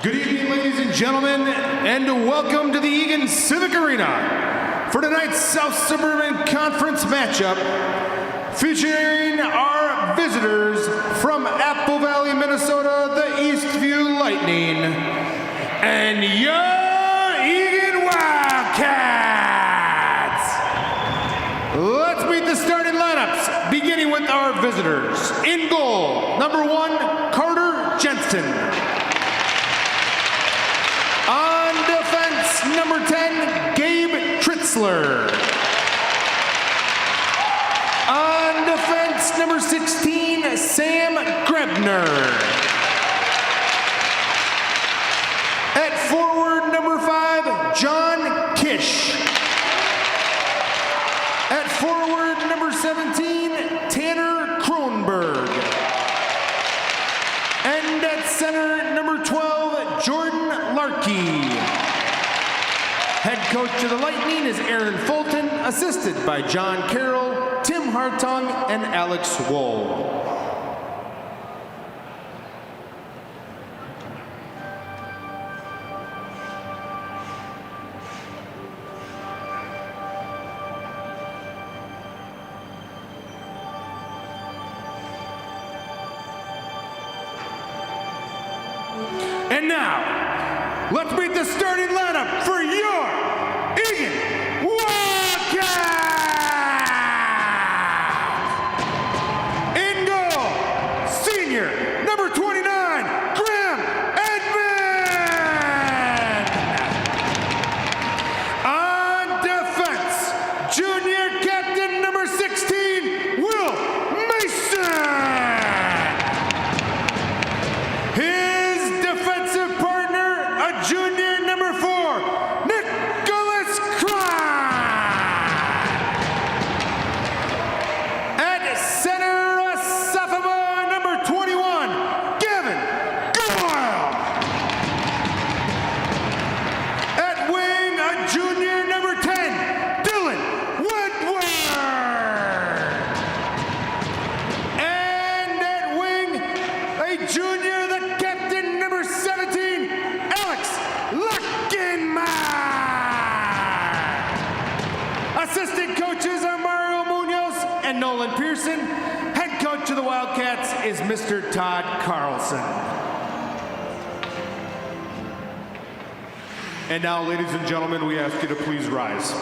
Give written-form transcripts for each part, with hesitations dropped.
Good evening, ladies and gentlemen, and welcome to the Eagan Civic Arena for tonight's South Suburban Conference matchup featuring our visitors from Apple Valley, Minnesota, the Eastview Lightning, and your Eagan Wildcats. Let's meet the starting lineups, beginning with our visitors. In goal, number 1, Carter Jensen. On defense, number 10, Gabe Tritzler. On defense, number 16, Sam Grebner. At forward, number 5, John Kish. At forward, number 17, Tanner Kronberg. And at center, number 12, Jordan Larkey. Head coach of the Lightning is Aaron Fulton, assisted by John Carroll, Tim Hartung, and Alex Wohl. And now, let's meet the starting lineup for your Eagan Wildcats! In goal, senior, number 29, Graham Edmond! On defense, junior captain, number 16, Will Mason! Defensive partner, a junior, number 4, Nicholas Cron. At center, a sophomore, number 21, Gavin Goyle. At wing, a junior, number 10, Dylan Woodward. And at wing, a junior, the captain, number 17, Alex Luckenmeyer. Assistant coaches are Mario Munoz and Nolan Pearson. Head coach of the Wildcats is Mr. Todd Carlson. And now, ladies and gentlemen, we ask you to please rise.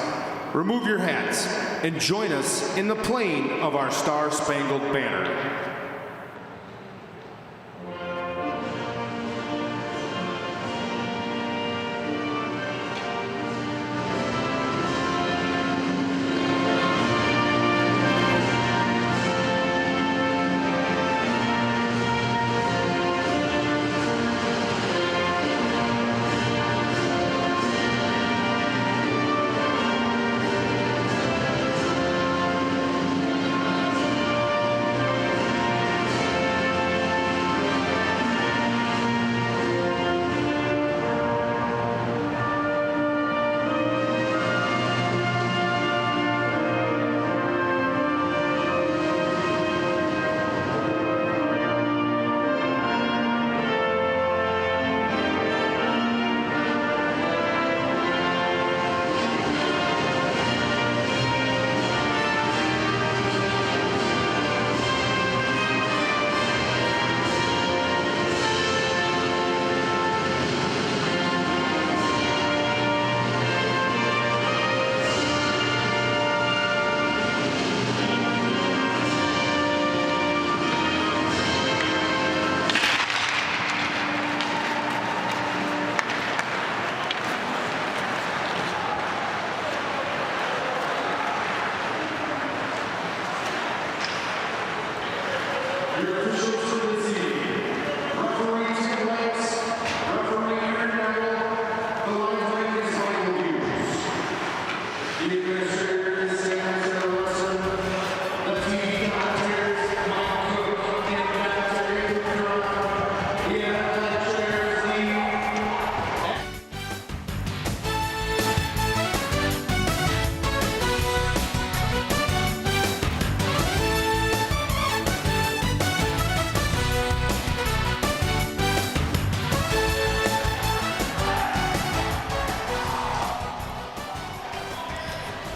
Remove your hats and join us in the playing of our Star-Spangled Banner.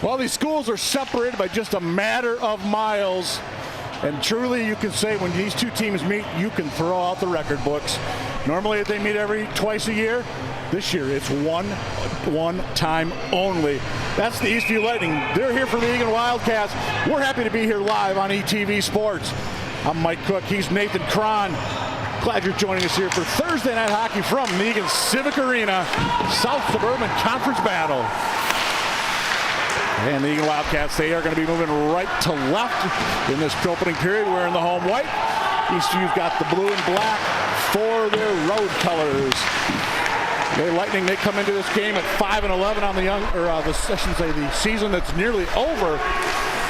Well, these schools are separated by just a matter of miles. And truly, you can say when these two teams meet, you can throw out the record books. Normally, they meet twice a year. This year, it's one time only. That's the Eastview Lightning. They're here for the Eagan Wildcats. We're happy to be here live on ETV Sports. I'm Mike Cook. He's Nathan Cron. Glad you're joining us here for Thursday Night Hockey from the Eagan Civic Arena. South Suburban Conference Battle. And the Eagan Wildcats, they are going to be moving right to left in this opening period, wearing the home white. Eastview's got the blue and black for their road colors. The Lightning, they come into this game at 5-11 on the season that's nearly over.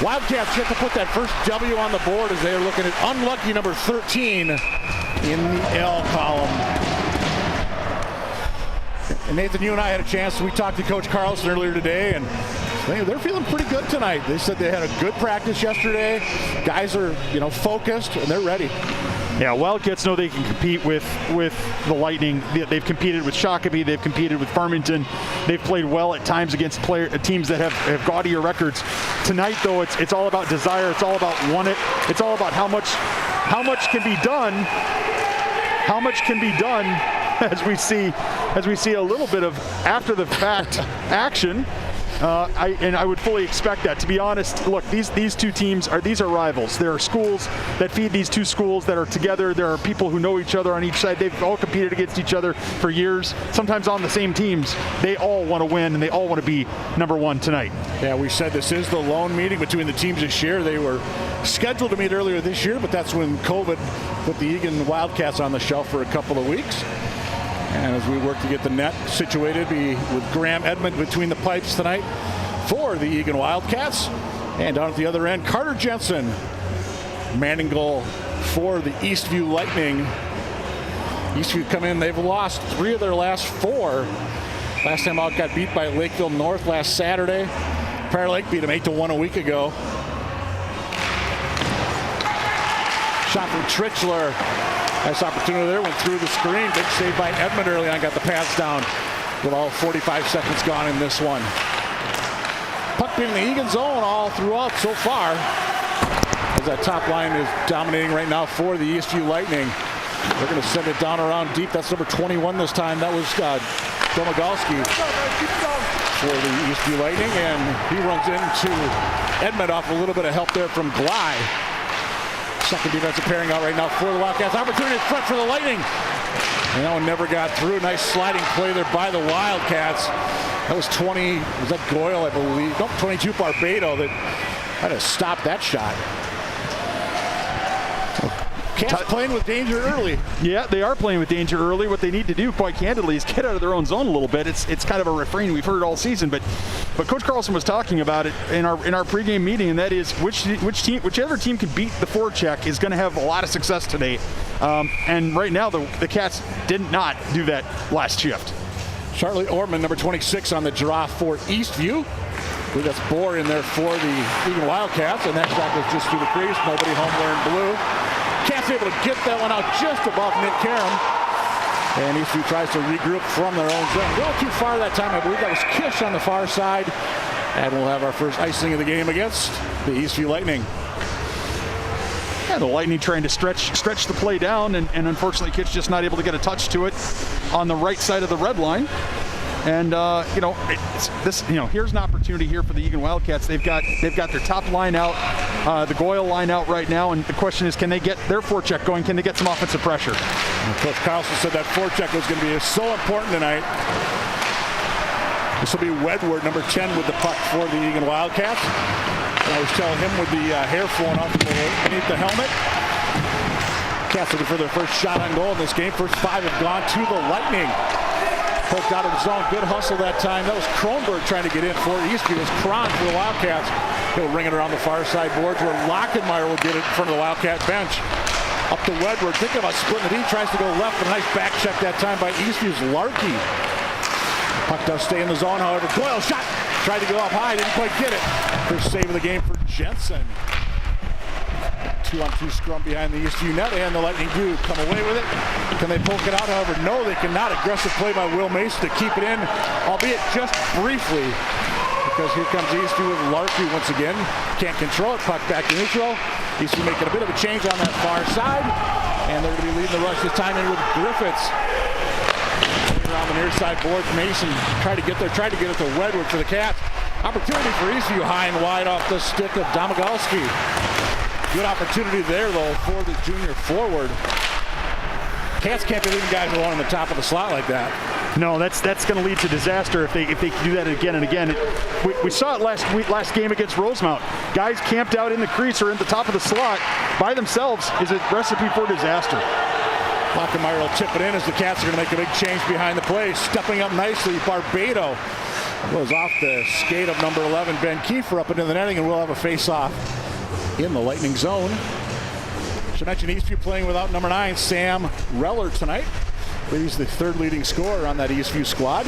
Wildcats get to put that first W on the board as they are looking at unlucky number 13 in the L column. And Nathan, you and I had a chance. We talked to Coach Carlson earlier today, and they're feeling pretty good tonight. They said they had a good practice yesterday. Guys are, focused and they're ready. Yeah, Wildcats know they can compete with the Lightning. They've competed with Shakopee. They've competed with Farmington. They've played well at times against teams that have gaudier records. Tonight, though, it's all about desire. It's all about want it. It's all about how much can be done. How much can be done as we see a little bit of after the fact action. I would fully expect that. To be honest, look, these two teams are rivals. There are schools that feed these two schools that are together. There are people who know each other on each side. They've all competed against each other for years, sometimes on the same teams. They all want to win, and they all want to be number one tonight. Yeah, we said this is the lone meeting between the teams this year. They were scheduled to meet earlier this year, but that's when COVID put the Eagan Wildcats on the shelf for a couple of weeks. And as we work to get the net situated, with Graham Edmond between the pipes tonight for the Eagan Wildcats. And down at the other end, Carter Jensen manning goal for the Eastview Lightning. Eastview come in, they've lost 3 of their last 4. Last time out got beat by Lakeville North last Saturday. Prior Lake beat them 8-1 a week ago. Shot from Trichler. Nice opportunity there, went through the screen. Big save by Edmond early on, got the pads down with all 45 seconds gone in this one. Puck being in the Eagan zone all throughout so far, as that top line is dominating right now for the Eastview Lightning. They're going to send it down around deep. That's number 21 this time. That was Domagalski for the Eastview Lightning, and he runs into Edmond off a little bit of help there from Bly. Second defensive pairing out right now for the Wildcats. Opportunity in front for the Lightning. And that one never got through. Nice sliding play there by the Wildcats. That was was that Goyle, I believe? Nope, 22 Barbado that had to stop that shot. Cats playing with danger early. Yeah, they are playing with danger early. What they need to do, quite candidly, is get out of their own zone a little bit. It's kind of a refrain we've heard all season, but Coach Carlson was talking about it in our pregame meeting, and that is whichever team can beat the forecheck is going to have a lot of success today. And right now, the Cats did not do that last shift. Charlie Orman, number 26 on the draw for Eastview. I believe that's Bohr in there for the Eagan Wildcats, and that shot was just through the crease. Nobody home wearing blue. Cats able to get that one out just above Nick Karam. And Eastview tries to regroup from their own zone. A little too far that time. I believe that was Kish on the far side. And we'll have our first icing of the game against the Eastview Lightning. Yeah, the Lightning trying to stretch the play down, and unfortunately Kish just not able to get a touch to it on the right side of the red line. And here's an opportunity here for the Eagan Wildcats. They've got their top line out, the Goyle line out right now, and the question is, can they get their forecheck going? Can they get some offensive pressure? Coach Carlson said that forecheck was going to be so important tonight. This will be Wedward, number 10, with the puck for the Eagan Wildcats. And I was telling him with the hair flowing off beneath the helmet. Cats looking for their first shot on goal in this game. First 5 have gone to the Lightning. Poked out of the zone. Good hustle that time. That was Kronberg trying to get in for Eastview. It was Cron for the Wildcats. He'll ring it around the far side boards where Lockenmeyer will get it in front of the Wildcat bench. Up to Wedward. Thinking about splitting it. He tries to go left. A nice back check that time by Eastview's Larkey. Puck does stay in the zone, however. Goyle shot. Tried to go up high. Didn't quite get it. First save of the game for Jensen. 2-on-2 scrum behind the Eastview net, and the Lightning do come away with it. Can they poke it out? However, no, they cannot. Aggressive play by Will Mason to keep it in, albeit just briefly. because here comes Eastview with Larkey once again. Can't control it, puck back to neutral. Eastview making a bit of a change on that far side, and they're going to be leading the rush this time in with Griffiths. Around the near side board, Mason tried to get it to Wedward for the Cats. Opportunity for Eastview, high and wide off the stick of Domagalski. Good opportunity there, though, for the junior forward. Cats can't be leaving guys alone in the top of the slot like that. No, that's going to lead to disaster if they do that again and again. We saw it last game against Rosemount. Guys camped out in the crease or in the top of the slot by themselves is a recipe for disaster. Lockemeyer will tip it in as the Cats are going to make a big change behind the play. Stepping up nicely, Barbado goes off the skate of number 11, Ben Kiefer, up into the netting, and we'll have a face-off in the Lightning zone. Should mention Eastview playing without number 9, Sam Reller tonight. He's the third leading scorer on that Eastview squad.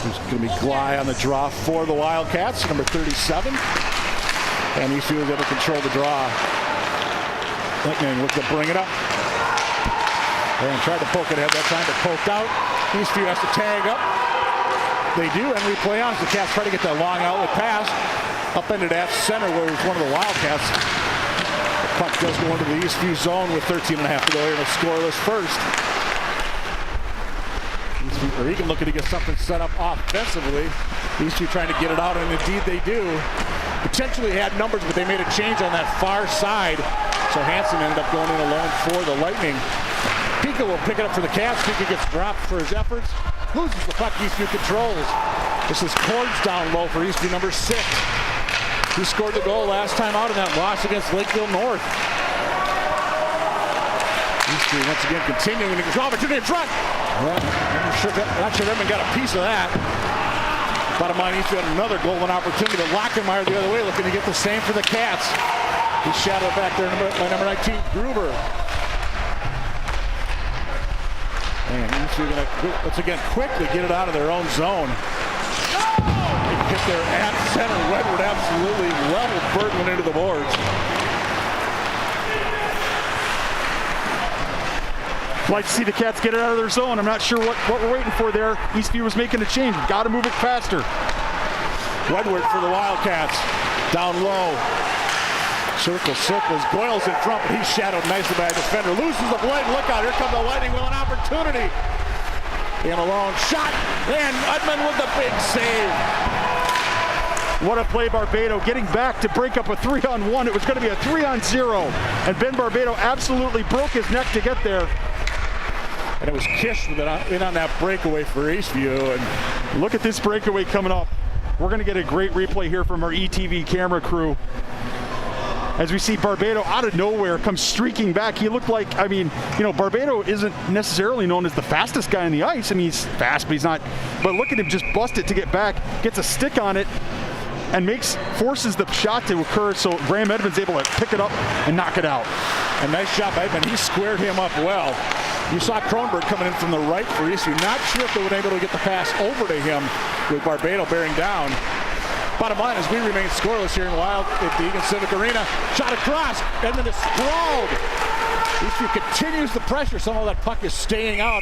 There's going to be Gley on the draw for the Wildcats, number 37. And Eastview is able to control the draw. Lightning look to bring it up. And tried to poke it ahead that time, but poked out. Eastview has to tag up. They do, and replay on as the Cats try to get that long outlet pass. Upended at center where it was one of the Wildcats. The puck does go into the Eastview zone with 13.5 to go here in a scoreless first. Eagan looking to get something set up offensively. Eastview trying to get it out, and indeed they do. Potentially had numbers, but they made a change on that far side. So Hansen ended up going in alone for the Lightning. Pika will pick it up for the Cats. Pika gets dropped for his efforts. Loses the puck, Eastview controls. This is Cords down low for Eastview, number 6. He scored the goal last time out in that loss against Lakeville North. Eastview once again continuing to control opportunity in front. Well, not sure Edmund got a piece of that. Bottom line, Eastview had another golden opportunity, but Lockemeyer the other way looking to get the same for the Cats. He's shadowed back there by number 19, Gruber. And Eastview going to, once again, quickly get it out of their own zone. Hit there at center. Wedward absolutely leveled Bergman into the boards. I'd like to see the Cats get it out of their zone. I'm not sure what we're waiting for there. Eastview was making a change. We've got to move it faster. Wedward for the Wildcats. Down low. Circles. Goyle's in front, but he's shadowed nicely by a defender. Loses the blade. Look out. Here come the Lightning with an opportunity. In alone shot. And Udman with the big save. What a play, Barbado, getting back to break up a 3-on-1. It was going to be a 3-on-0, and Ben Barbado absolutely broke his neck to get there. And it was Kish with it in on that breakaway for Eastview. And look at this breakaway coming up. We're going to get a great replay here from our ETV camera crew. As we see Barbado out of nowhere come streaking back. He looked like, Barbado isn't necessarily known as the fastest guy on the ice. I mean, he's fast, but he's not. But look at him just bust it to get back, gets a stick on it, and forces the shot to occur, so Graham Edmonds able to pick it up and knock it out. A nice shot by Edmond. He squared him up well. You saw Kronberg coming in from the right for Eastview. Not sure if they were able to get the pass over to him with Barbado bearing down. Bottom line is we remain scoreless here in Wild at the Eagan Civic Arena. Shot across, Edmond is sprawled. Eastview continues the pressure. Somehow that puck is staying out,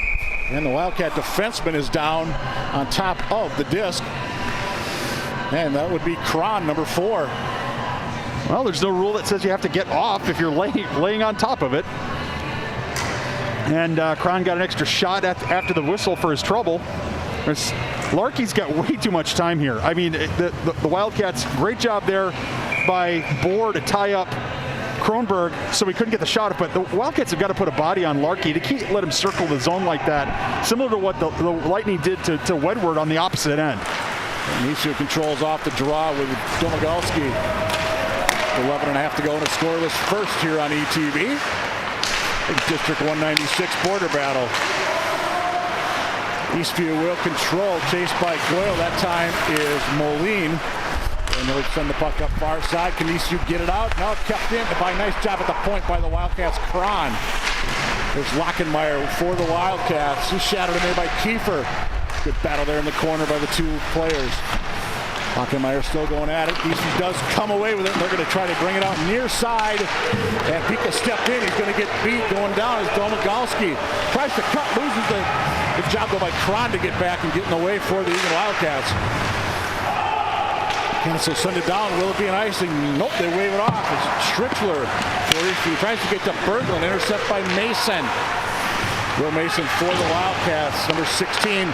and the Wildcat defenseman is down on top of the disc. And that would be Cron, number 4. Well, there's no rule that says you have to get off if you're laying on top of it. And Cron got an extra shot after the whistle for his trouble. Larkey's got way too much time here. I mean, the Wildcats, great job there by Bohr to tie up Kronberg so he couldn't get the shot, but the Wildcats have got to put a body on Larkey. They can't let him circle the zone like that, similar to what the Lightning did to Wedward on the opposite end. Eastview controls off the draw with Domagalski. 11.5 to go in a scoreless first here on ETV. District 196 border battle. Eastview will control, chased by Goyle. That time is Moline. And they'll send the puck up far side. Can Eastview get it out? No, kept in by a nice job at the point by the Wildcats. Cron. There's Lockemeyer for the Wildcats. He's shadowed in there by Kiefer. Good battle there in the corner by the two players. Hockenmeyer still going at it. Eastview does come away with it. They're going to try to bring it out near side. And Pika stepped in. He's going to get beat going down as Domagalski tries to cut, loses the job though by Kron to get back and get in the way for the Eagan Wildcats. Kansas will send it down. Will it be an icing? Nope, they wave it off. It's Strichler for Eastview. Tries to get to Berglund. Intercept by Mason. Will Mason for the Wildcats, number 16.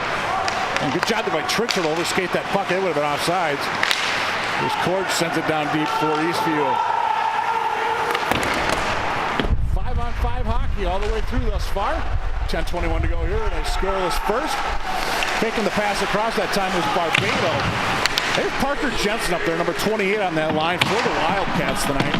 And good job by Strichler to overskate that puck. It would have been offsides. This Cord sends it down deep for Eastview. 5-on-5 hockey all the way through thus far. 10:21 to go here in a scoreless first. Taking the pass across that time was Barbado. There's Parker Jensen up there, number 28 on that line for the Wildcats tonight.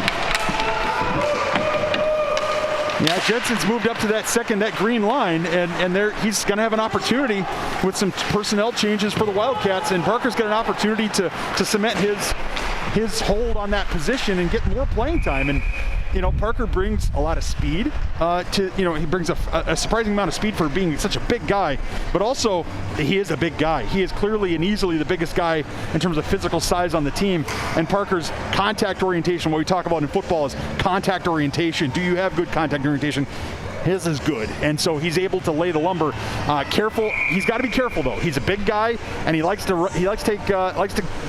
Yeah, Jensen's moved up to that green line, and there he's going to have an opportunity with some personnel changes for the Wildcats, and Parker's got an opportunity to cement his hold on that position and get more playing time. And you know, Parker brings a lot of speed he brings a surprising amount of speed for being such a big guy, but also he is a big guy. He is clearly and easily the biggest guy in terms of physical size on the team. And Parker's contact orientation, what we talk about in football is contact orientation. Do you have good contact orientation? His is good, and so he's able to lay the lumber. Careful, he's got to be careful though. He's a big guy, and he likes to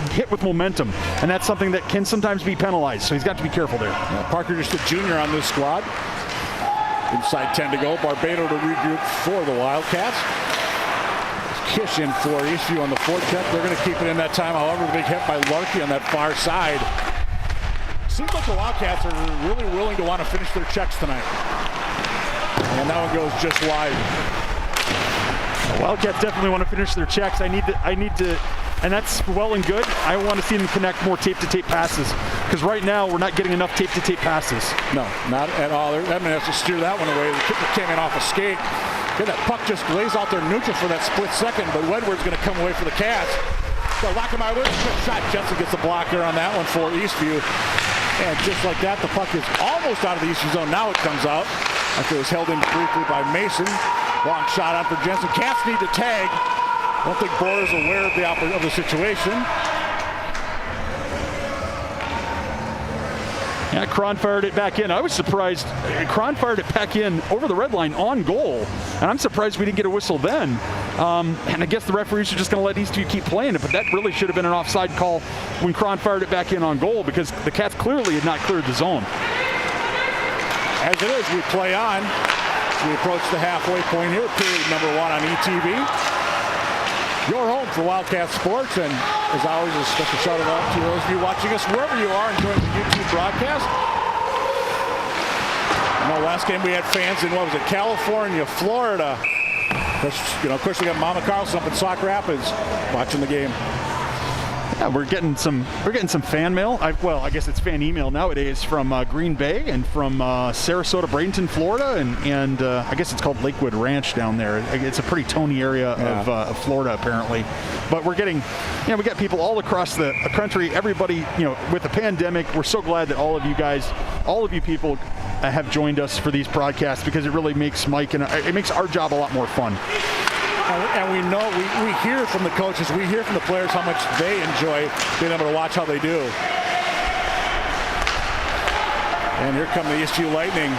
hit with momentum, and that's something that can sometimes be penalized. So he's got to be careful there. Yeah, Parker just a junior on this squad. Inside 10 to go. Barbado to regroup for the Wildcats. Kish in for Eastview on the forecheck. They're going to keep it in that time. However, the big hit by Larkey on that far side. Seems like the Wildcats are really willing to want to finish their checks tonight. And that one goes just wide. The Wildcats definitely want to finish their checks. I need to, and that's well and good. I want to see them connect more tape-to-tape passes, because right now we're not getting enough tape-to-tape passes. No, not at all. Edmund has to steer that one away. The kicker came in off a skate. Okay, that puck just lays out there neutral for that split second, but Wedward's going to come away for the Cats. So Hockenmeyer with a quick shot. Jensen gets the blocker on that one for Eastview. And just like that, the puck is almost out of the Eastview zone. Now it comes out. After it was held in briefly by Mason. Long shot out for Jensen. Cats need to tag. I don't think Boer's aware of the situation. Yeah, Kron fired it back in. I was surprised. Kron fired it back in over the red line on goal. And I'm surprised we didn't get a whistle then. And I guess the referees are just going to let these two keep playing it. But that really should have been an offside call when Kron fired it back in on goal, because the Cats clearly had not cleared the zone. As it is, we play on. We approach the halfway point here, period number 1 on ETV. Your home for Wildcat Sports, and as always, a special shout out to those of you watching us wherever you are enjoying the YouTube broadcast. Last game we had fans in, what was it, California, Florida. Of course, we got Mama Carlson up in Sauk Rapids watching the game. Yeah, we're getting some fan mail. I guess it's fan email nowadays from Green Bay and from Sarasota, Bradenton, Florida, and I guess it's called Lakewood Ranch down there. It's a pretty Tony area of Florida apparently. But we're getting, we got people all across the country. Everybody, with the pandemic, we're so glad that all of you guys, all of you people, have joined us for these broadcasts, because it really makes Mike and it makes our job a lot more fun. And we know, we hear from the coaches, we hear from the players how much they enjoy being able to watch how they do. And here come the Eastview Lightning.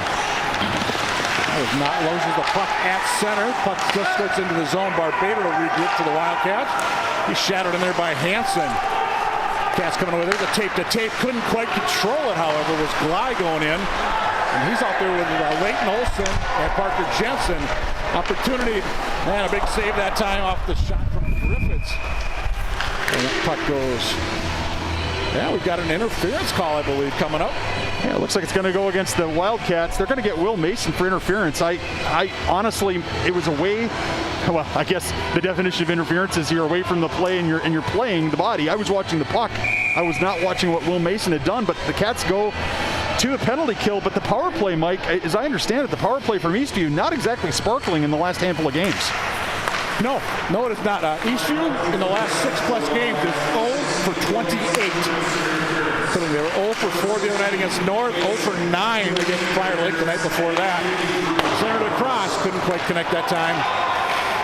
Loses the puck at center. Puck just skirts into the zone. Barbado to regroup for the Wildcats. He's shattered in there by Hansen. Cats coming over there. The tape-to-tape. Couldn't quite control it, however. Was Gley going in. And he's out there with Leighton Olsen and Parker Jensen. Opportunity, and a big save that time off the shot from Griffiths. And the puck goes. Yeah, we've got an interference call, I believe, coming up. Yeah, it looks like it's going to go against the Wildcats. They're going to get Will Mason for interference. I honestly, it was away. Well, I guess the definition of interference is you're away from the play and you're playing the body. I was watching the puck. I was not watching what Will Mason had done, but the Cats go to the penalty kill. But the power play, Mike, as I understand it, the power play from Eastview, not exactly sparkling in the last handful of games. No, it is not. Eastview in the last 6+ games is 0 for 28. So they were 0 for 4 the other night against North, 0 for 9 against Prior Lake the night before that. Centered across, couldn't quite connect that time.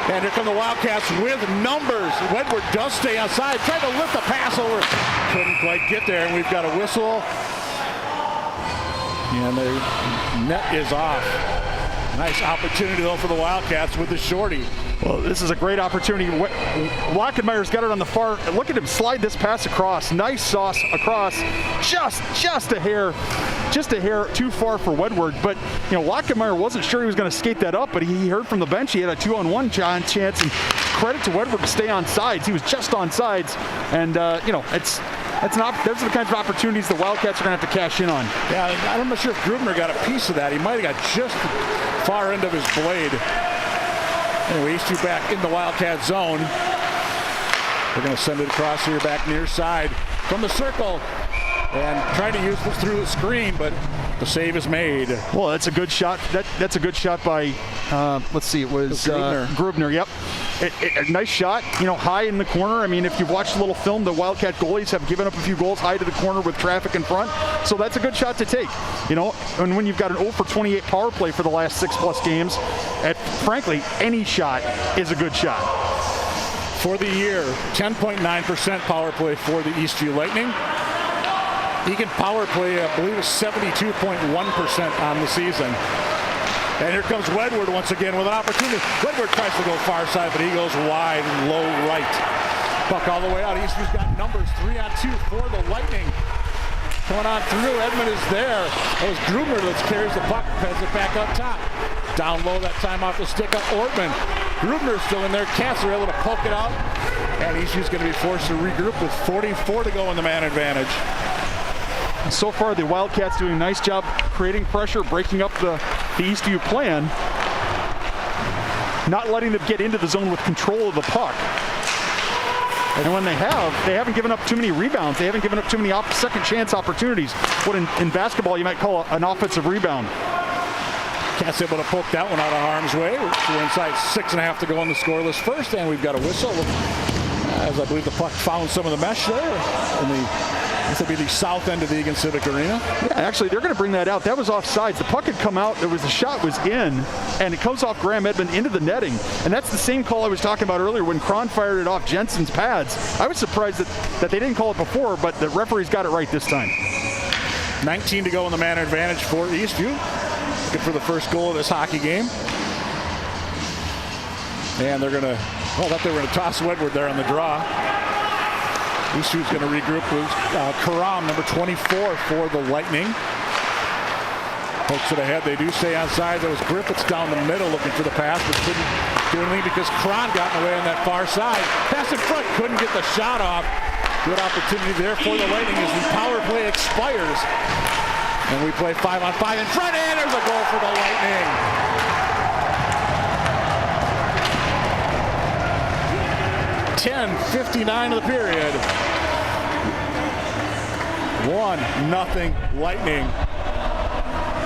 And here come the Wildcats with numbers. Wedward does stay outside. Tried to lift the pass over. Couldn't quite get there, and we've got a whistle. And the net is off. Nice opportunity, though, for the Wildcats with the shorty. Well, this is a great opportunity. Lockenmeyer's got it on the far. Look at him slide this pass across. Nice sauce across. Just a hair too far for Wedward. But Lockenmeyer wasn't sure he was going to skate that up, but he heard from the bench he had a 2-on-1 chance. And credit to Wedward to stay on sides. He was just on sides, and those are the kinds of opportunities the Wildcats are going to have to cash in on. Yeah, I'm not sure if Grubner got a piece of that. He might have got just the far end of his blade. Anyway, Eastview back in the Wildcat zone. They're going to send it across here back near side from the circle. And trying to use this through the screen, but the save is made. Well, that's a good shot. That's a good shot by, let's see, it was Grubner. Yep. A nice shot, high in the corner. I mean, if you've watched a little film, the Wildcat goalies have given up a few goals high to the corner with traffic in front. So that's a good shot to take, And when you've got an 0 for 28 power play for the last 6+ games, frankly, any shot is a good shot. For the year, 10.9% power play for the Eastview Lightning. Eagan power play, I believe, is 72.1% on the season. And here comes Wedward once again with an opportunity. Wedward tries to go far side, but he goes wide and low right. Puck all the way out. Eastview's got numbers 3-on-2 for the Lightning. Coming on through, Edmund is there. It was Grubner that carries the puck, heads it back up top. Down low that time off the stick of Ortman. Grubner's still in there. Cats are able to poke it out. And Eastview's going to be forced to regroup with 44 to go in the man advantage. So far, the Wildcats doing a nice job creating pressure, breaking up the Eastview plan, not letting them get into the zone with control of the puck. And when they haven't given up too many rebounds. They haven't given up too many second chance opportunities. What in basketball you might call an offensive rebound. Cats able to poke that one out of harm's way. We're inside 6.5 to go in the scoreless first, and we've got a whistle. As I believe the puck found some of the mesh there this will be the south end of the Eagan Civic Arena. Yeah, actually, they're going to bring that out. That was offsides. The puck had come out. The shot was in, and it comes off Graham Edmund into the netting. And that's the same call I was talking about earlier when Cron fired it off Jensen's pads. I was surprised that they didn't call it before, but the referees got it right this time. 19 to go in the man advantage for Eastview. Looking for the first goal of this hockey game. And they're going to, I thought they were going to toss Wedward there on the draw. Eastview's going to regroup with Karam, number 24 for the Lightning. Pokes it ahead. They do stay on side. There was Griffiths down the middle looking for the pass, but couldn't do anything because Kron got in the way on that far side. Pass in front, couldn't get the shot off. Good opportunity there for the Lightning as the power play expires. And we play 5-on-5 in front, and there's a goal for the Lightning. 10:59 of the period. 1-0 Lightning.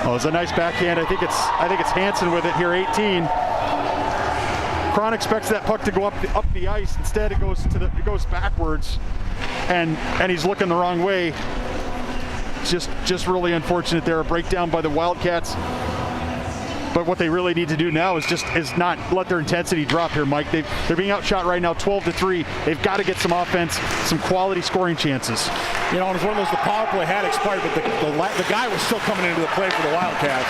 Oh, it's a nice backhand. I think it's Hansen with it here, 18. Cron expects that puck to go up the ice. Instead, it goes backwards, and he's looking the wrong way. Just really unfortunate there. A breakdown by the Wildcats. But what they really need to do now is not let their intensity drop here, Mike. They're being outshot right now 12-3. They've got to get some offense, some quality scoring chances. And it's one of those, the power play had expired, but the guy was still coming into the play for the Wildcats.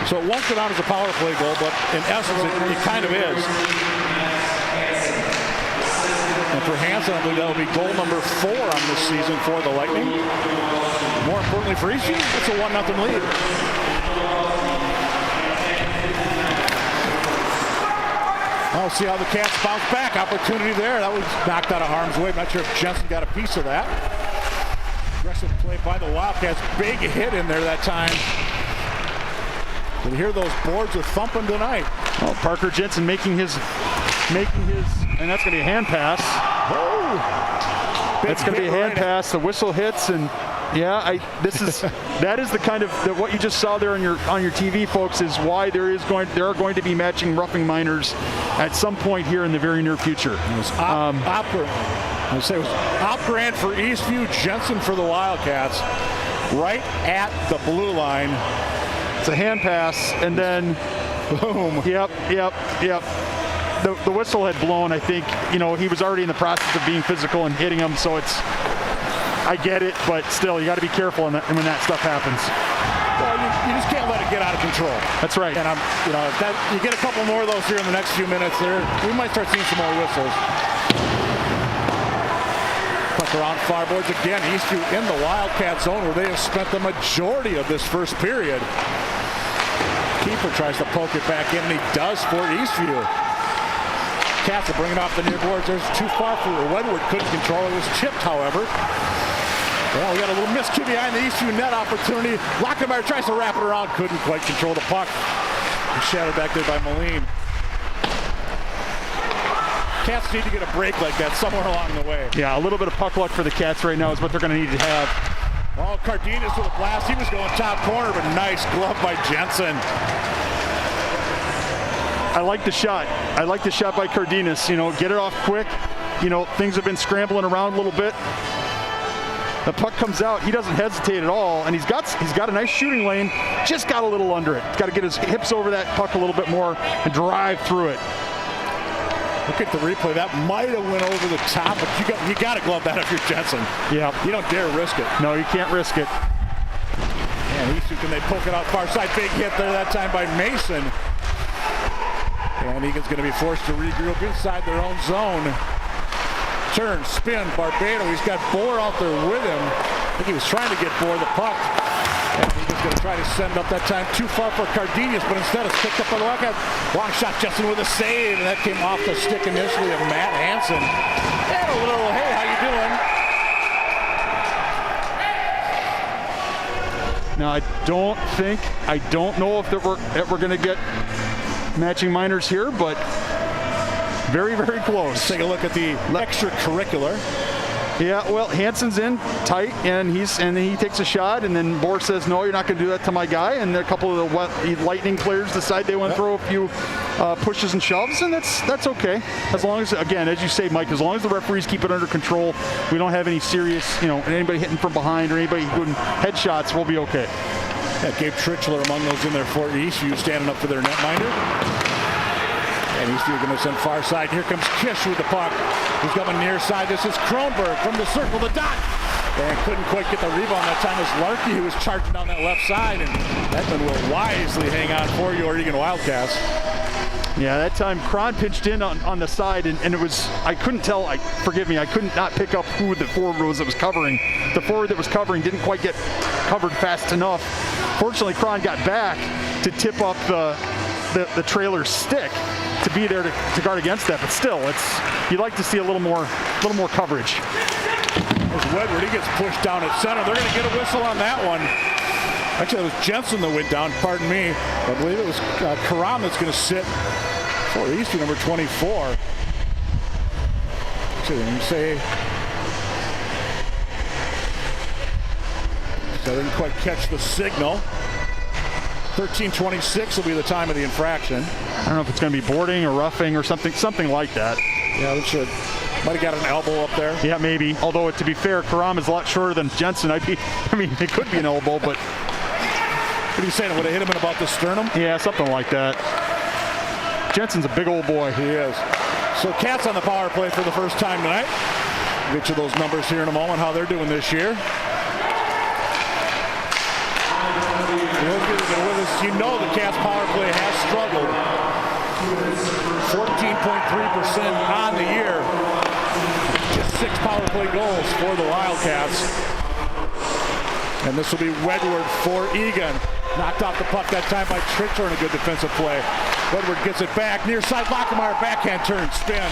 So it won't go down as a power play goal, but in essence, it kind of is. And for Hansen, I believe that will be goal number 4 on this season for the Lightning. More importantly for Eastview, it's a 1-0 lead. I'll see how the Cats bounce back. Opportunity there. That was knocked out of harm's way. I'm not sure if Jensen got a piece of that. Aggressive play by the Wildcats. Big hit in there that time. You hear those boards are thumping tonight. Well, Parker Jensen making his, and that's going to be a hand pass. Oh, that's going to be a hand pass. The whistle hits, and yeah, that is the kind of what you just saw there on your TV, folks, is why there are going to be matching roughing minors at some point here in the very near future. It was Opgrand for Eastview, Jensen for the Wildcats, right at the blue line. It's a hand pass, and then boom. Yep. the whistle had blown. I think, he was already in the process of being physical and hitting him, so I get it, but still, you got to be careful when that stuff happens. Well, you just can't let it get out of control. That's right. And you get a couple more of those here in the next few minutes, we might start seeing some more whistles. Puck around far boards again. Eastview in the Wildcat zone where they have spent the majority of this first period. Keeper tries to poke it back in, and he does for Eastview. Cats are bringing off the near boards. There's too far for Wedward. Couldn't control it. It was chipped, however. Well, we got a little miscue behind the Eastview net opportunity. Lockenmeyer tries to wrap it around. Couldn't quite control the puck. Shattered back there by Moline. Cats need to get a break like that somewhere along the way. Yeah, a little bit of puck luck for the Cats right now is what they're going to need to have. Oh, Cardenas with a blast. He was going top corner, but nice glove by Jensen. I like the shot. I like the shot by Cardenas. Get it off quick. Things have been scrambling around a little bit. The puck comes out. He doesn't hesitate at all, and he's got a nice shooting lane. Just got a little under it. Got to get his hips over that puck a little bit more and drive through it. Look at the replay. That might have went over the top, but you got to glove that if you're Jensen. Yeah. You don't dare risk it. No, you can't risk it. And Eastview, can they poke it out far side? Big hit there that time by Mason. And Eagan's going to be forced to regroup inside their own zone. Turn, spin, Barbado. He's got Bohr out there with him. I think he was trying to get Bohr the puck. And Eagan's going to try to send up that time too far for Cardenas, but instead it's picked up by the Wildcats. Long shot, Justin with a save, and that came off the stick initially of Matt Hansen. And a little, hey, how you doing? Now, I don't know if we're going to get matching minors here, but very, very close. Let's take a look at the extracurricular. Yeah, well, Hansen's in tight, and he takes a shot, and then Bohr says, no, you're not going to do that to my guy, and a couple of the Lightning players decide they want to throw a few pushes and shoves, and that's okay. As long as, again, as you say, Mike, as long as the referees keep it under control, we don't have any serious, anybody hitting from behind or anybody doing headshots, we'll be okay. Yeah, Gabe Trichler among those in there for Eastview, standing up for their netminder. And Eastview going to send far side. Here comes Kish with the puck. He's coming near side. This is Kronberg from the circle, the dot. And couldn't quite get the rebound that time. It was Larky who was charging down that left side. And Edmund will wisely hang on for your Eagan Wildcats. Yeah, that time Kron pitched in on the side, and it was, I couldn't tell, forgive me, I couldn't not pick up who the forward was that was covering. The forward that was covering didn't quite get covered fast enough. Fortunately, Kron got back to tip up the trailer's stick to be there to guard against that, but still, you'd like to see a little more coverage. As Wedward, he gets pushed down at center. They're going to get a whistle on that one. Actually, it was Jensen that went down, pardon me. I believe it was Karam that's going to sit for Eastview, number 24. So you say, so they didn't quite catch the signal. 13:26 will be the time of the infraction. I don't know if it's going to be boarding or roughing or something like that. Yeah, it should. Might have got an elbow up there. Yeah, maybe. Although, to be fair, Karam is a lot shorter than Jensen. It could be an elbow, but... What are you saying? It would have hit him in about the sternum? Yeah, something like that. Jensen's a big old boy. He is. So Cats on the power play for the first time tonight. We'll get you those numbers here in a moment, how they're doing this year. You know the Cats power play has struggled. 14.3% on the year. Just 6 power play goals for the Wildcats. And this will be Wedward for Eagan. Knocked off the puck that time by Trichler in a good defensive play. Wedward gets it back. Near side, Lockenmeyer, backhand turn, spin.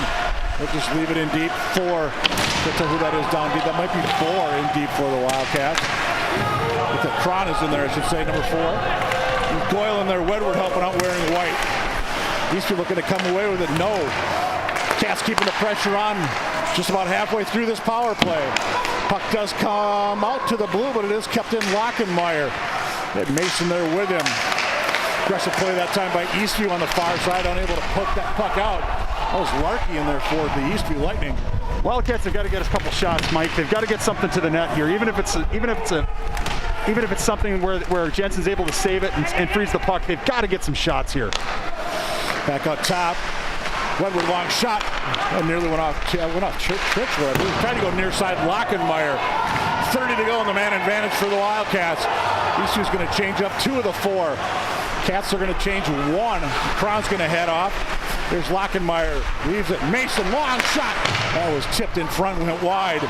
They'll just leave it in deep for, get to who that is down deep. That might be 4 in deep for the Wildcats. But the Kron is in there, I should say, number 4. Goyle in there, Wedward helping out wearing white. Eastview looking to come away with it. No. Cats keeping the pressure on just about halfway through this power play. Puck does come out to the blue, but it is kept in Lockenmeyer. Had Mason there with him. Aggressive play that time by Eastview on the far side, unable to poke that puck out. That was Larky in there for the Eastview Lightning. Wildcats have got to get a couple shots, Mike. They've got to get something to the net here, even if it's something where Jensen's able to save it and freeze the puck. They've got to get some shots here. Back up top. Wedward long shot. Nearly went off Trichler. I believe. Trying to go near side Lockenmeyer. 30 to go in the man advantage for the Wildcats. Eastview's going to change up 2 of the 4. Cats are going to change 1. Cron's going to head off. There's Lockenmeyer. Leaves it. Mason, long shot. That was tipped in front, went wide.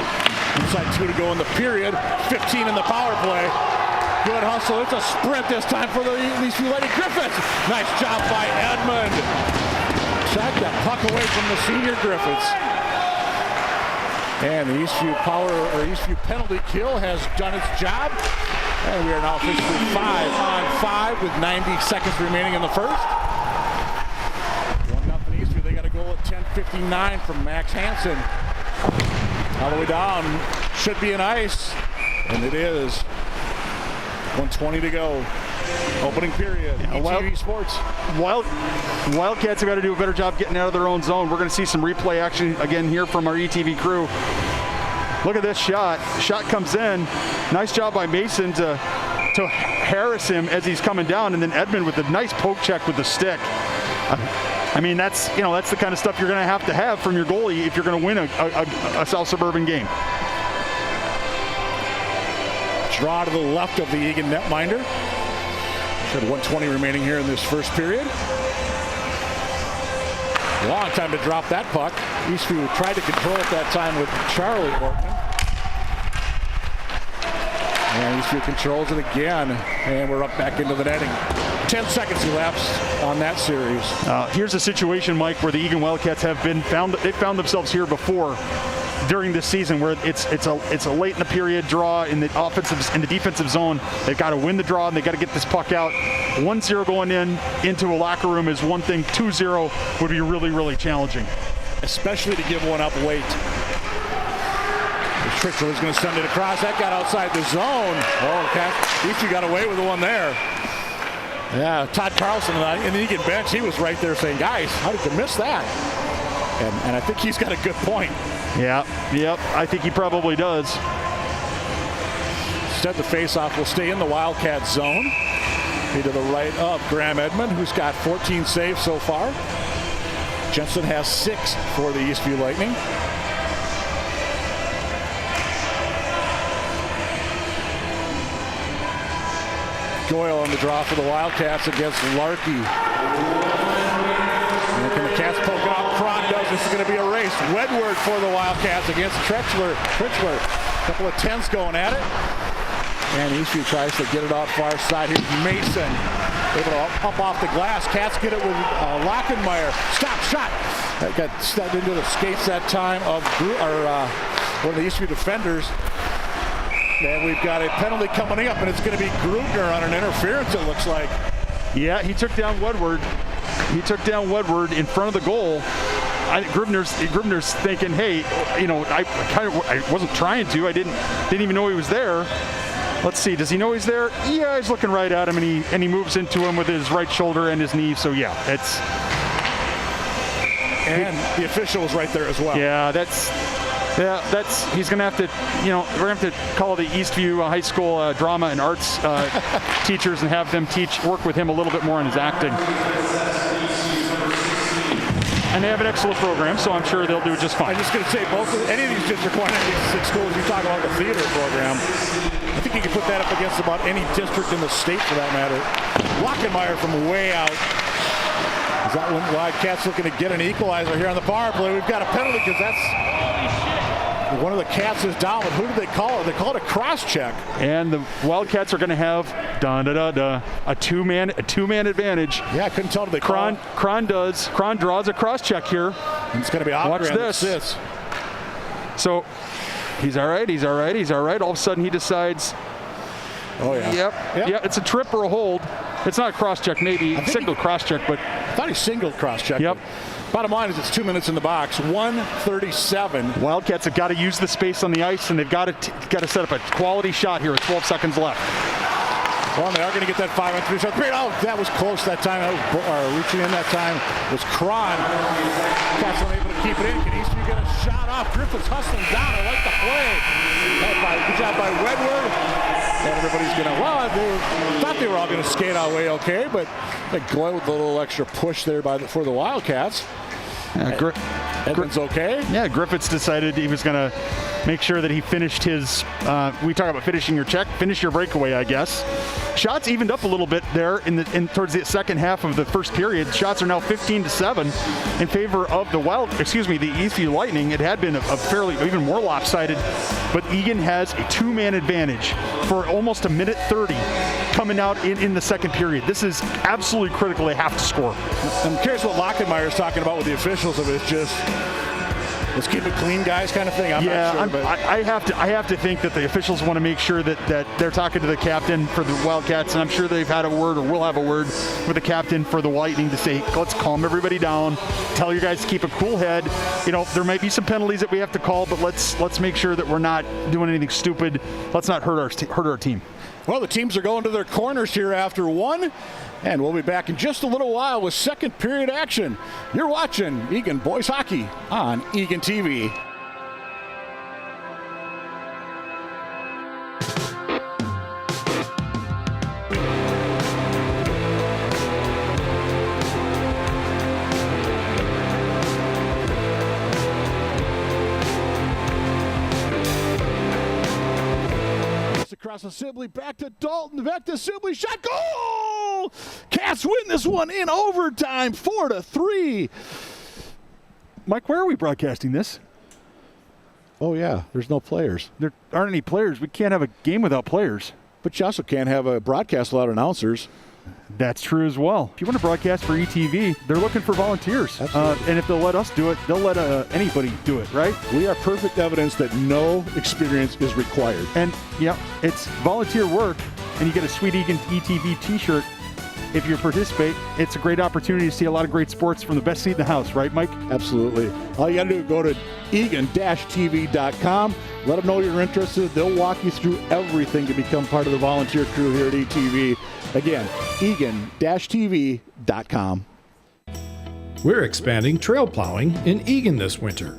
Inside 2 to go in the period. 15 in the power play. Good hustle. It's a sprint this time for the Eastview Lady Griffiths. Nice job by Edmund. Shot that puck away from the senior Griffiths. And the Eastview penalty kill has done its job. And we are now officially 5-on-5 with 90 seconds remaining in the first. 1-0 Eastview. They got a goal at 10:59 from Max Hansen. All the way down. Should be an ice. And it is. 1:20 to go. Opening period. ETV Sports. Wildcats have got to do a better job getting out of their own zone. We're going to see some replay action again here from our ETV crew. Look at this shot. Shot comes in. Nice job by Mason to harass him as he's coming down, and then Edmund with a nice poke check with the stick. I mean, that's the kind of stuff you're going to have from your goalie if you're going to win a South Suburban game. Draw to the left of the Eagan netminder. Should 1:20 remaining here in this first period. Long time to drop that puck. Eastview tried to control it that time with Charlie Ortman. And Eastview controls it again. And we're up back into the netting. 10 seconds elapsed on that series. Here's a situation, Mike, where the Eagan Wildcats they've found themselves here before during this season, where it's a late in the period draw in the defensive zone. They've got to win the draw and they've got to get this puck out. 1-0 going into a locker room is one thing. 2-0 would be really, really challenging, especially to give one up late. Trichler is going to send it across. That got outside the zone. Oh, at least you got away with the one there. Yeah, Todd Carlson in the Eagan bench, he was right there saying, guys, how did you miss that? And I think he's got a good point. Yep, I think he probably does. Instead, the faceoff will stay in the Wildcat zone. Be to the right of Graham Edmund, who's got 14 saves so far. Jensen has 6 for the Eastview Lightning. Doyle on the draw for the Wildcats against Larkey. And the Cats poke it up. Cron does. This is going to be a race. Wedward for the Wildcats against Trichler. A couple of 10s going at it. And Eastview tries to get it off far side. Here's Mason. Able to up off the glass. Cats get it with Lockenmeyer. Stop shot. That got stepped into the skates that time of one of the Eastview defenders. And we've got a penalty coming up, and it's going to be Grubner on an interference, it looks like. Yeah, he took down Wedward. In front of the goal. Grubner's thinking, hey, I wasn't trying to. I didn't even know he was there. Let's see, does he know he's there? Yeah, he's looking right at him, and he moves into him with his right shoulder and his knee. So yeah, it's. And the official was right there as well. Yeah, he's going to have to, we're going to have to call the Eastview High School drama and arts teachers and have them work with him a little bit more on his acting. And they have an excellent program, so I'm sure they'll do just fine. I'm just going to say, any of these district 196 schools, you talk about the theater program, I think you can put that up against about any district in the state for that matter. Lockenmeyer from way out. Is that one Wildcats looking to get an equalizer here on the power play? We've got a penalty because that's one of the Cats is down. But who did they call it? They called it a cross check. And the Wildcats are going to have a two-man advantage. Yeah, I couldn't tell if they Cron draws a cross check here. And it's going to be Watch this. So he's all right. All of a sudden he decides. Oh yeah. Yep. Yeah, it's a trip or a hold. It's not a cross check, maybe single cross check, but I thought he singled cross check. Yep. Bottom line is it's 2 minutes in the box. 1:37. Wildcats have got to use the space on the ice, and they've got to set up a quality shot here with 12 seconds left. Well, they are going to get that 5-on-3 shot. Oh, that was close that time. Reaching in that time was Cron. Cats unable to keep it in. Can Eastview get a shot off? Griffiths hustling down. I like the play. Good job by Wedward. And everybody's going to, they thought they were all going to skate our way okay, but they glow with a little extra push there for the Wildcats. Edmonds okay? Yeah, Griffiths decided he was going to make sure that he finished his, we talk about finishing your check, finish your breakaway, I guess. Shots evened up a little bit there towards the second half of the first period. Shots are now 15-7 in favor of the Eastview Lightning. It had been a fairly, even more lopsided, but Eagan has a two-man advantage for almost a minute 30 coming out in the second period. This is absolutely critical. They have to score. I'm curious what Lockenmeyer is talking about with the officials. If it's just, let's keep it clean, guys, kind of thing. I'm not sure. But I have to think that the officials want to make sure that they're talking to the captain for the Wildcats, and I'm sure they've had a word or will have a word with the captain for the Lightning to say, let's calm everybody down, tell you guys to keep a cool head. You know, there might be some penalties that we have to call, but let's make sure that we're not doing anything stupid. Let's not hurt our team. Well, the teams are going to their corners here after one, and we'll be back in just a little while with second period action. You're watching Eagan Boys Hockey on Eagan TV. Across the Sibley, back to Dalton, back to Sibley, shot, goal! Cats win this one in overtime, 4-3. Mike, where are we broadcasting this? Oh yeah, there's no players. There aren't any players. We can't have a game without players. But you also can't have a broadcast without announcers. That's true as well. If you want to broadcast for ETV, they're looking for volunteers. And if they'll let us do it, they'll let anybody do it, right? We are perfect evidence that no experience is required. And, yeah, it's volunteer work, and you get a sweet Eagan ETV t-shirt if you participate. It's a great opportunity to see a lot of great sports from the best seat in the house, right, Mike? Absolutely. All you got to do is go to eagan-tv.com. Let them know you're interested. They'll walk you through everything to become part of the volunteer crew here at ETV. Again, eagan-tv.com. We're expanding trail plowing in Eagan this winter.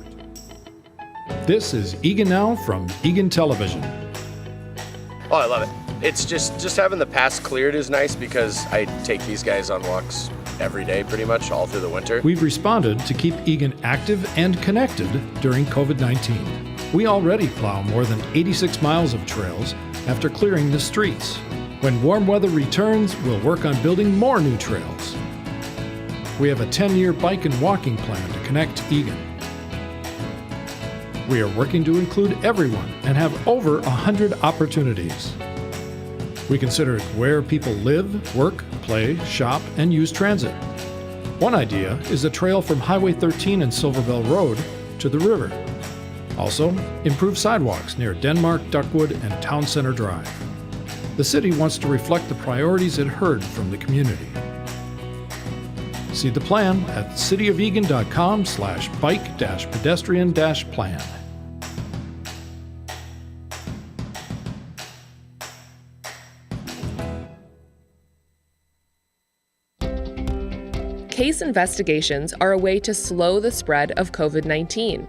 This is Eagan Now from Eagan Television. Oh, I love it. It's just having the paths cleared is nice because I take these guys on walks every day pretty much all through the winter. We've responded to keep Eagan active and connected during COVID-19. We already plow more than 86 miles of trails after clearing the streets. When warm weather returns, we'll work on building more new trails. We have a 10-year bike and walking plan to connect Eagan. We are working to include everyone and have over 100 opportunities. We consider it where people live, work, play, shop, and use transit. One idea is a trail from Highway 13 and Silverbell Road to the river. Also, improve sidewalks near Denmark, Duckwood, and Town Center Drive. The city wants to reflect the priorities it heard from the community. See the plan at cityofeagan.com/bike-pedestrian-plan. Case investigations are a way to slow the spread of COVID-19.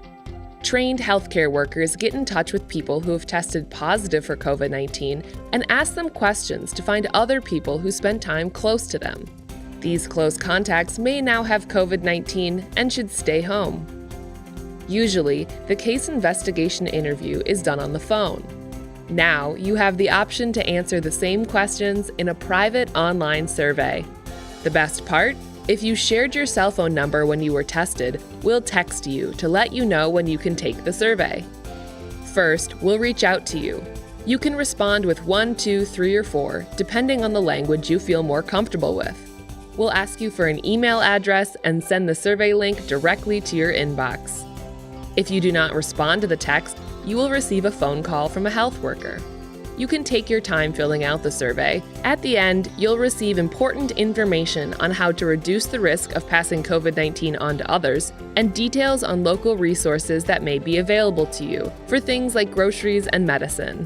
Trained healthcare workers get in touch with people who have tested positive for COVID-19 and ask them questions to find other people who spend time close to them. These close contacts may now have COVID-19 and should stay home. Usually, the case investigation interview is done on the phone. Now, you have the option to answer the same questions in a private online survey. The best part? If you shared your cell phone number when you were tested, we'll text you to let you know when you can take the survey. First, we'll reach out to you. You can respond with 1, 2, 3, or 4, depending on the language you feel more comfortable with. We'll ask you for an email address and send the survey link directly to your inbox. If you do not respond to the text, you will receive a phone call from a health worker. You can take your time filling out the survey. At the end, you'll receive important information on how to reduce the risk of passing COVID-19 on to others, and details on local resources that may be available to you for things like groceries and medicine.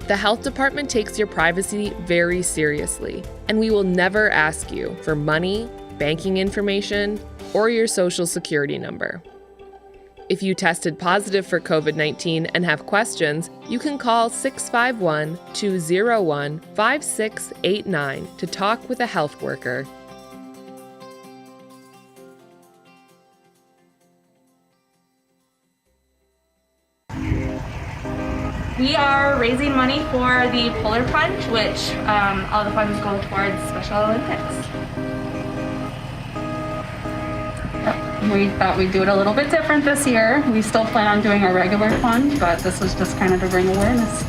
The health department takes your privacy very seriously, and we will never ask you for money, banking information, or your social security number. If you tested positive for COVID-19 and have questions, you can call 651-201-5689 to talk with a health worker. We are raising money for the Polar Plunge, which all the funds go towards Special Olympics. We thought we'd do it a little bit different this year. We still plan on doing our regular plunge, but this was just kind of to bring awareness.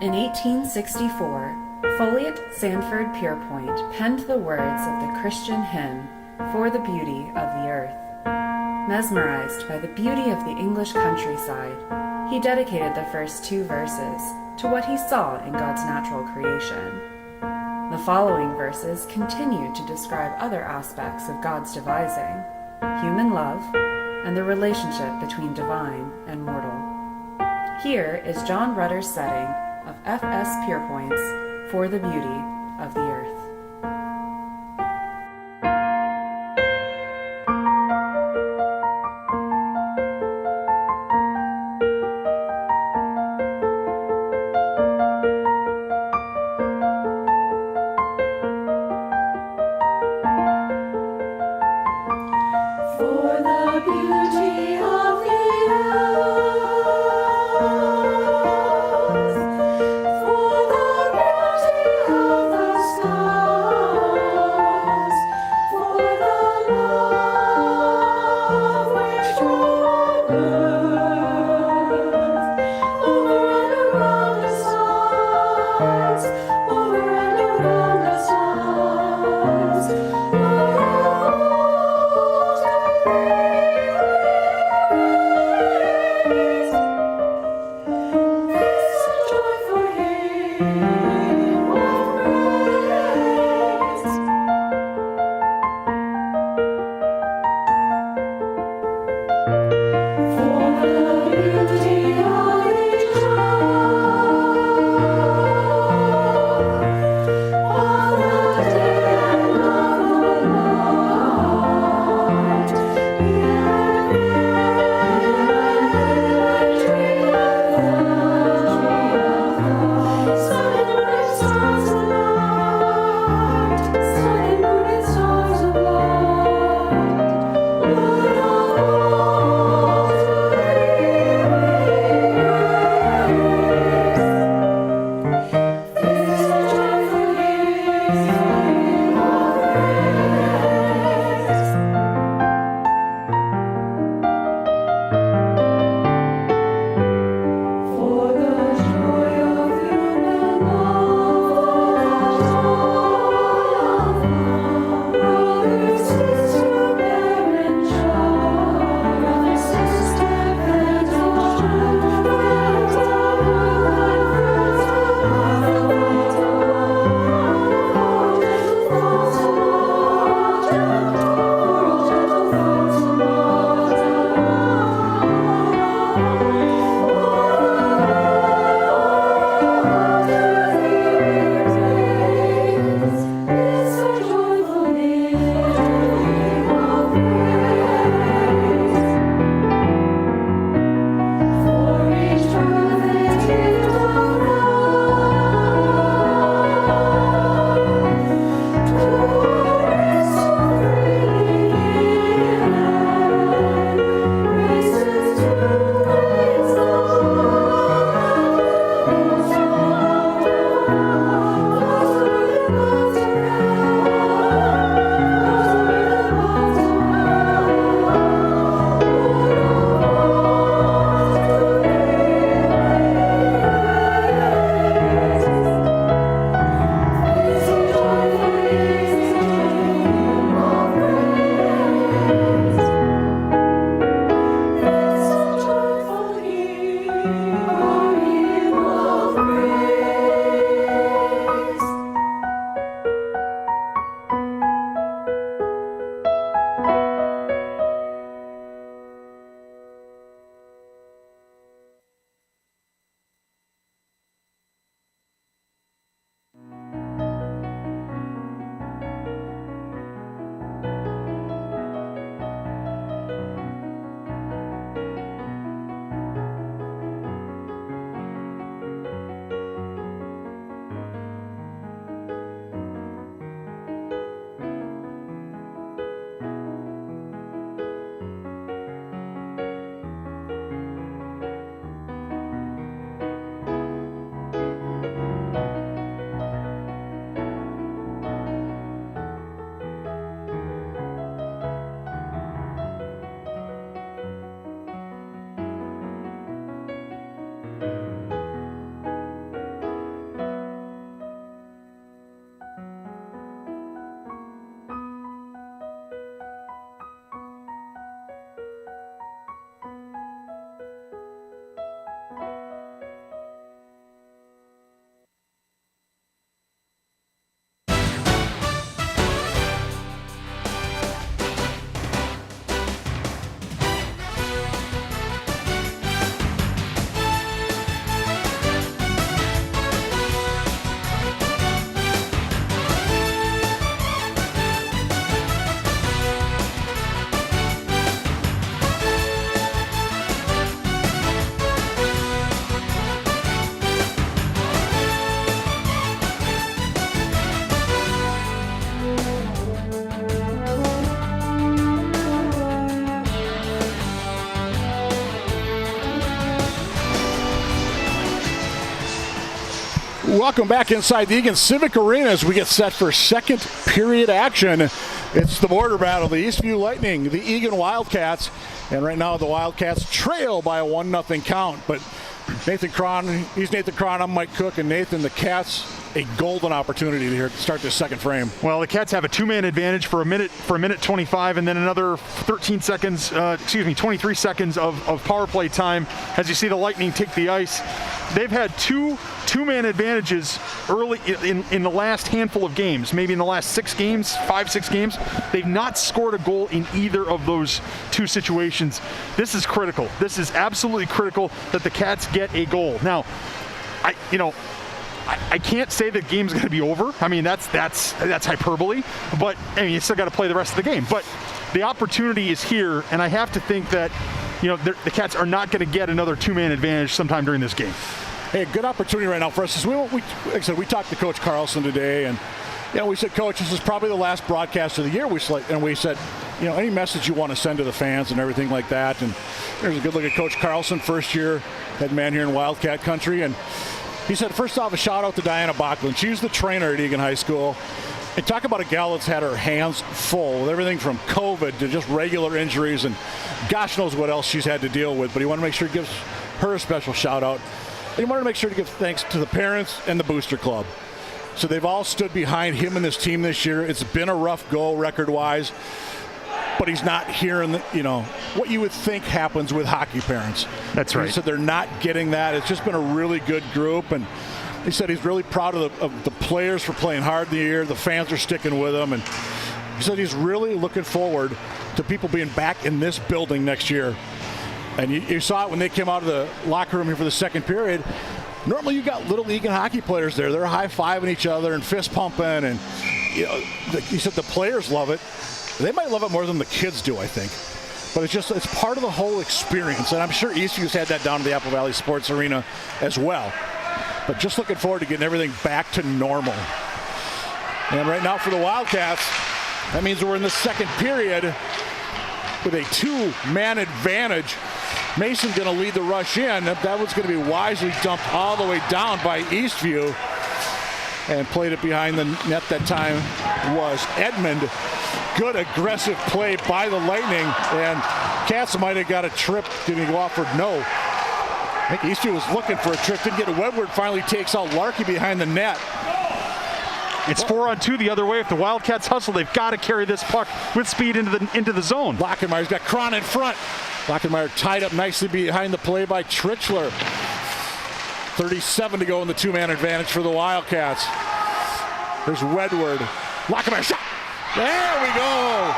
In 1864, Folliot Sanford Pierpoint penned the words of the Christian hymn, "For the Beauty of the Earth." Mesmerized by the beauty of the English countryside, he dedicated the first two verses to what he saw in God's natural creation. The following verses continue to describe other aspects of God's devising, human love, and the relationship between divine and mortal. Here is John Rudder's setting of F.S. Pierpoint's "For the Beauty of the Earth." For the beauty of the earth, for the beauty of the sky. Welcome back inside the Eagan Civic Arena as we get set for second period action. It's the border battle, the Eastview Lightning, the Eagan Wildcats, and right now the Wildcats trail by a 1-0 count. But Nathan Cron, I'm Mike Cook, and Nathan, the Cats, a golden opportunity here to start this second frame. Well, the Cats have a two-man advantage for a minute 25, and then another 23 seconds of power play time as you see the Lightning take the ice. They've had two-man advantages early in the last handful of games, maybe in the last 6 games. They've not scored a goal in either of those two situations. This is critical. This is absolutely critical that the Cats get a goal. Now, I can't say the game's going to be over. I mean, that's hyperbole. But I mean, you still got to play the rest of the game. But the opportunity is here, and I have to think that the Cats are not going to get another two-man advantage sometime during this game. Hey, a good opportunity right now for us. Like I said, we talked to Coach Carlson today, and we said, Coach, this is probably the last broadcast of the year. We said, any message you want to send to the fans and everything like that. And there's a good look at Coach Carlson, first year head man here in Wildcat country, and he said, first off, a shout out to Diana Bachland. She's the trainer at Eagan High School. And talk about a gal that's had her hands full with everything from COVID to just regular injuries, and gosh knows what else she's had to deal with. But he wanted to make sure he gives her a special shout out. And he wanted to make sure to give thanks to the parents and the Booster Club. So they've all stood behind him and this team this year. It's been a rough go record-wise, but he's not hearing what you would think happens with hockey parents. That's right. He said they're not getting that. It's just been a really good group, and he said he's really proud of the players for playing hard in the year. The fans are sticking with him, and he said he's really looking forward to people being back in this building next year. And you saw it when they came out of the locker room here for the second period. Normally you got little Eagan hockey players there. They're high-fiving each other and fist-pumping, and he said the players love it. They might love it more than the kids do, I think. But it's part of the whole experience, and I'm sure Eastview's had that down to the Apple Valley Sports Arena as well. But just looking forward to getting everything back to normal. And right now for the Wildcats, that means we're in the second period with a two-man advantage. Mason going to lead the rush in. That was going to be wisely dumped all the way down by Eastview. And played it behind the net that time was Edmund. Good aggressive play by the Lightning. And Cats might have got a trip. Did he go off or no? I think Eastview was looking for a trip. Didn't get it. Wedward finally takes out Larkey behind the net. It's 4-on-2 the other way. If the Wildcats hustle, they've got to carry this puck with speed into the zone. Lockenmeyer's got Cron in front. Lockenmeyer tied up nicely behind the play by Trichler. 37 to go in the two-man advantage for the Wildcats. There's Wedward. Lockenmeyer shot. There we go.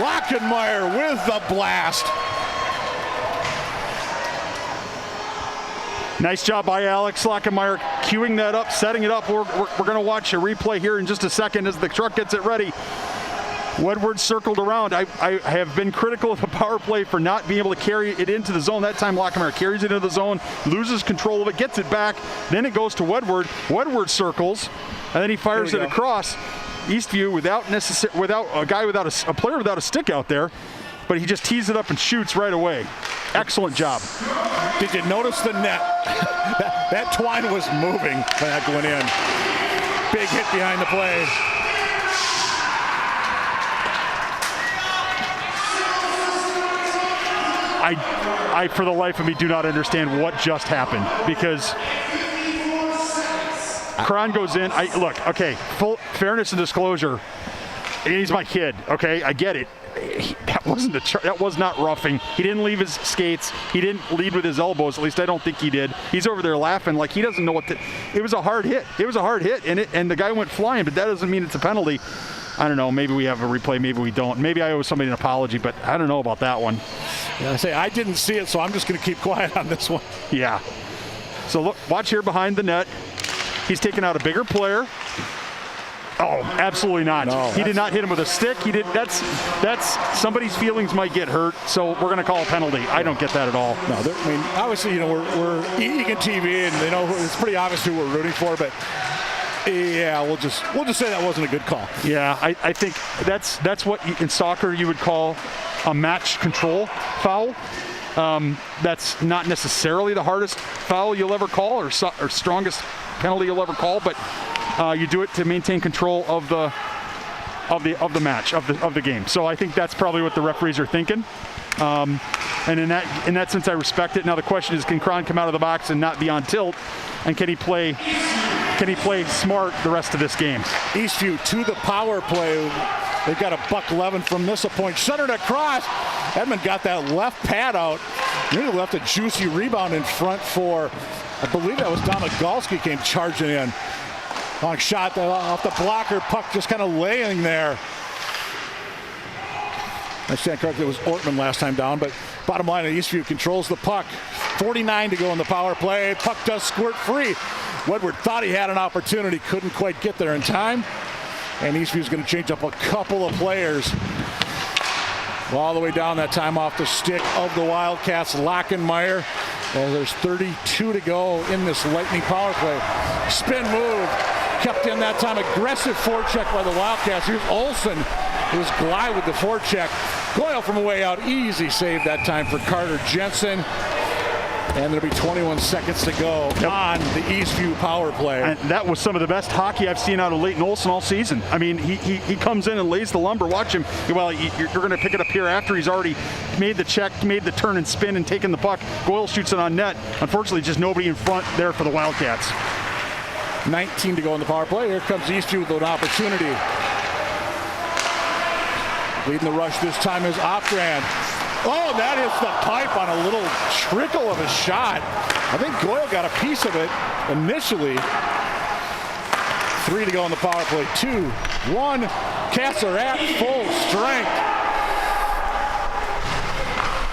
Lockenmeyer with the blast. Nice job by Alex Lockenmeyer queuing that up, setting it up. We're going to watch a replay here in just a second as the truck gets it ready. Wedward circled around. I have been critical of the power play for not being able to carry it into the zone. That time Lockenmeyer carries it into the zone, loses control of it, gets it back. Then it goes to Wedward. Wedward circles, and then he fires it across. Eastview without a player without a stick out there, but he just tees it up and shoots right away. Excellent job. Did you notice the net? that twine was moving when that went in. Big hit behind the play. I for the life of me do not understand what just happened, because Cron goes in. Full fairness and disclosure, he's my kid, okay? I get it. That was not roughing. He didn't leave his skates. He didn't lead with his elbows. At least I don't think he did. He's over there laughing like he doesn't know what it was a hard hit. It was a hard hit, and the guy went flying, but that doesn't mean it's a penalty. I don't know. Maybe we have a replay. Maybe we don't. Maybe I owe somebody an apology, but I don't know about that one. Yeah, I didn't see it, so I'm just going to keep quiet on this one. Yeah. So look, watch here behind the net. He's taking out a bigger player. Oh, absolutely not. No, he did not hit him with a stick. He did. That's somebody's feelings might get hurt, so we're going to call a penalty. I don't get that at all. No, I mean, obviously, we're Eagan TV, and it's pretty obvious who we're rooting for, but yeah, we'll just say that wasn't a good call. Yeah, I think that's what in soccer you would call a match control foul. That's not necessarily the hardest foul you'll ever call or strongest penalty you'll ever call, but you do it to maintain control of the match, of the game. So I think that's probably what the referees are thinking. And in that sense, I respect it. Now the question is, can Cron come out of the box and not be on tilt, and can he play smart the rest of this game? Eastview to the power play. They've got a $111 from this point. Centered across. Edmond got that left pad out. Nearly left a juicy rebound in front for, I believe that was Domagalski came charging in. Long shot off the blocker. Puck just kind of laying there. I stand corrected, it was Ortman last time down, but bottom line, Eastview controls the puck. 49 to go in the power play. Puck does squirt free. Woodward thought he had an opportunity, couldn't quite get there in time. And Eastview's going to change up a couple of players. All the way down that time off the stick of the Wildcats. Lockenmeyer. Well, there's 32 to go in this Lightning power play. Spin move. Kept in that time. Aggressive forecheck by the Wildcats. Here's Olsen. It was Glide with the forecheck. Goyle from away out. Easy save that time for Carter Jensen. And there'll be 21 seconds to go on the Eastview power play. And that was some of the best hockey I've seen out of Leighton Olsen all season. I mean, he comes in and lays the lumber. Watch him. Well, you're going to pick it up here after he's already made the check, made the turn and spin and taken the puck. Goyle shoots it on net. Unfortunately, just nobody in front there for the Wildcats. 19 to go in the power play. Here comes Eastview with an opportunity. Leading the rush this time is Opgrand. Oh, that hits the pipe on a little trickle of a shot. I think Goyle got a piece of it initially. 3 to go in the power play. 2, 1. Cats are at full strength.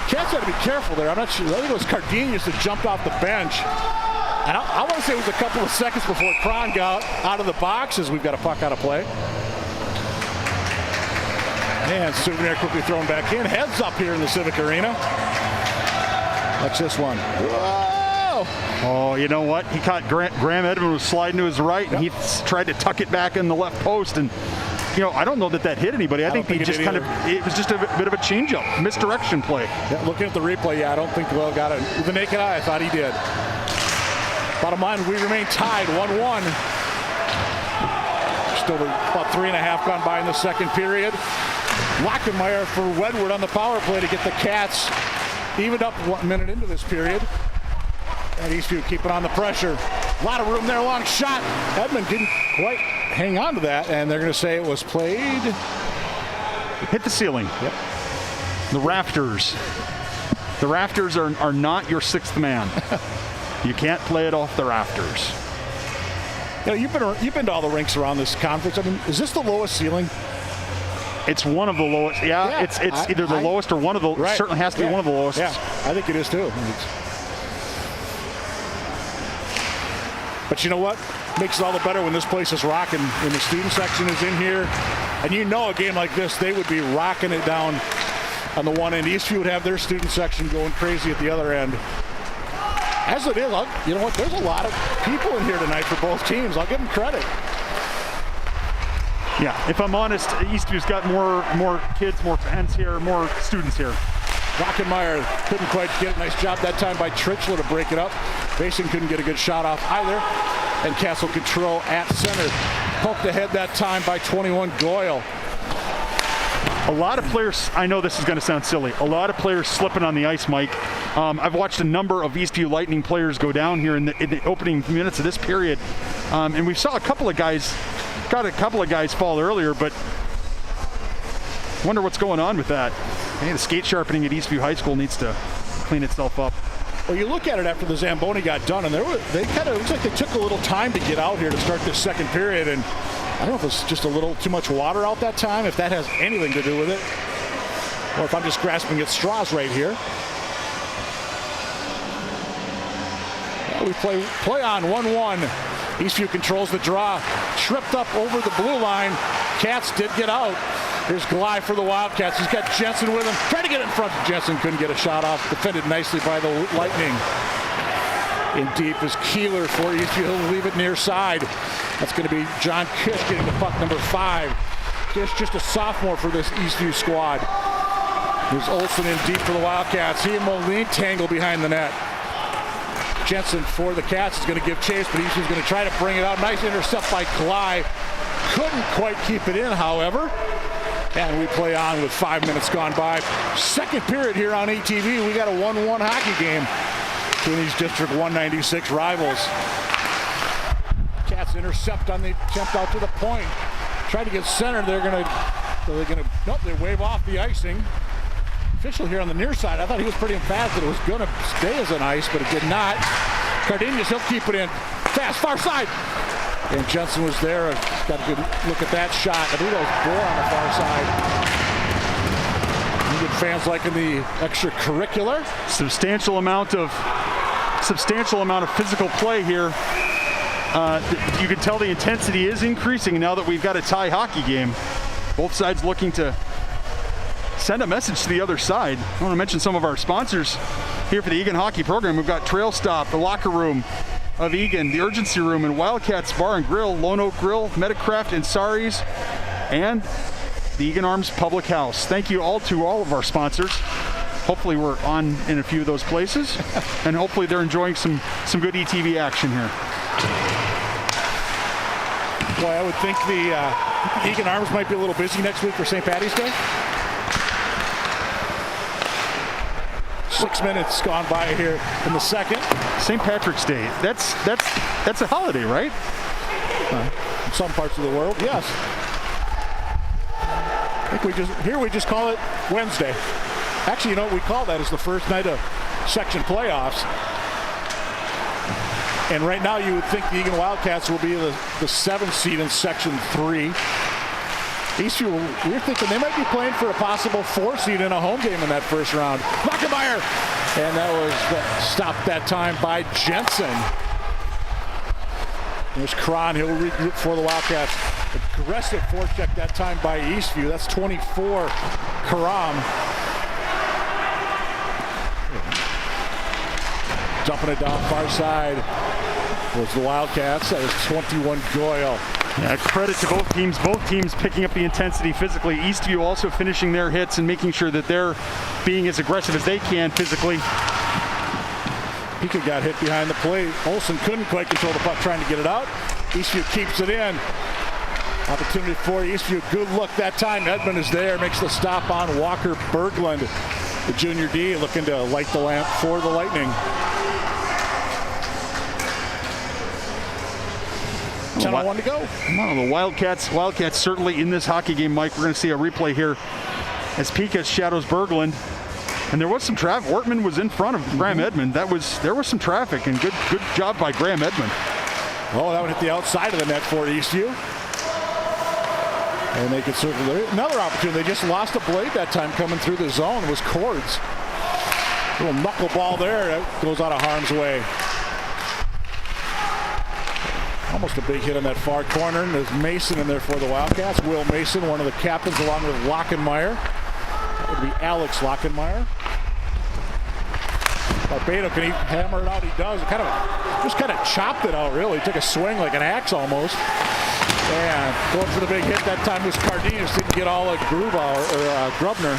Cats got to be careful there. I'm not sure. I think it was Cardenas that jumped off the bench. And I want to say it was a couple of seconds before Cron got out of the box as we've got a puck out of play. And Souvenir quickly thrown back in. Heads up here in the Civic Arena. Watch this one. Whoa! Oh, you know what? He caught Graham Edmond was sliding to his right, and he tried to tuck it back in the left post. And, you know, I don't know that hit anybody. I think he just it was just a bit of a changeup, misdirection play. Yeah, looking at the replay, I don't think Goyle got it. With the naked eye, I thought he did. Bottom line, we remain tied, 1-1. Still about 3.5 gone by in the second period. Lockenmeyer for Wedward on the power play to get the Cats evened up 1 minute into this period. And Eastview keeping on the pressure. A lot of room there, long shot. Edmond didn't quite hang on to that, and they're going to say it was played. Hit the ceiling. Yep. The rafters. The rafters are not your sixth man. You can't play it off the rafters. You know, you've been to all the rinks around this conference. I mean, is this the lowest ceiling? It's one of the lowest. Yeah, it's either the lowest or one of the. Right. Certainly has to be one of the lowest. Yeah, I think it is too. But you know what? Makes it all the better when this place is rocking, when the student section is in here. And you know, a game like this, they would be rocking it down on the one end. Eastview would have their student section going crazy at the other end. As it is, you know what? There's a lot of people in here tonight for both teams. I'll give them credit. Yeah, if I'm honest, Eastview's got more kids, more fans here, more students here. Lockenmeyer couldn't quite get it. Nice job that time by Tritchler to break it up. Basin couldn't get a good shot off either. And Castle control at center. Poked ahead that time by 21 Goyle. A lot of players, I know this is going to sound silly, a lot of players slipping on the ice, Mike. I've watched a number of Eastview Lightning players go down here in the opening minutes of this period. And we saw a couple of guys fall earlier, but wonder what's going on with that. I think the skate sharpening at Eastview High School needs to clean itself up. Well, you look at it after the Zamboni got done, and they kind of looks like they took a little time to get out here to start this second period, and I don't know if it's just a little too much water out that time, if that has anything to do with it, or if I'm just grasping at straws right here. Well, we play on 1-1. Eastview controls the draw, tripped up over the blue line. Cats did get out. Here's Glide for the Wildcats. He's got Jensen with him. Tried to get in front. Jensen couldn't get a shot off. Defended nicely by the Lightning. In deep is Keeler for Eastview. He'll leave it near side. That's going to be John Kish getting the puck, number 5. Kish just a sophomore for this Eastview squad. Here's Olsen in deep for the Wildcats. He and Moline tangle behind the net. Jensen for the Cats is going to give chase, but he's going to try to bring it out. Nice intercept by Cly. Couldn't quite keep it in, however. And we play on with 5 minutes gone by. Second period here on ATV. We got a 1-1 hockey game between these District 196 rivals. Cats intercept on the attempt out to the point. Try to get centered. Nope, they wave off the icing. Official here on the near side, I thought he was pretty emphatic that it was going to stay as an ice, but it did not. Cardenas, he'll keep it in. Fast, far side. And Jensen was there. Got a good look at that shot. I believe that was Bohr on the far side. You get fans liking the extracurricular. Substantial amount of physical play here. You can tell the intensity is increasing now that we've got a tie hockey game. Both sides looking to send a message to the other side. I want to mention some of our sponsors here for the Eagan hockey program. We've got Trail Stop, the locker room of Eagan, the Urgency Room, and Wildcats Bar and Grill, Lone Oak Grill, Metacraft, and Sari's, and the Eagan Arms Public House. Thank you all to all of our sponsors. Hopefully we're on in a few of those places, and hopefully they're enjoying some good ETV action here. Boy, I would think the Eagan Arms might be a little busy next week for St. Paddy's Day. 6 minutes gone by here in the second. St. Patrick's Day. That's a holiday, right? In some parts of the world, yes. I think we just call it Wednesday. Actually, you know what we call that is the first night of section playoffs. And right now you would think the Eagan Wildcats will be the 7th seed in Section 3. Eastview, we're thinking they might be playing for a possible 4 seed in a home game in that first round. Lockemeyer! And that was stopped that time by Jensen. There's Cron, he'll regroup for the Wildcats. Aggressive forecheck that time by Eastview. That's 24, Karam. Dumping it down far side was the Wildcats. That was 21, Goyle. Yeah, credit to both teams picking up the intensity physically. Eastview also finishing their hits and making sure that they're being as aggressive as they can physically. Pika got hit behind the plate. Olsen couldn't quite control the puck trying to get it out. Eastview keeps it in. Opportunity for Eastview. Good look that time. Edmund is there, makes the stop on Walker Berglund. The junior D looking to light the lamp for the Lightning. 10-1 to go. No, the Wildcats certainly in this hockey game, Mike. We're going to see a replay here as Pika shadows Berglund. And there was some traffic. Wortman was in front of Graham Edmund. There was some traffic, and good job by Graham Edmund. Oh, that would hit the outside of the net for Eastview. And they could certainly, another opportunity. They just lost a blade that time coming through the zone. It was Cords. Little knuckleball there. That goes out of harm's way. Almost a big hit on that far corner. And there's Mason in there for the Wildcats. Will Mason, one of the captains, along with Lockenmeyer. That would be Alex Lockenmeyer. Barbato, can he hammer it out? He does. Just kind of chopped it out, really. He took a swing like an axe almost. And going for the big hit that time was Cardenas. Didn't get all of Grubner.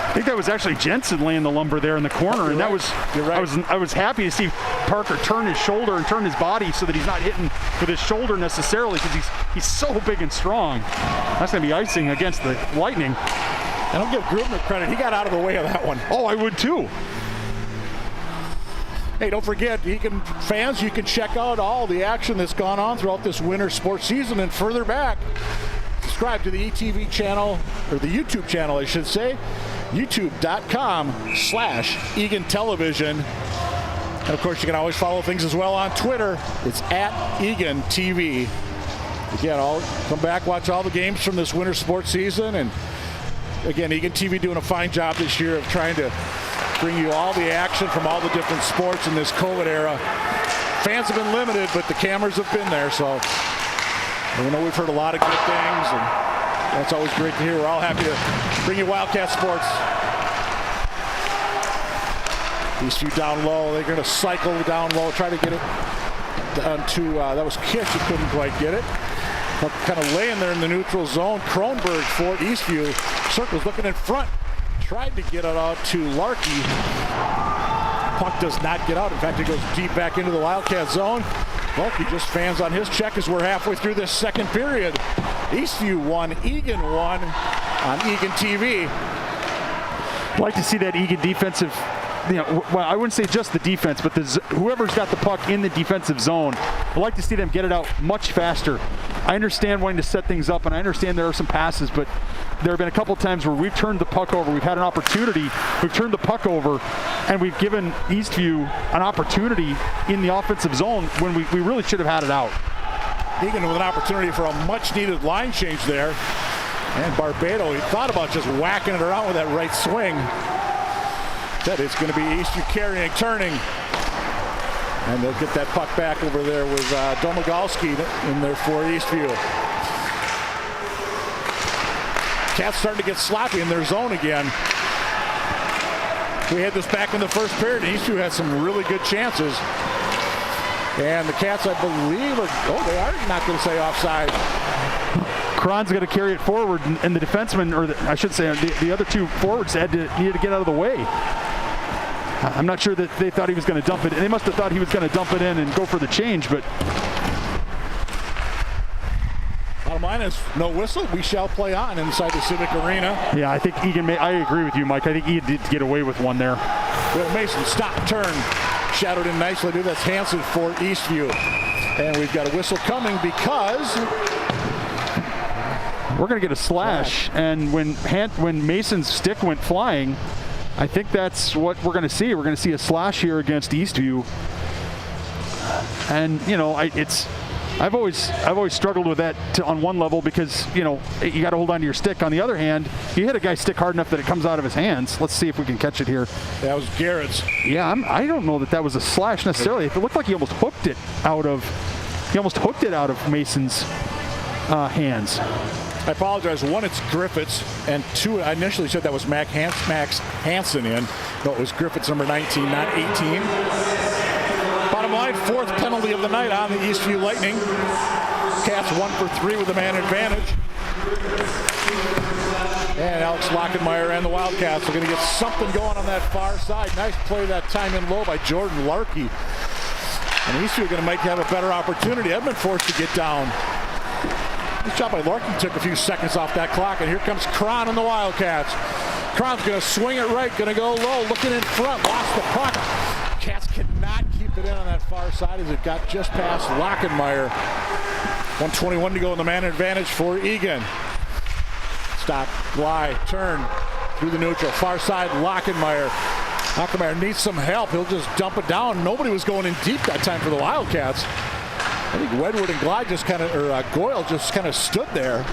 I think that was actually Jensen laying the lumber there in the corner, and that was. You're right. I was happy to see Parker turn his shoulder and turn his body so that he's not hitting with his shoulder necessarily, because he's so big and strong. That's going to be icing against the Lightning. And I'll give Grubner credit. He got out of the way of that one. Oh, I would too. Hey, don't forget, Eagan fans, you can check out all the action that's gone on throughout this winter sports season and further back. Subscribe to the ETV channel, or the YouTube channel, I should say. YouTube.com/Eagan Television. And of course, you can always follow things as well on Twitter. It's @Eagan TV. Again, come back, watch all the games from this winter sports season. And again, Eagan TV doing a fine job this year of trying to bring you all the action from all the different sports in this COVID era. Fans have been limited, but the cameras have been there. So I know we've heard a lot of good things, and that's always great to hear. We're all happy to bring you Wildcat sports. Eastview down low. They're going to cycle down low, try to get it down to, that was Kish who couldn't quite get it. Kind of laying there in the neutral zone. Kronberg for Eastview. Circles looking in front. Tried to get it out to Larkey. Puck does not get out. In fact, it goes deep back into the Wildcat zone. Larkey just fans on his check as we're halfway through this second period. Eastview 1, Eagan 1 on Eagan TV. I'd like to see that Eagan defensive, well, I wouldn't say just the defense, but whoever's got the puck in the defensive zone, I'd like to see them get it out much faster. I understand wanting to set things up, and I understand there are some passes, but there have been a couple times where we've turned the puck over. We've had an opportunity. We've turned the puck over, and we've given Eastview an opportunity in the offensive zone when we really should have had it out. Eagan with an opportunity for a much-needed line change there. And Barbado, he thought about just whacking it around with that right swing. That is going to be Eastview carrying, turning. And they'll get that puck back over there with Domagalski in there for Eastview. Cats starting to get sloppy in their zone again. We had this back in the first period. Eastview had some really good chances. And the Cats, I believe, they are not going to say offside. Cron's going to carry it forward, and the defenseman, or I should say, the other two forwards needed to get out of the way. I'm not sure that they thought he was going to dump it. They must have thought he was going to dump it in and go for the change, but bottom line is no whistle. We shall play on inside the Civic Arena. Yeah, I think Eagan I agree with you, Mike. I think Eagan did get away with one there. Will Mason, stop, turn. Shadowed in nicely. That's Hansen for Eastview. And we've got a whistle coming because we're going to get a slash. And when Mason's stick went flying, I think that's what we're going to see. We're going to see a slash here against Eastview. And I've always struggled with that on one level because you got to hold on to your stick. On the other hand, you hit a guy's stick hard enough that it comes out of his hands. Let's see if we can catch it here. That was Garrett's. Yeah, I don't know that was a slash necessarily. It looked like he almost hooked it out of Mason's hands. I apologize. One, it's Griffiths, and two, I initially said that was Max Hansen in. No, it was Griffiths number 19, not 18. Bottom line, fourth penalty of the night on the Eastview Lightning. Cats 1 for 3 with a man advantage. And Alex Lockenmeyer and the Wildcats are going to get something going on that far side. Nice play that time in low by Jordan Larkey. And Eastview are going to have a better opportunity. Edmund forced to get down. This shot by Larkey took a few seconds off that clock, and here comes Cron and the Wildcats. Cron's going to swing it right, going to go low, looking in front, lost the puck. Cats cannot keep it in on that far side as it got just past Lockenmeyer. 1:21 to go in the man advantage for Eagan. Stop, glide, turn through the neutral. Far side, Lockenmeyer. Lockenmeyer needs some help. He'll just dump it down. Nobody was going in deep that time for the Wildcats. I think Wedwood and Glide Goyle just kind of stood there.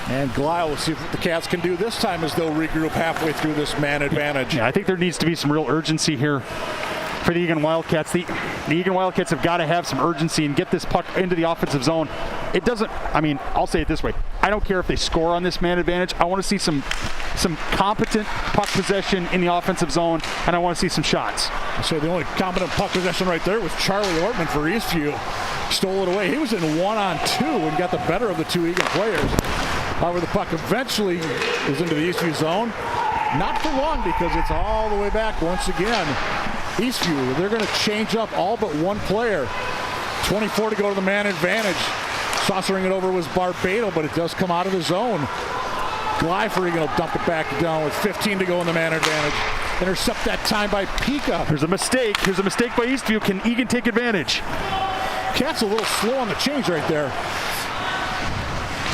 And Glide will see what the Cats can do this time as they'll regroup halfway through this man advantage. Yeah, I think there needs to be some real urgency here for the Eagan Wildcats. The Eagan Wildcats have got to have some urgency and get this puck into the offensive zone. It doesn't, I'll say it this way. I don't care if they score on this man advantage. I want to see some competent puck possession in the offensive zone, and I want to see some shots. So the only competent puck possession right there was Charlie Ortman for Eastview. Stole it away. He was in 1-on-2 and got the better of the two Eagan players. However, the puck eventually is into the Eastview zone. Not for long because it's all the way back once again. Eastview, they're going to change up all but one player. 24 to go to the man advantage. Saucering it over was Barbado, but it does come out of the zone. Glyfer will dump it back down with 15 to go in the man advantage. Intercept that time by Pika. There's a mistake. Here's a mistake by Eastview. Can Eagan take advantage? Cat's a little slow on the change right there.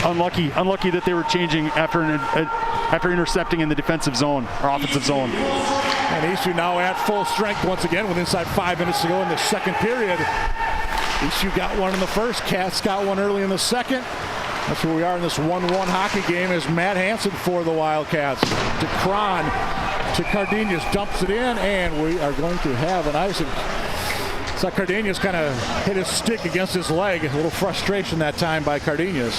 Unlucky that they were changing after intercepting in the defensive zone or offensive zone. And Eastview now at full strength once again with inside 5 minutes to go in the second period. Eastview got one in the first. Cats got one early in the second. That's where we are in this 1-1 hockey game as Matt Hansen for the Wildcats. To Cron, to Cardenas, dumps it in, and we are going to have an icing. So Cardenas kind of hit his stick against his leg. A little frustration that time by Cardenas.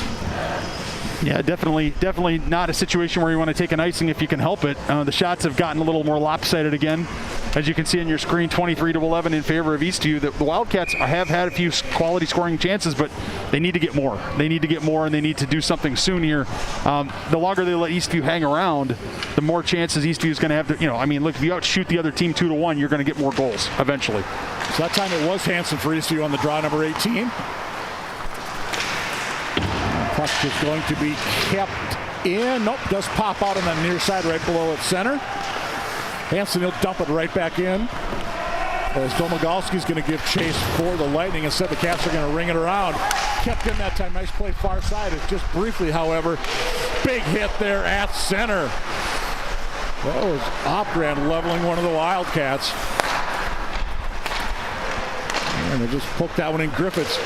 Yeah, definitely not a situation where you want to take an icing if you can help it. The shots have gotten a little more lopsided again. as you can see on your screen, 23-11 in favor of Eastview. The Wildcats have had a few quality scoring chances, but they need to get more. They need to get more, and they need to do something soon here. The longer they let Eastview hang around, the more chances Eastview is going to have to, look, if you outshoot the other team 2-1, you're going to get more goals eventually. So that time it was Hansen for Eastview on the draw, number 18. Puck is going to be kept in. Nope, does pop out on the near side right below its center. Hansen will dump it right back in. As Domagalski's going to give chase for the Lightning. Instead, the Cats are going to ring it around. Kept in that time. Nice play far side. It's just briefly, however. Big hit there at center. That was Opgren leveling one of the Wildcats. And they just poked that one in Griffiths.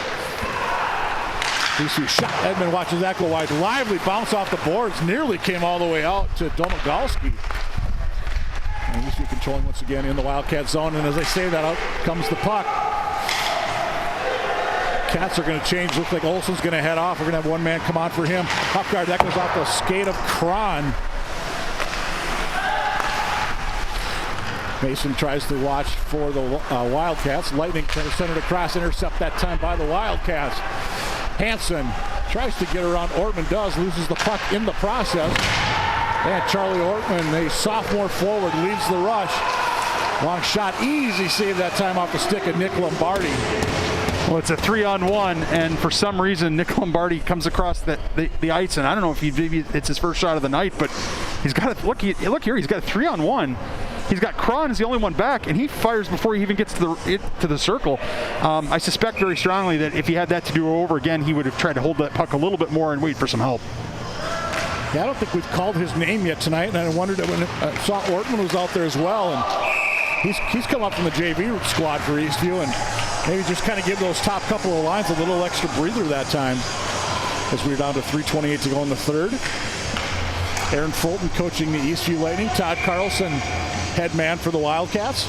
Eastview shot. Edmund watches that go wide. Lively bounce off the boards. Nearly came all the way out to Domagalski. And Eastview controlling once again in the Wildcat zone. And as they say that, out comes the puck. Cats are going to change. Looks like Olsen's going to head off. We're going to have one man come on for him. Off guard. That goes off the skate of Cron. Mason tries to watch for the Wildcats. Lightning trying to send it across. Intercept that time by the Wildcats. Hansen tries to get around. Ortman does. Loses the puck in the process. And Charlie Ortman, a sophomore forward, leads the rush. Long shot. Easy save that time off the stick of Nick Lombardi. Well, it's a 3-on-1, and for some reason, Nick Lombardi comes across the ice, and I don't know if it's his first shot of the night, but he's got a, look here, he's got a 3-on-1. He's got Cron as the only one back, and he fires before he even gets to the circle. I suspect very strongly that if he had that to do over again, he would have tried to hold that puck a little bit more and wait for some help. Yeah, I don't think we've called his name yet tonight, and I wondered when I saw Ortman was out there as well, and he's come up from the JV squad for Eastview, and maybe just kind of give those top couple of lines a little extra breather that time, as we're down to 3:28 to go in the third. Aaron Fulton coaching the Eastview Lightning. Todd Carlson, head man for the Wildcats.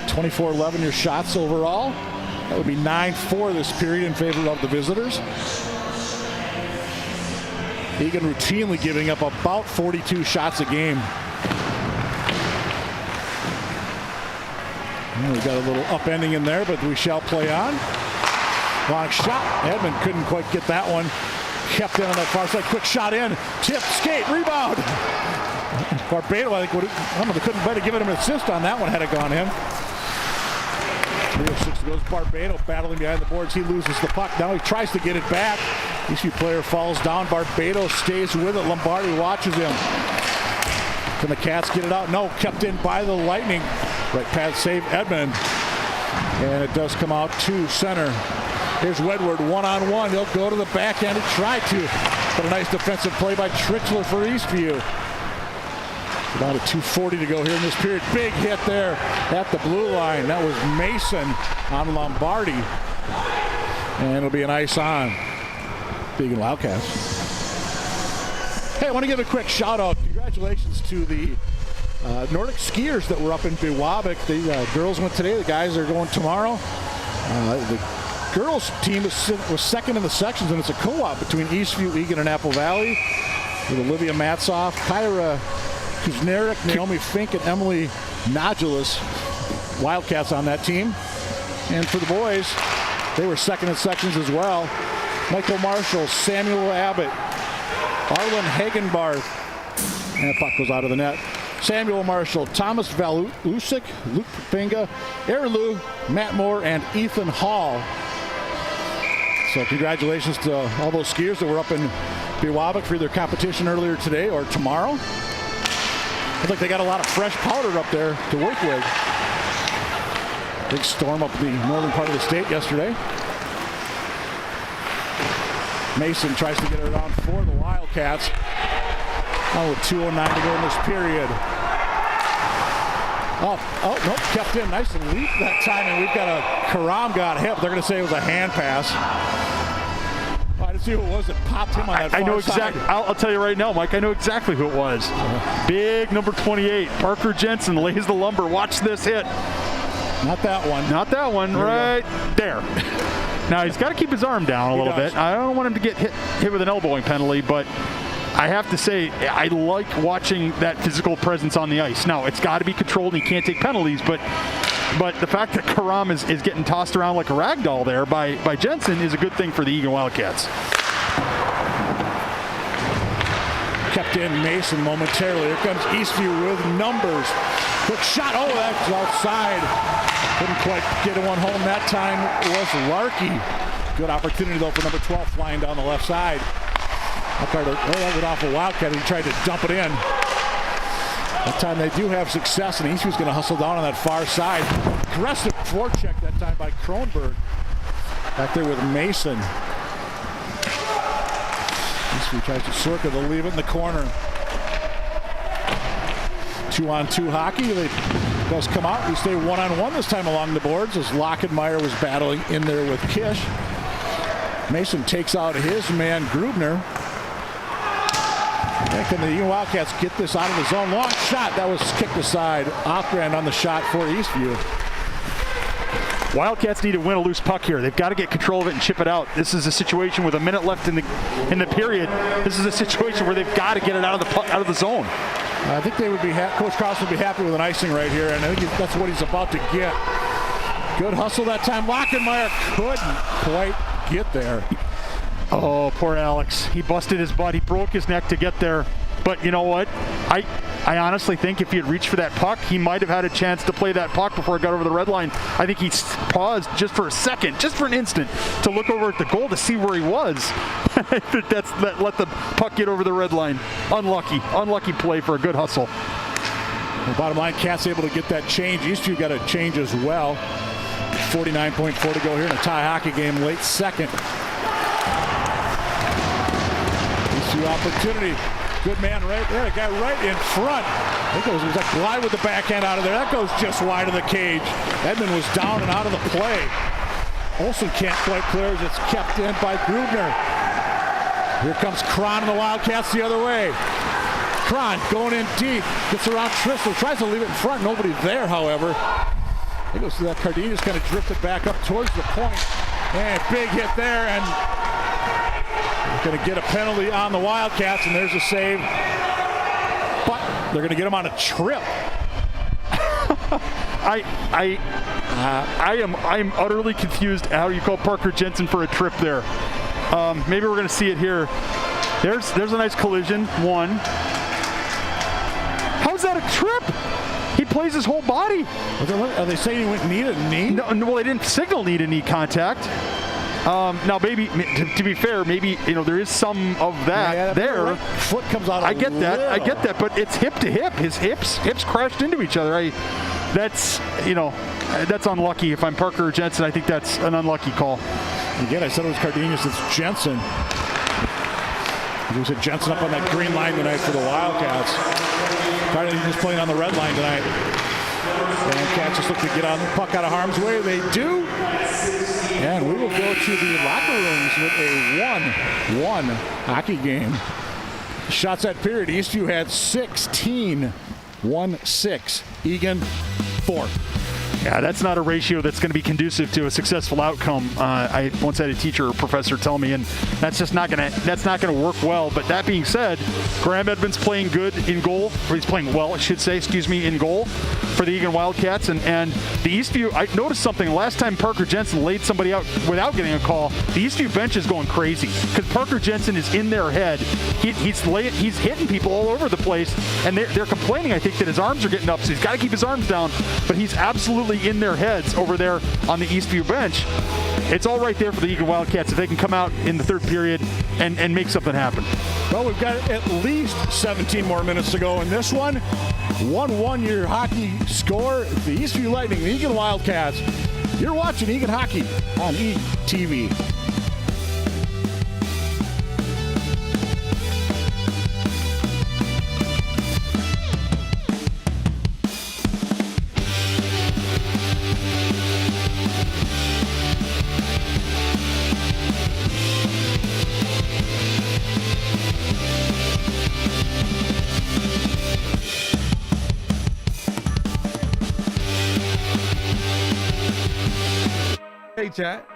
24-11 your shots overall. That would be 9-4 this period in favor of the visitors. Eagan routinely giving up about 42 shots a game. And we got a little upending in there, but we shall play on. Long shot. Edmund couldn't quite get that one. Kept in on that far side. Quick shot in. Tip, skate, rebound. Barbado, I think, they couldn't better give it an assist on that one had it gone in. 3:06 goes Barbado battling behind the boards. He loses the puck. Now he tries to get it back. Eastview player falls down. Barbado stays with it. Lombardi watches him. Can the Cats get it out? No, kept in by the Lightning. Right pass save Edmund. And it does come out to center. Here's Wedward one-on-one. He'll go to the backhand and try to. But a nice defensive play by Trichler for Eastview. About a 2:40 to go here in this period. Big hit there at the blue line. That was Mason on Lombardi. And it'll be an ice on. Eagan Wildcats. Hey, I want to give a quick shout out. Congratulations to the Nordic skiers that were up in Biwabik. The girls went today. The guys are going tomorrow. The girls team was second in the sections, and it's a co-op between Eastview, Eagan, and Apple Valley with Olivia Matzoff, Kyra Kuznerek, Naomi Fink, and Emily Nodulis, Wildcats on that team. And for the boys, they were second in sections as well. Michael Marshall, Samuel Abbott, Arlen Hagenbarth, and the puck goes out of the net. Samuel Marshall, Thomas Valusik, Luke Pinga, Aaron Liu, Matt Moore, and Ethan Hall. So congratulations to all those skiers that were up in Biwabik for their competition earlier today or tomorrow. Looks like they got a lot of fresh powder up there to work with. Big storm up the northern part of the state yesterday. Mason tries to get it around for the Wildcats. Oh, with 2:09 to go in this period. Oh, nope, kept in. Nice and leap that time, and we've got a Karam got hit. They're going to say it was a hand pass. I didn't see who it was that popped him on that far I know exactly. I'll tell you right now, Mike, I know exactly who it was. Big number 28, Parker Jensen lays the lumber. Watch this hit. Not that one. Not that one, right there. Now, he's got to keep his arm down a little bit. I don't want him to get hit with an elbowing penalty, but I have to say, I like watching that physical presence on the ice. Now, it's got to be controlled and he can't take penalties, but the fact that Karam is getting tossed around like a rag doll there by Jensen is a good thing for the Eagan Wildcats. Kept in Mason momentarily. Here comes Eastview with numbers. Quick shot. Oh, that's outside. Couldn't quite get one home that time. It was Larkey. Good opportunity, though, for number 12 flying down the left side. That went off a Wildcat. He tried to dump it in. That time they do have success, and Eastview's going to hustle down on that far side. Aggressive forecheck that time by Kronberg. Back there with Mason. Eastview tries to circle to leave it in the corner. 2-on-2 hockey. They does come out. We stay 1-on-1 this time along the boards as Lockenmeyer was battling in there with Kish. Mason takes out his man, Grubner. Can the Wildcats get this out of the zone? Long shot. That was kicked aside. Othbrand on the shot for Eastview. Wildcats need to win a loose puck here. They've got to get control of it and chip it out. This is a situation with a minute left in the period. This is a situation where they've got to get it out of the zone. I think they would be Coach Carlson would be happy with an icing right here, and I think that's what he's about to get. Good hustle that time. Lockenmeyer couldn't quite get there. Oh, poor Alex. He busted his butt. He broke his neck to get there. But you know what? I honestly think if he had reached for that puck, he might have had a chance to play that puck before it got over the red line. I think he paused just for a second, just for an instant, to look over at the goal to see where he was. I think that let the puck get over the red line. Unlucky play for a good hustle. Well, bottom line, Cats able to get that change. Eastview got a change as well. 49.4 to go here in a tie hockey game, late second. Eastview opportunity. Good man right there, a guy right in front. I think it was a glide with the backhand out of there. That goes just wide of the cage. Edmund was down and out of the play. Olsen can't quite clear as it's kept in by Grubner. Here comes Cron and the Wildcats the other way. Cron going in deep, gets around Tristler, tries to leave it in front. Nobody there, however. He goes to that Cardenas, kind of drifted back up towards the point. And big hit there, and going to get a penalty on the Wildcats, and there's a save. But they're going to get him on a trip. I'm utterly confused how you call Parker Jensen for a trip there. Maybe we're going to see it here. There's a nice collision. One. How's that a trip? He plays his whole body. Are they saying he went knee to knee? No, well, they didn't signal knee to knee contact. Now, maybe to be fair, maybe there is some of that there. Right foot comes out. I get that, but it's hip to hip. His hips crashed into each other. That's unlucky. If I'm Parker or Jensen, I think that's an unlucky call. Again, I said it was Cardenas. It's Jensen. We said Jensen up on that green line tonight for the Wildcats. Cardenas playing on the red line tonight. And Cats just look to get on the puck out of harm's way. They do. And we will go to the locker rooms with a 1-1 hockey game. Shots at period. Eastview had 16. 1-6. Eagan 4. Yeah, that's not a ratio that's going to be conducive to a successful outcome. I once had a teacher or professor tell me, and that's not going to work well. But that being said, Graham Edmonds playing good in goal, or he's playing well, I should say, in goal for the Eagan Wildcats. And the Eastview, I noticed something. Last time Parker Jensen laid somebody out without getting a call, the Eastview bench is going crazy because Parker Jensen is in their head. He's hitting people all over the place, and they're complaining, I think, that his arms are getting up, so he's got to keep his arms down. But he's absolutely in their heads over there on the Eastview bench. It's all right there for the Eagan Wildcats if they can come out in the third period and make something happen. Well, we've got at least 17 more minutes to go in this one. 1-1 your hockey score. The Eastview Lightning, the Eagan Wildcats. You're watching Eagan Hockey on ETV. Hey, chat.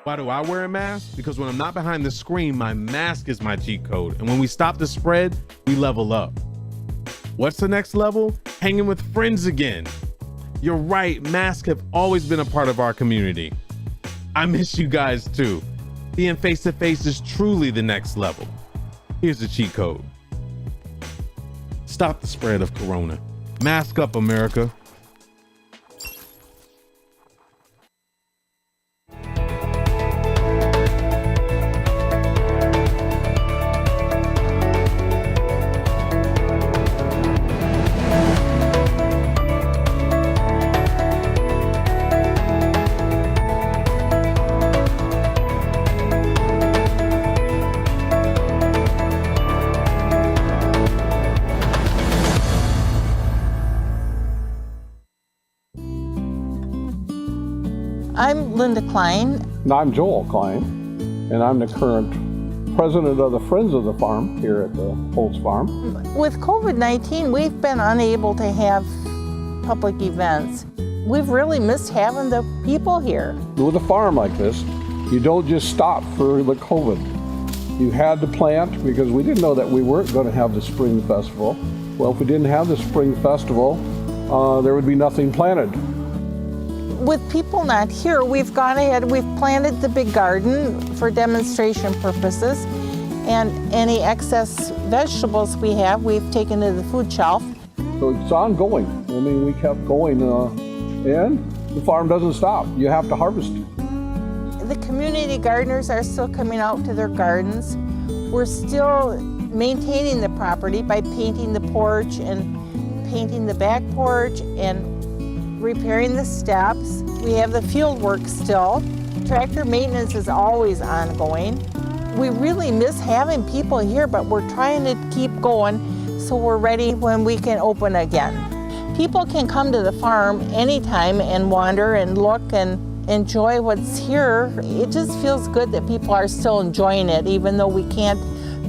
Why do I wear a mask? Because when I'm not behind the screen, my mask is my cheat code. And when we stop the spread, we level up. What's the next level? Hanging with friends again. You're right, masks have always been a part of our community. I miss you guys too. Being face-to-face is truly the next level. Here's the cheat code. Stop the spread of corona. Mask up, America. I'm Linda Klein. And I'm Joel Klein, and I'm the current president of the Friends of the Farm here at the Holtz Farm. With COVID-19, we've been unable to have public events. We've really missed having the people here. With a farm like this, you don't just stop for the COVID. You had to plant because we didn't know that we weren't going to have the spring festival. Well, if we didn't have the spring festival, there would be nothing planted. With people not here, we've gone ahead, we've planted the big garden for demonstration purposes, and any excess vegetables we have, we've taken to the food shelf. So it's ongoing. I mean, we kept going, and the farm doesn't stop. You have to harvest. The community gardeners are still coming out to their gardens. We're still maintaining the property by painting the porch and painting the back porch and repairing the steps. We have the field work still. Tractor maintenance is always ongoing. We really miss having people here, but we're trying to keep going so we're ready when we can open again. People can come to the farm anytime and wander and look and enjoy what's here. It just feels good that people are still enjoying it, even though we can't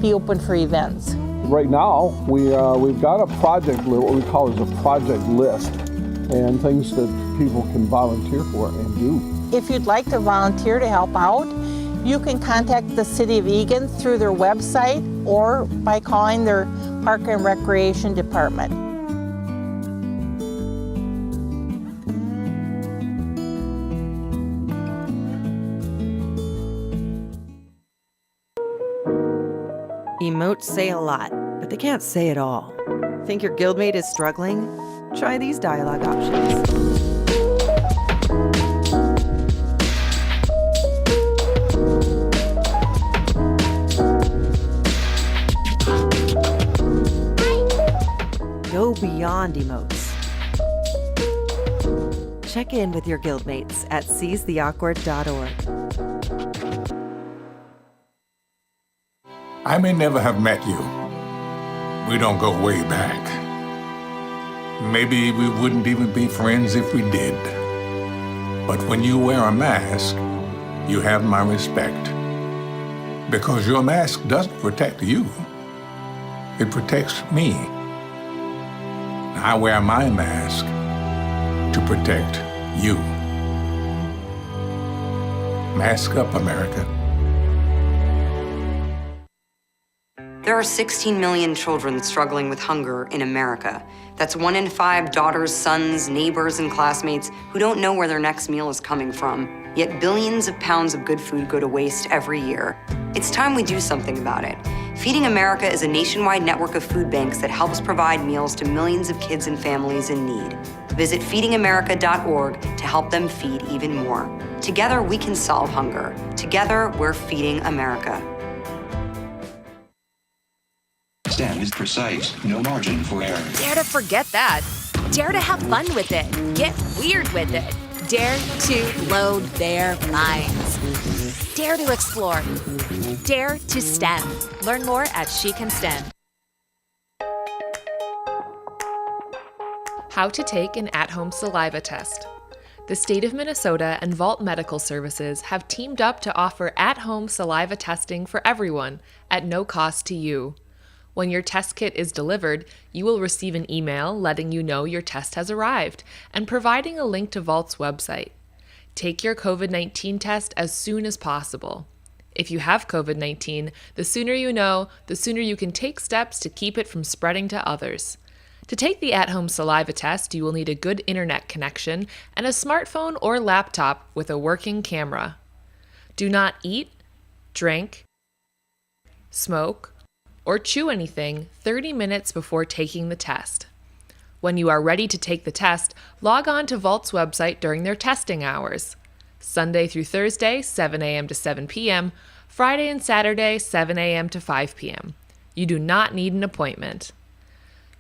be open for events. Right now, we've got a project, what we call is a project list, and things that people can volunteer for and do. If you'd like to volunteer to help out, you can contact the City of Eagan through their website or by calling their Park and Recreation Department. Emotes say a lot, but they can't say it all. Think your guildmate is struggling? Try these dialogue options. Go beyond emotes. Check in with your guildmates at seizetheawkward.org. I may never have met you. We don't go way back. Maybe we wouldn't even be friends if we did. But when you wear a mask, you have my respect. Because your mask doesn't protect you. It protects me. I wear my mask to protect you. Mask up, America. There are 16 million children struggling with hunger in America. That's 1 in 5 daughters, sons, neighbors, and classmates who don't know where their next meal is coming from. Yet billions of pounds of good food go to waste every year. It's time we do something about it. Feeding America is a nationwide network of food banks that helps provide meals to millions of kids and families in need. Visit feedingamerica.org to help them feed even more. Together, we can solve hunger. Together, we're feeding America. STEM is precise, no margin for error. Dare to forget that. Dare to have fun with it. Get weird with it. Dare to load their minds. Dare to explore. Dare to STEM. Learn more at She Can STEM. How to take an at-home saliva test. The state of Minnesota and Vault Medical Services have teamed up to offer at-home saliva testing for everyone at no cost to you. When your test kit is delivered, you will receive an email letting you know your test has arrived and providing a link to Vault's website. Take your COVID-19 test as soon as possible. If you have COVID-19, the sooner you know, the sooner you can take steps to keep it from spreading to others. To take the at-home saliva test, you will need a good internet connection and a smartphone or laptop with a working camera. Do not eat, drink, smoke, or chew anything 30 minutes before taking the test. When you are ready to take the test, log on to Vault's website during their testing hours. Sunday through Thursday, 7 a.m. to 7 p.m., Friday and Saturday, 7 a.m. to 5 p.m. You do not need an appointment.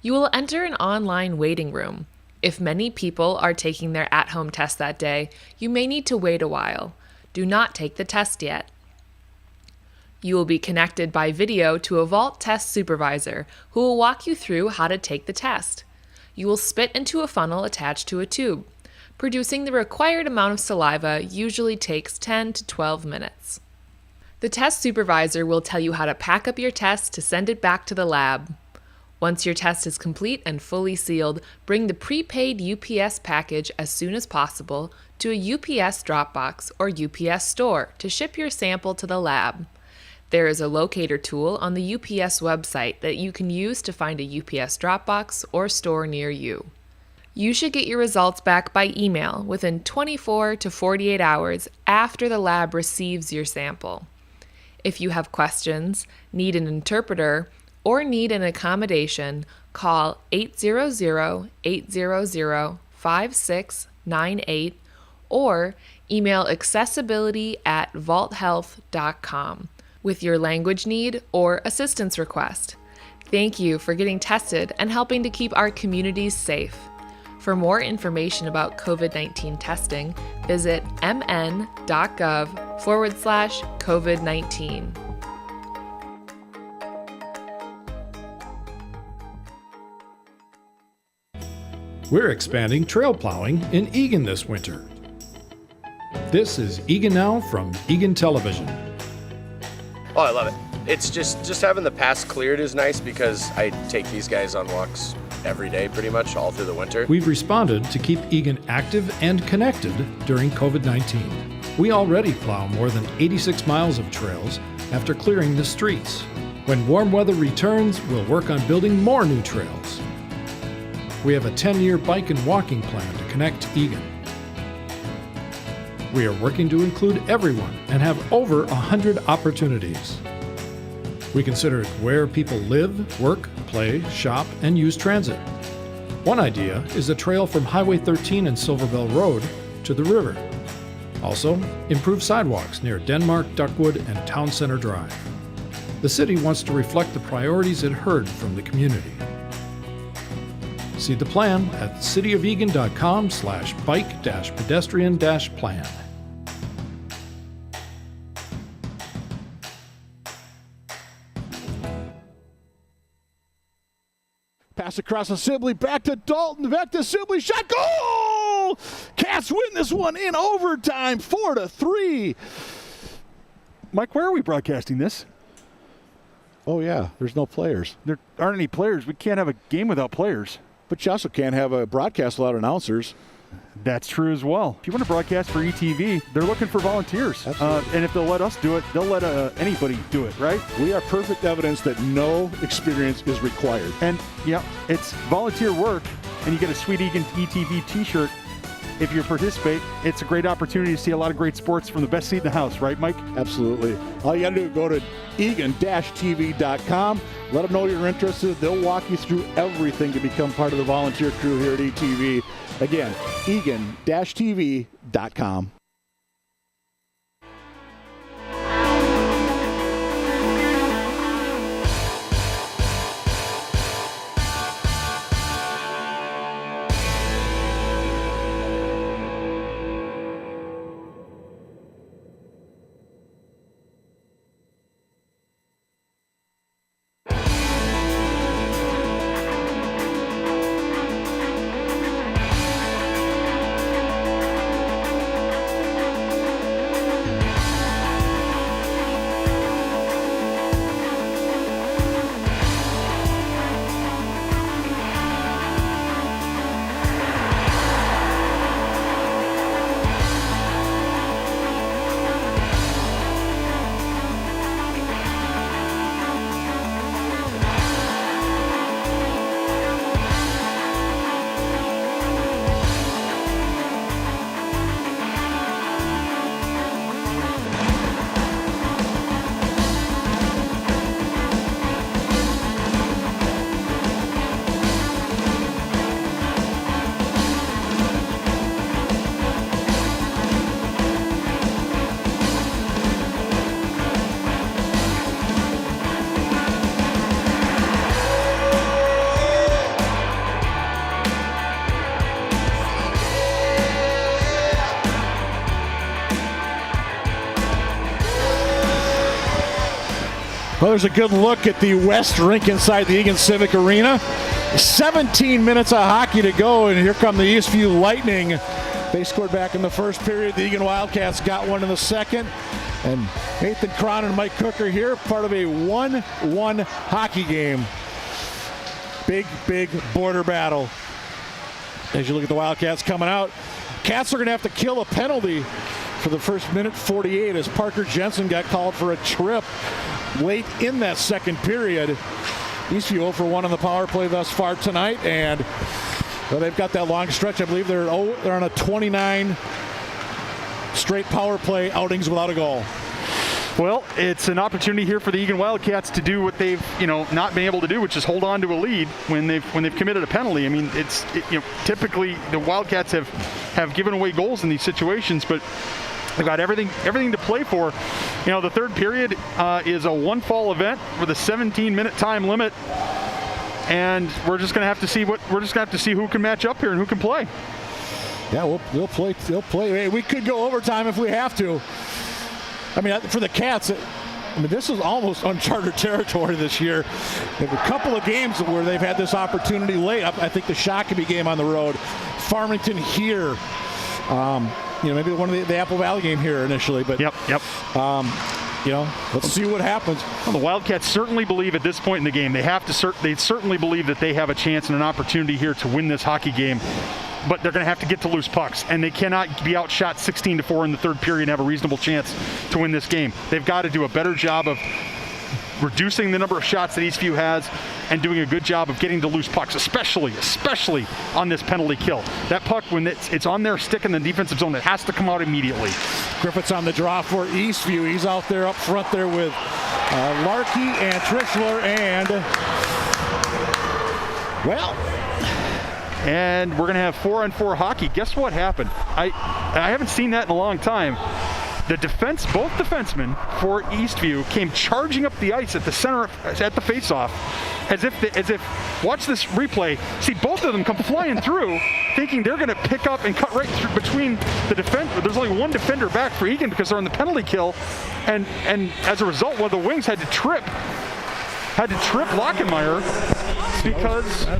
You will enter an online waiting room. If many people are taking their at-home test that day, you may need to wait a while. Do not take the test yet. You will be connected by video to a Vault test supervisor who will walk you through how to take the test. You will spit into a funnel attached to a tube. Producing the required amount of saliva usually takes 10 to 12 minutes. The test supervisor will tell you how to pack up your test to send it back to the lab. Once your test is complete and fully sealed, bring the prepaid UPS package as soon as possible to a UPS drop box or UPS store to ship your sample to the lab. There is a locator tool on the UPS website that you can use to find a UPS drop box or store near you. You should get your results back by email within 24 to 48 hours after the lab receives your sample. If you have questions, need an interpreter, or need an accommodation, call 800-800-5698 or email accessibility@vaulthealth.com with your language need or assistance request. Thank you for getting tested and helping to keep our communities safe. For more information about COVID-19 testing, visit mn.gov/COVID-19. We're expanding trail plowing in Eagan this winter. This is Eagan Now from Eagan Television. Oh, I love it. It's just having the pass cleared is nice because I take these guys on walks every day pretty much all through the winter. We've responded to keep Eagan active and connected during COVID-19. We already plow more than 86 miles of trails after clearing the streets. When warm weather returns, we'll work on building more new trails. We have a 10-year bike and walking plan to connect Eagan. We are working to include everyone and have over 100 opportunities. We consider it where people live, work, play, shop, and use transit. One idea is a trail from Highway 13 and Silverbell Road to the river. Also, improve sidewalks near Denmark, Duckwood, and Town Center Drive. The city wants to reflect the priorities it heard from the community. See the plan at cityofegan.com/bike-pedestrian-plan. Pass across to Sibley, back to Dalton, back to Sibley, shot, goal! Cats win this one in overtime, 4-3. Mike, where are we broadcasting this? Oh, yeah, there's no players. There aren't any players. We can't have a game without players. But you also can't have a broadcast without announcers. That's true as well. If you want to broadcast for ETV, they're looking for volunteers. And if they'll let us do it, they'll let anybody do it, right? We are perfect evidence that no experience is required. And, yeah, it's volunteer work, and you get a sweet Eagan ETV t-shirt. If you participate, it's a great opportunity to see a lot of great sports from the best seat in the house, right, Mike? Absolutely. All you got to do is go to Eagan-TV.com. Let them know you're interested. They'll walk you through everything to become part of the volunteer crew here at ETV. Again, Eagan-TV.com. Well, there's a good look at the West Rink inside the Eagan Civic Arena. 17 minutes of hockey to go, and here come the Eastview Lightning. They scored back in the first period. The Eagan Wildcats got one in the second. And Nathan Cron and Mike Cook are here, part of a 1-1 hockey game. Big border battle. As you look at the Wildcats coming out, Cats are going to have to kill a penalty for the first minute 48 as Parker Jensen got called for a trip late in that second period. Eastview 0 for 1 on the power play thus far tonight, and well, they've got that long stretch. I believe they're on a 29 straight power play outings without a goal. Well, it's an opportunity here for the Eagan Wildcats to do what they've, not been able to do, which is hold on to a lead when they've committed a penalty. I mean, typically the Wildcats have given away goals in these situations, but they've got everything to play for. The third period is a one-fall event with a 17-minute time limit, and we're just going to have to see who can match up here and who can play. Yeah, they'll play. Hey, we could go overtime if we have to. I mean, for the Cats, this is almost uncharted territory this year. They have a couple of games where they've had this opportunity late. I think the Shakopee game on the road, Farmington here. Maybe one of the Apple Valley game here initially, but yep. Let's see what happens. Well, the Wildcats certainly believe at this point in the game they certainly believe that they have a chance and an opportunity here to win this hockey game. But they're going to have to get to loose pucks, and they cannot be outshot 16-4 in the third period and have a reasonable chance to win this game. They've got to do a better job of reducing the number of shots that Eastview has and doing a good job of getting to loose pucks, especially on this penalty kill. That puck, when it's on their stick in the defensive zone, it has to come out immediately. Griffith's on the draw for Eastview. He's out there up front there with Larkey and Trischler and we're going to have 4-on-4 hockey. Guess what happened? I haven't seen that in a long time. Both defensemen for Eastview came charging up the ice at the center, at the faceoff, as if watch this replay. See both of them come flying through, thinking they're going to pick up and cut right through between the defender. There's only one defender back for Eagan because they're on the penalty kill, and as a result, one of the wings had to trip Lockenmeyer. Because they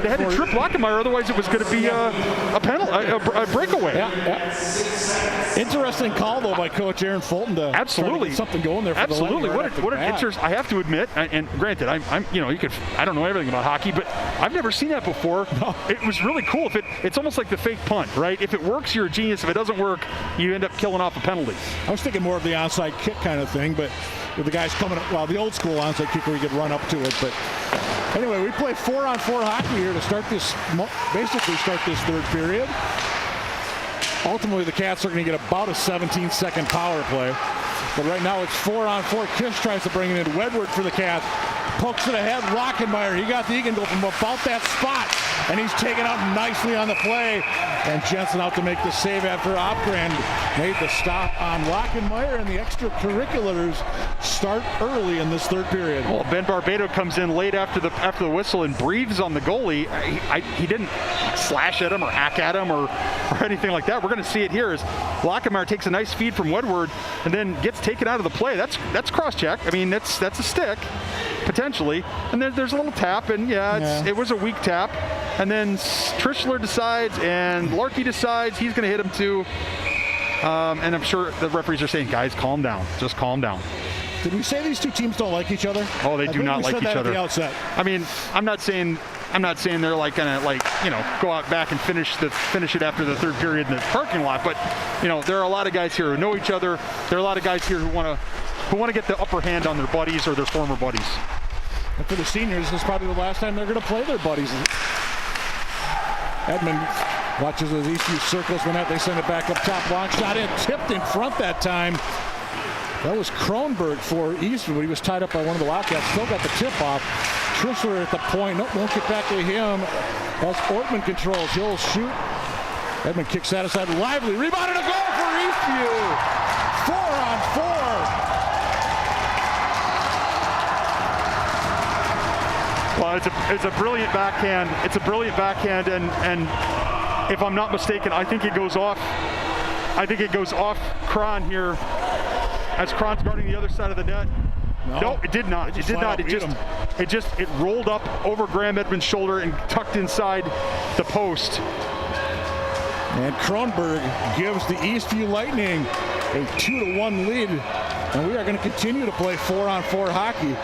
had to trip Lockenmeyer, otherwise it was going to be a breakaway. Yeah. Interesting call though by Coach Aaron Fulton to absolutely get something going there. For absolutely, the what an interest! I have to admit, and granted, I don't know everything about hockey, but I've never seen that before. No. It was really cool. It's almost like the fake punt, right? If it works, you're a genius. If it doesn't work, you end up killing off a penalty. I was thinking more of the onside kick kind of thing, but with the guys coming up, the old school onside kick where you could run up to it, but. Anyway, we play 4-on-4 hockey here to start this third period. Ultimately, the Cats are going to get about a 17-second power play. But right now, it's 4-on-4. Kish tries to bring it in. Wedward for the Cats. Pokes it ahead. Lockenmeyer. He got the Eagan goal from about that spot. And he's taken out nicely on the play. And Jensen out to make the save after Opgren made the stop on Lockenmeyer. And the extracurriculars start early in this third period. Well, Ben Barbado comes in late after the whistle and breathes on the goalie. He didn't slash at him or hack at him or anything like that. We're going to see it here as Lockenmeyer takes a nice feed from Wedward and then gets taken out of the play. That's cross-check. I mean, that's a stick, potentially. And then there's a little tap, and it was a weak tap. And then Trischler decides, and Larkey decides he's going to hit him too. And I'm sure the referees are saying, guys, calm down. Just calm down. Did we say these two teams don't like each other? Oh, they do not like each other. At the outset. I mean, I'm not saying they're like gonna go out back and finish it after the third period in the parking lot. But there are a lot of guys here who know each other. There are a lot of guys here who want to get the upper hand on their buddies or their former buddies. And for the seniors, this is probably the last time they're going to play their buddies. Edmund watches as Eastview circles the net. They send it back up top. Long shot in, tipped in front that time. That was Kronberg for Eastview, but he was tied up by one of the Wildcats. Still got the tip off. Trischler at the point. Nope, won't get back to him. As Ortman controls, he'll shoot. Edmund kicks that aside. Lively rebound and a goal for Eastview. 4-on-4. Well, it's a brilliant backhand. It's a brilliant backhand, and if I'm not mistaken, I think it goes off Cron here as Cron's guarding the other side of the net. No, it did not. It did not. It rolled up over Graham Edmonds' shoulder and tucked inside the post. And Kronberg gives the Eastview Lightning a 2-1 lead. And we are going to continue to play 4-on-4 hockey.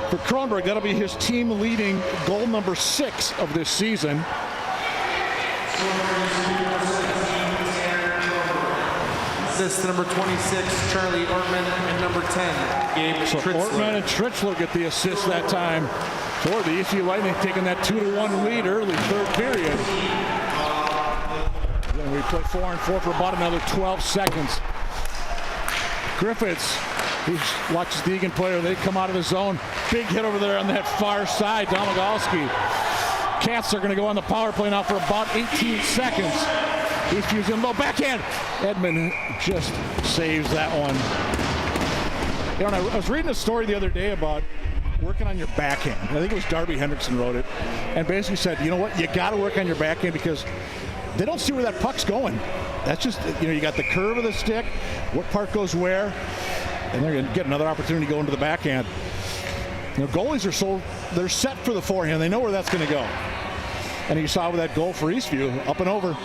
For Kronberg, that'll be his team leading goal number 6 of this season. This number 26, Charlie Ortman, and number 10, Gabe Tritzler. Ortman and Tritzler get the assist that time for the Eastview Lightning, taking that 2-1 lead early third period. Then we play 4-on-4 for about another 12 seconds. Griffiths, he watches the Eagan player. They come out of the zone. Big hit over there on that far side. Domagalski. Cats are going to go on the power play now for about 18 seconds. Eastview's in low backhand. Edmund just saves that one. You know, I was reading a story the other day about working on your backhand. I think it was Darby Hendrickson wrote it, and basically said, you know what, you got to work on your backhand because they don't see where that puck's going. That's just, you know, you got the curve of the stick, what part goes where, and they're going to get another opportunity to go into the backhand. You know, goalies are they're set for the forehand. They know where that's going to go. And you saw with that goal for Eastview, up and over.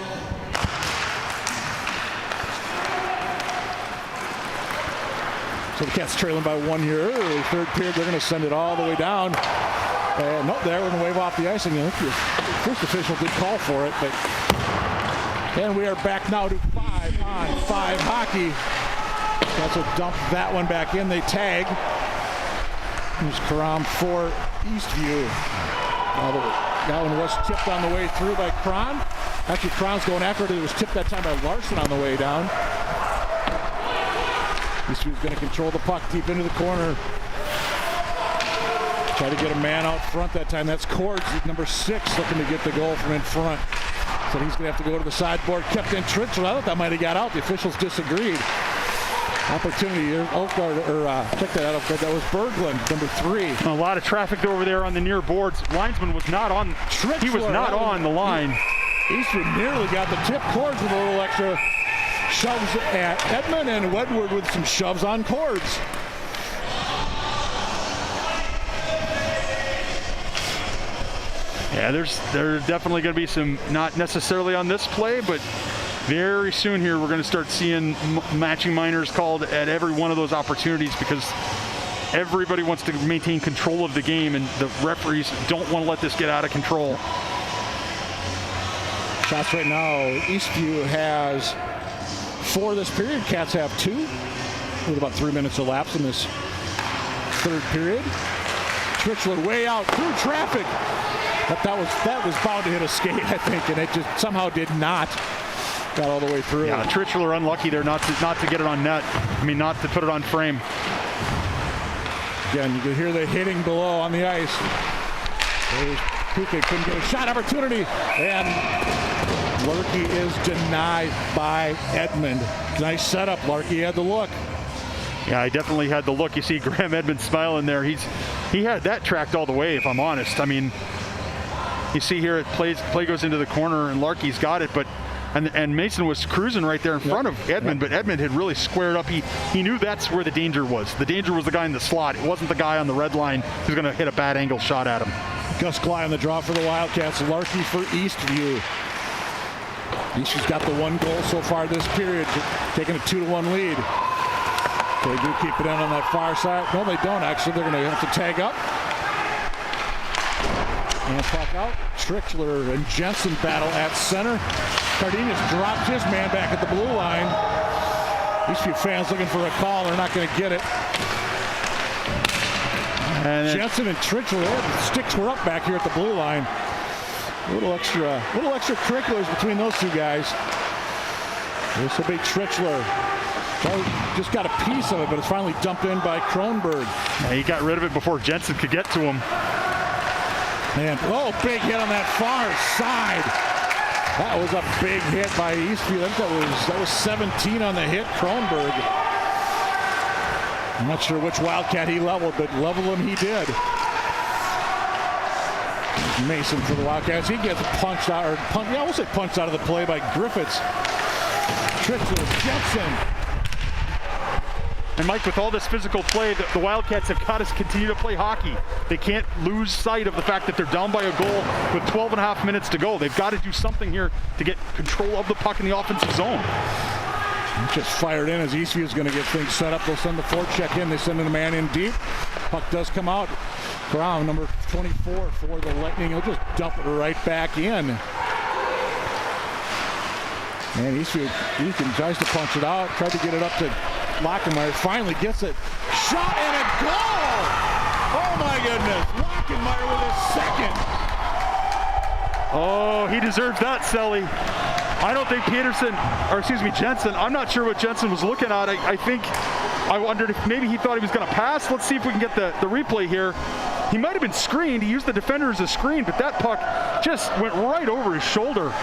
So the Cats trailing by 1 here early. Third period, they're going to send it all the way down. And nope, there we're going to wave off the icing. The first official did call for it, but and we are back now to 5-on-5 hockey. Cats will dump that one back in. They tag. Here's Karam for Eastview. That one was tipped on the way through by Kron. Actually, Kron's going after it. It was tipped that time by Larson on the way down. Eastview's going to control the puck deep into the corner. Try to get a man out front that time. That's Cords, number 6, looking to get the goal from in front. So he's going to have to go to the sideboard. Kept in Tritzler. I thought that might have got out. The officials disagreed. Opportunity here. Check that out. That was Berglund, number 3. A lot of traffic over there on the near boards. Linesman was not on. Tritzler, he was not on the line. Eastwood nearly got the tip. Cords with a little extra shoves at Edmund, and Wedward with some shoves on Cords. Yeah, there's definitely going to be some, not necessarily on this play, but very soon here we're going to start seeing matching minors called at every one of those opportunities because everybody wants to maintain control of the game and the referees don't want to let this get out of control. Shots right now, Eastview has 4 this period. Cats have 2 with about 3 minutes elapsed in this third period. Tritzler way out through traffic. But that was bound to hit a skate, I think, and it just somehow did not. Got all the way through. Yeah, Tritzler unlucky there not to get it on net. I mean, not to put it on frame. Again, you can hear the hitting below on the ice. Kuke couldn't get a shot opportunity, and Larkey is denied by Edmund. Nice setup. Larkey had the look. Yeah, he definitely had the look. You see Graham Edmonds smiling there. He had that tracked all the way, if I'm honest. I mean, you see here, play goes into the corner, and Larkey's got it, but and Mason was cruising right there in front of Edmund, but Edmund had really squared up. He knew that's where the danger was. The danger was the guy in the slot. It wasn't the guy on the red line who's going to hit a bad angle shot at him. Gus Cly on the draw for the Wildcats. Larkey for Eastview. Eastview's got the 1 goal so far this period, taking a 2-1 lead. They do keep it in on that far side. No, they don't, actually. They're going to have to tag up. And puck out. Tritzler and Jensen battle at center. Cardenas dropped his man back at the blue line. Eastview fans looking for a call. They're not going to get it. And Jensen and Tritzler, the sticks were up back here at the blue line. A little extracurriculars between those two guys. This will be Tritzler. Just got a piece of it, but it's finally dumped in by Kronberg. Yeah, he got rid of it before Jensen could get to him. And big hit on that far side. That was a big hit by Eastview. I think that was 17 on the hit, Kronberg. I'm not sure which Wildcat he leveled, but level him he did. Mason for the Wildcats. He gets punched out, I will say punched out of the play by Griffiths. Tritzler, Jensen. And Mike, with all this physical play, the Wildcats have got to continue to play hockey. They can't lose sight of the fact that they're down by a goal with 12 and a half minutes to go. They've got to do something here to get control of the puck in the offensive zone. Just fired in as Eastview is going to get things set up. They'll send the forecheck in. They send in a man in deep. Puck does come out. Brown, number 24 for the Lightning. He'll just dump it right back in. And Eastview, Eagan tries to punch it out. Tried to get it up to Lockenmeyer. Finally gets it. Shot and a goal! Oh my goodness. Lockenmeyer with his second. Oh, he deserves that, Selly. I don't think Jensen. I'm not sure what Jensen was looking at. I wondered if maybe he thought he was going to pass. Let's see if we can get the replay here. He might have been screened. He used the defender as a screen, but that puck just went right over his shoulder.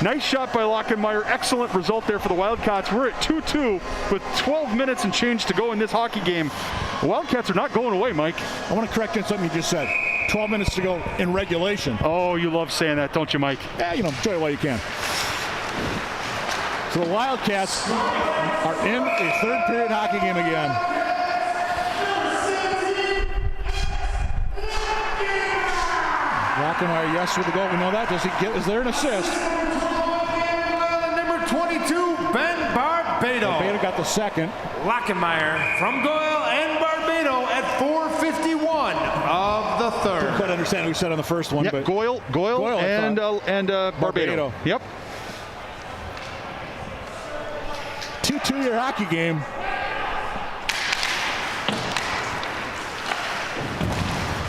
Nice shot by Lockenmeyer. Excellent result there for the Wildcats. We're at 2-2 with 12 minutes and change to go in this hockey game. The Wildcats are not going away, Mike. I want to correct you on something you just said. 12 minutes to go in regulation. Oh, you love saying that, don't you, Mike? Yeah, enjoy it while you can. So the Wildcats are in a third period hockey game again. Lockenmeyer, yes, with the goal. We know that. Is there an assist? Number 22, Ben Barbado. Barbado got the second. Lockenmeyer from Goyle and Barbado at 4:51 of the third. Didn't quite understand what we said on the first one. Yep, but Goyle and Barbado. Yep. 2-2-year hockey game.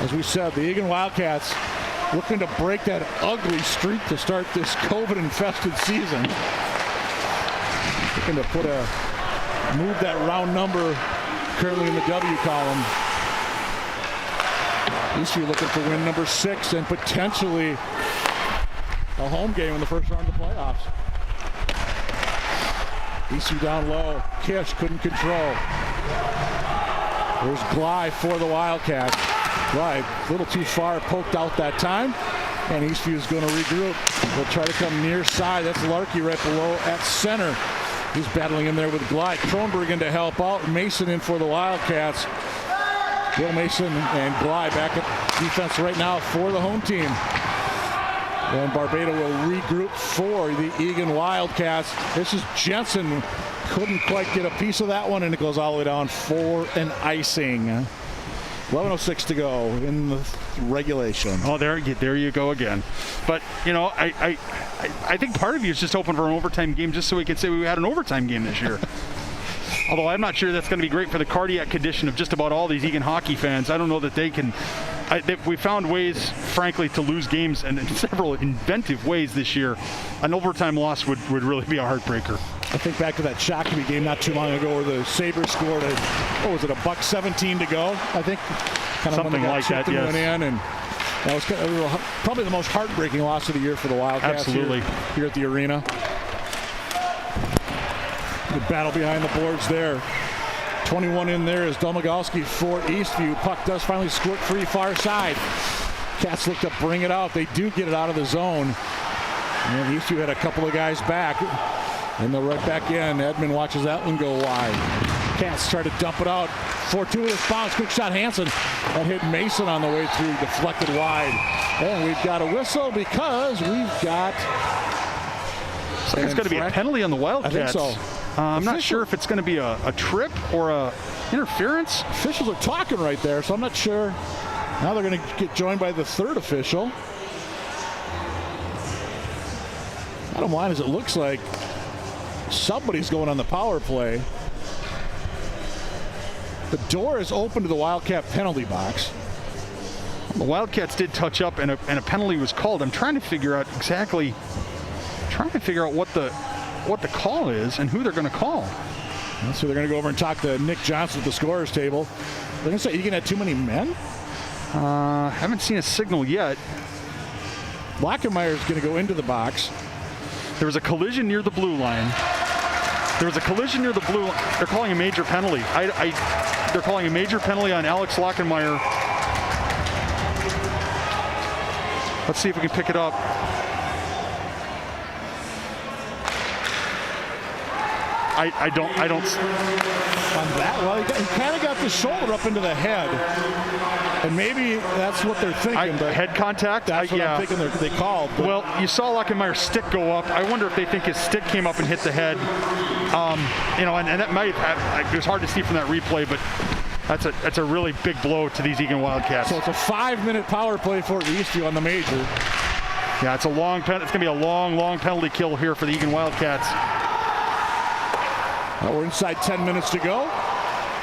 As we said, the Eagan Wildcats looking to break that ugly streak to start this COVID-infested season. Looking to move that round number currently in the W column. Eastview looking for win number 6 and potentially a home game in the first round of the playoffs. Eastview down low. Kish couldn't control. There's Glide for the Wildcats. Glide a little too far, poked out that time. And Eastview is going to regroup. They'll try to come near side. That's Larkey right below at center. He's battling in there with Glide. Kronberg in to help out. Mason in for the Wildcats. Will Mason and Glide back at defense right now for the home team. And Barbado will regroup for the Eagan Wildcats. This is Jensen. Couldn't quite get a piece of that one, and it goes all the way down for an icing. 11:06 to go in the regulation. Oh, there you go again. But, I think part of you is just hoping for an overtime game just so we can say we had an overtime game this year. Although I'm not sure that's going to be great for the cardiac condition of just about all these Eagan hockey fans. I don't know that they can. We found ways, frankly, to lose games and in several inventive ways this year. An overtime loss would really be a heartbreaker. I think back to that Shakopee game not too long ago where the Sabres scored $1:17 to go, I think. Kind of something like that, yes. Went in, and that was probably the most heartbreaking loss of the year for the Wildcats. Absolutely. Here at the arena. The battle behind the boards there. 21 in there is Domagalski for Eastview. Puck does finally squirt free far side. Cats look to bring it out. They do get it out of the zone. And Eastview had a couple of guys back. And they're right back in. Edmund watches that one go wide. Cats try to dump it out. 4-2 with a bounce. Quick shot Hansen. That hit Mason on the way through. Deflected wide. And we've got a whistle because we've got... It's going to be a penalty on the Wildcats. I think so. I'm not sure if it's going to be a trip or a interference. Officials are talking right there, so I'm not sure. Now they're going to get joined by the third official. Bottom line is it looks like somebody's going on the power play. The door is open to the Wildcat penalty box. The Wildcats did touch up and a penalty was called. I'm trying to figure out what the call is and who they're going to call. So they're going to go over and talk to Nick Johnson at the scorer's table. They're going to say Eagan had too many men? Haven't seen a signal yet. Lockenmeyer is going to go into the box. There was a collision near the blue line. They're calling a major penalty. They're calling a major penalty on Alex Lockenmeyer. Let's see if we can pick it up. I don't. On that, well, he kind of got the shoulder up into the head, and maybe that's what they're thinking. But head contact. That's what I'm thinking they called. But. Well, you saw Lockenmeyer's stick go up. I wonder if they think his stick came up and hit the head. And that might have, it was hard to see from that replay, but that's a really big blow to these Eagan Wildcats. So it's a 5-minute power play for Eastview on the major. Yeah, it's going to be a long penalty kill here for the Eagan Wildcats. We're inside 10 minutes to go.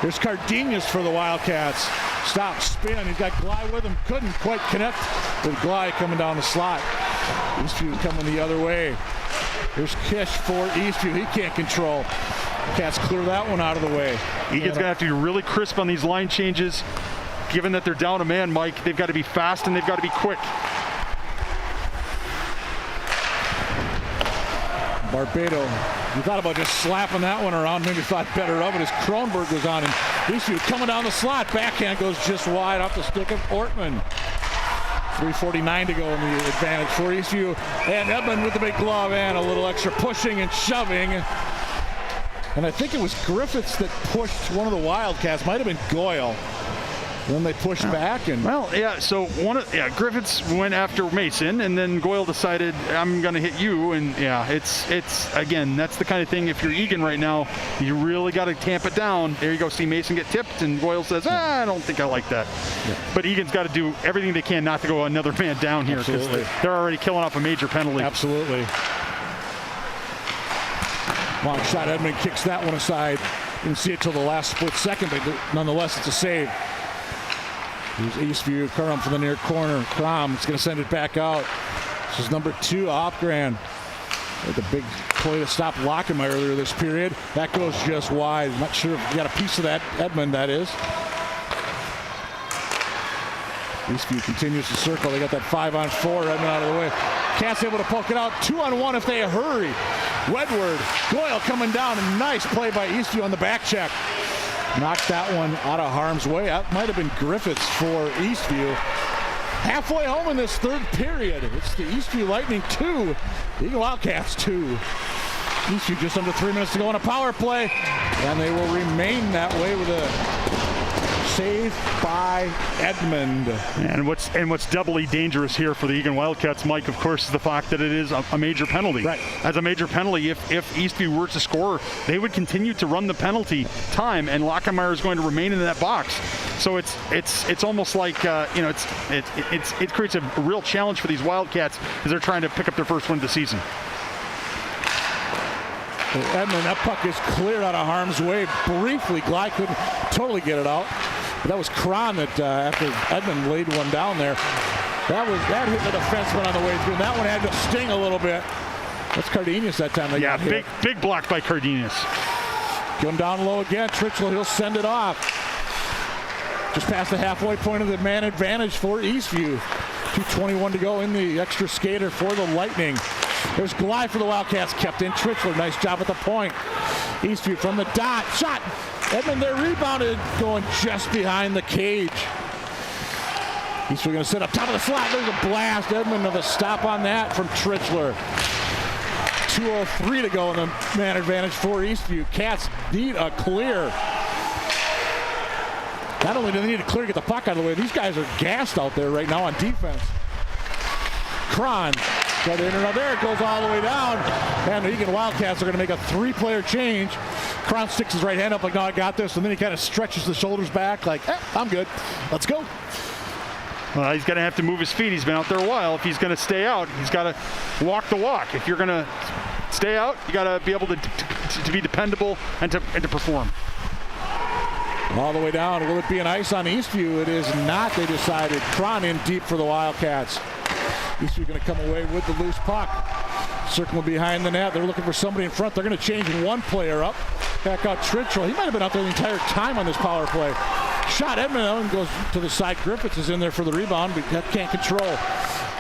Here's Cardenas for the Wildcats. Stop, spin. He's got Glye with him. Couldn't quite connect with Glye coming down the slot. Eastview coming the other way. Here's Kish for Eastview. He can't control. Cats clear that one out of the way. Eagan's going to have to be really crisp on these line changes. Given that they're down a man, Mike, they've got to be fast and they've got to be quick. Barbado, you thought about just slapping that one around, maybe thought better of it as Kronberg was on. And Eastview coming down the slot. Backhand goes just wide off the stick of Ortman. 3:49 to go in the advantage for Eastview. And Edmund with the big glove and a little extra pushing and shoving. And I think it was Griffiths that pushed one of the Wildcats. Might have been Goyle. Then they pushed back and so Griffiths went after Mason, and then Goyle decided, I'm going to hit you. And it's again, that's the kind of thing, if you're Eagan right now, you really got to tamp it down. There you go, see Mason get tipped, and Goyle says, I don't think I like that. Yeah. But Eagan's got to do everything they can not to go another man down here, because they're already killing off a major penalty. Absolutely. Long shot, Edmund kicks that one aside. You didn't see it till the last split second, but nonetheless, it's a save. Here's Eastview, Curran from the near corner. Crom is going to send it back out. This is number 2, Opgran. The big play to stop Lockenmeyer earlier this period. That goes just wide. I'm not sure if you got a piece of that, Edmund, that is. Eastview continues to circle. They got that 5-on-4, Edmund out of the way. Cats able to poke it out. 2-on-1 if they hurry. Wedward, Goyle coming down. A nice play by Eastview on the back check. Knocked that one out of harm's way. That might have been Griffiths for Eastview. Halfway home in this third period. It's the Eastview Lightning 2, the Eagan Wildcats 2. Eastview just under 3 minutes to go on a power play, and they will remain that way with a save by Edmund. And what's doubly dangerous here for the Eagan Wildcats, Mike, of course, is the fact that it is a major penalty. Right. As a major penalty, if Eastview were to score, they would continue to run the penalty time, and Lockenmeyer is going to remain in that box. So it's almost like it creates a real challenge for these Wildcats as they're trying to pick up their first win of the season. Edmund, that puck is cleared out of harm's way briefly. Glye couldn't totally get it out. But that was Cron that after Edmund laid one down there. That hit the defenseman on the way through. And that one had to sting a little bit. That's Cardenas that time. Big block by Cardenas. Going down low again. Tritchler, he'll send it off. Just past the halfway point of the man advantage for Eastview. 2:21 to go in the extra skater for the Lightning. There's Glye for the Wildcats, kept in. Tritchler, nice job at the point. Eastview from the dot, shot. Edmund there rebounded, going just behind the cage. Eastview going to sit up top of the slot. There's a blast. Edmund with a stop on that from Tritchler. 2:03 to go in the man advantage for Eastview. Cats need a clear. Not only do they need a clear to get the puck out of the way, these guys are gassed out there right now on defense. Cron. So there it goes all the way down. And the Eagan Wildcats are going to make a 3-player change. Cron sticks his right hand up like, no, I got this. And then he kind of stretches the shoulders back like, I'm good. Let's go. Well, he's going to have to move his feet. He's been out there a while. If he's going to stay out, he's got to walk the walk. If you're going to stay out, you got to be able to be dependable and to perform. All the way down. Will it be an ice on Eastview? It is not, they decided. Cron in deep for the Wildcats. Eastview going to come away with the loose puck. Circling behind the net. They're looking for somebody in front. They're going to change one player up. Back out Tritchell. He might have been out there the entire time on this power play. Shot Edmund goes to the side. Griffiths is in there for the rebound, but that can't control.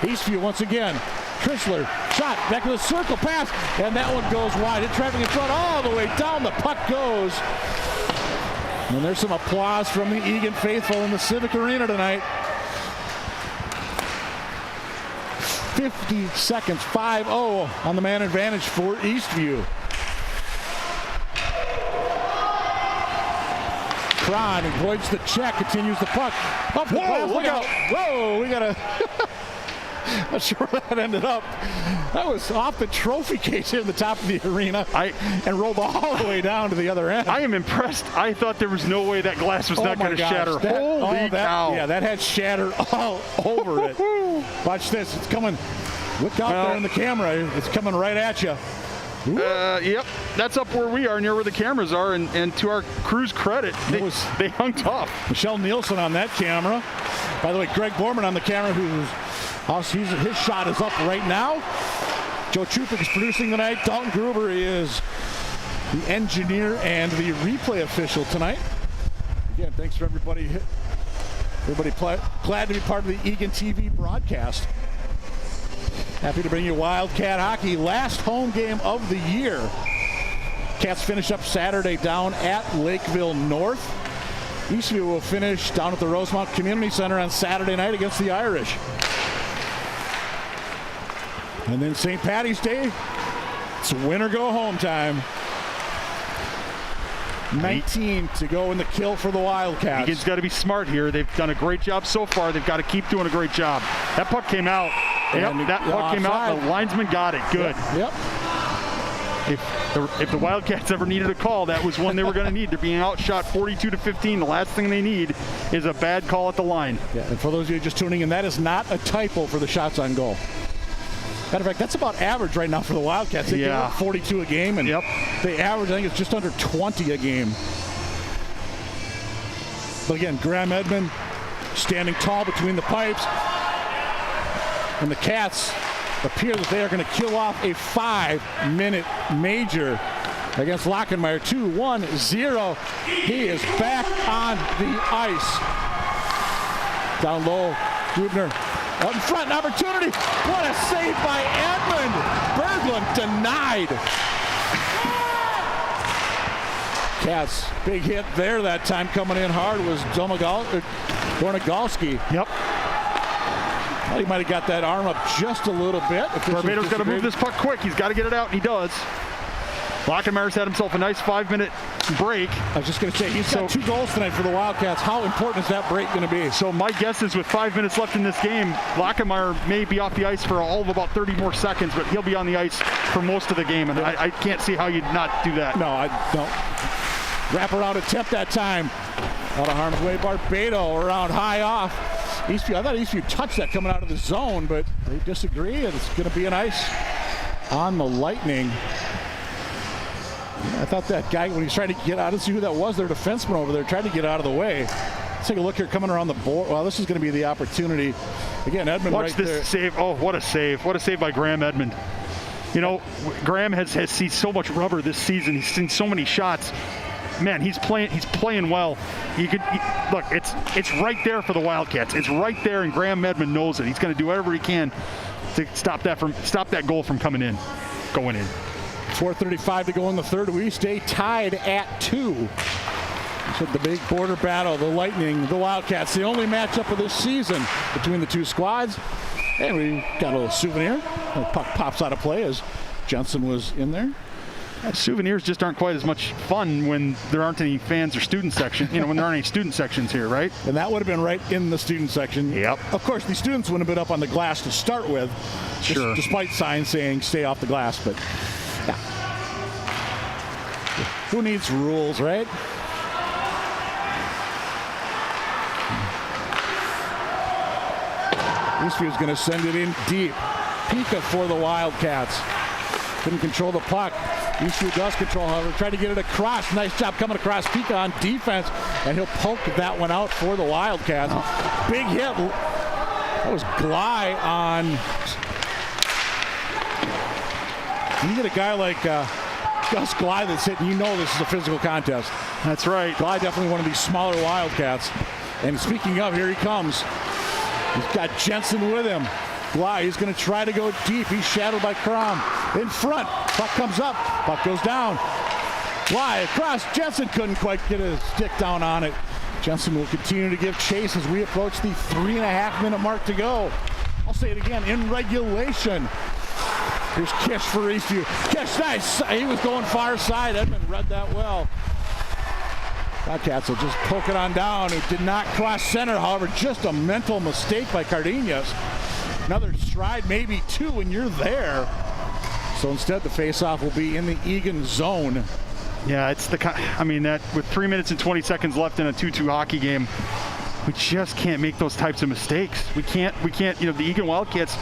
Eastview once again. Tritchler, shot, back to the circle, pass, and that one goes wide. Hit traffic in front all the way down. The puck goes. And there's some applause from the Eagan faithful in the Civic Arena tonight. 50 seconds, 5-0 on the man advantage for Eastview. Cron avoids the check, continues the puck. Up the glass, look out. Whoa, we got a... Not sure where that ended up. That was off the trophy case here in the top of the arena and rolled all the way down to the other end. I am impressed. I thought there was no way that glass was not going to shatter. Holy cow. Yeah, that had shattered all over it. Watch this. It's coming. Look out there in the camera. It's coming right at you. Yep, that's up where we are, near where the cameras are, and to our crew's credit, they hung tough. Michelle Nielsen on that camera. By the way, Greg Borman on the camera, his shot is up right now. Joe Trupik is producing tonight. Dalton Gruber is the engineer and the replay official tonight. Again, thanks for everybody. Glad to be part of the Eagan TV broadcast. Happy to bring you Wildcat hockey. Last home game of the year. Cats finish up Saturday down at Lakeville North. Eastview will finish down at the Rosemount Community Center on Saturday night against the Irish. And then St. Patty's Day, it's win or go home time. 19 to go in the kill for the Wildcats. Egan's got to be smart here. They've done a great job so far. They've got to keep doing a great job. That puck came out. That puck came out. The linesman got it. Good. Yep. If the Wildcats ever needed a call, that was one they were going to need. They're being outshot 42-15. The last thing they need is a bad call at the line. Yeah, and for those of you just tuning in, that is not a typo for the shots on goal. Matter of fact, that's about average right now for the Wildcats. They give up 42 a game, and they average, I think it's just under 20 a game. But again, Graham Edmond standing tall between the pipes. And the Cats appear that they are going to kill off a 5-minute major against Lockenmeyer. 2-1-0. He is back on the ice. Down low, Grubner. Out in front, an opportunity. What a save by Edmund. Berglund denied. Cats, big hit there that time. Coming in hard was Dornogalski. Yep. Well, he might have got that arm up just a little bit. Barbados got to move this puck quick. He's got to get it out, and he does. Lockenmeyer's had himself a nice 5-minute break. I was just going to say, he's got 2 goals tonight for the Wildcats. How important is that break going to be? So my guess is with 5 minutes left in this game, Lockenmeyer may be off the ice for all of about 30 more seconds, but he'll be on the ice for most of the game, and I can't see how you'd not do that. No, I don't. Wraparound attempt that time. Out of harm's way, Barbado around high off. Eastview, I thought Eastview touched that coming out of the zone, but they disagree, and it's going to be an ice on the Lightning. I thought that guy, when he's trying to get out, I didn't see who that was, their defenseman over there, trying to get out of the way. Let's take a look here, coming around the board. Well, this is going to be the opportunity. Again, Edmund Watch this there. Save. Oh, what a save. What a save by Graham Edmund. You know, Graham has seen so much rubber this season. He's seen so many shots. Man, he's playing well. Look, it's right there for the Wildcats. It's right there, and Graham Edmund knows it. He's going to do whatever he can to stop that goal from going in. 4:35 to go in the third. We stay tied at 2. So the big border battle, the Lightning, the Wildcats, the only matchup of this season between the two squads. And we got a little souvenir. The puck pops out of play as Jensen was in there. Souvenirs just aren't quite as much fun when there aren't any fans or student section, when there aren't any student sections here, right? And that would have been right in the student section. Yep. Of course, the students wouldn't have been up on the glass to start with, sure, despite signs saying stay off the glass, but yeah. Who needs rules, right? Eastview is going to send it in deep. Pika for the Wildcats. Couldn't control the puck. Eastview does control, however. Tried to get it across. Nice job coming across. Pika on defense, and he'll poke that one out for the Wildcats. Big hit. That was Gley on. You get a guy like Gus Gley that's hitting, this is a physical contest. That's right. Gley definitely one of these smaller Wildcats. And speaking of, here he comes. He's got Jensen with him. Gley, he's going to try to go deep. He's shadowed by Crom. In front. Puck comes up. Puck goes down. Gley across. Jensen couldn't quite get his stick down on it. Jensen will continue to give chase as we approach the 3.5-minute mark to go. I'll say it again, in regulation. Here's Kish for Eastview. Kish, nice. He was going far side. Edmund read that well. Wildcats will just poke it on down. It did not cross center, however, just a mental mistake by Cardenas. Another stride, maybe two, and you're there. So instead, the faceoff will be in the Eagan zone. Yeah, it's that with 3 minutes and 20 seconds left in a 2-2 hockey game, we just can't make those types of mistakes. We can't, the Eagan Wildcats,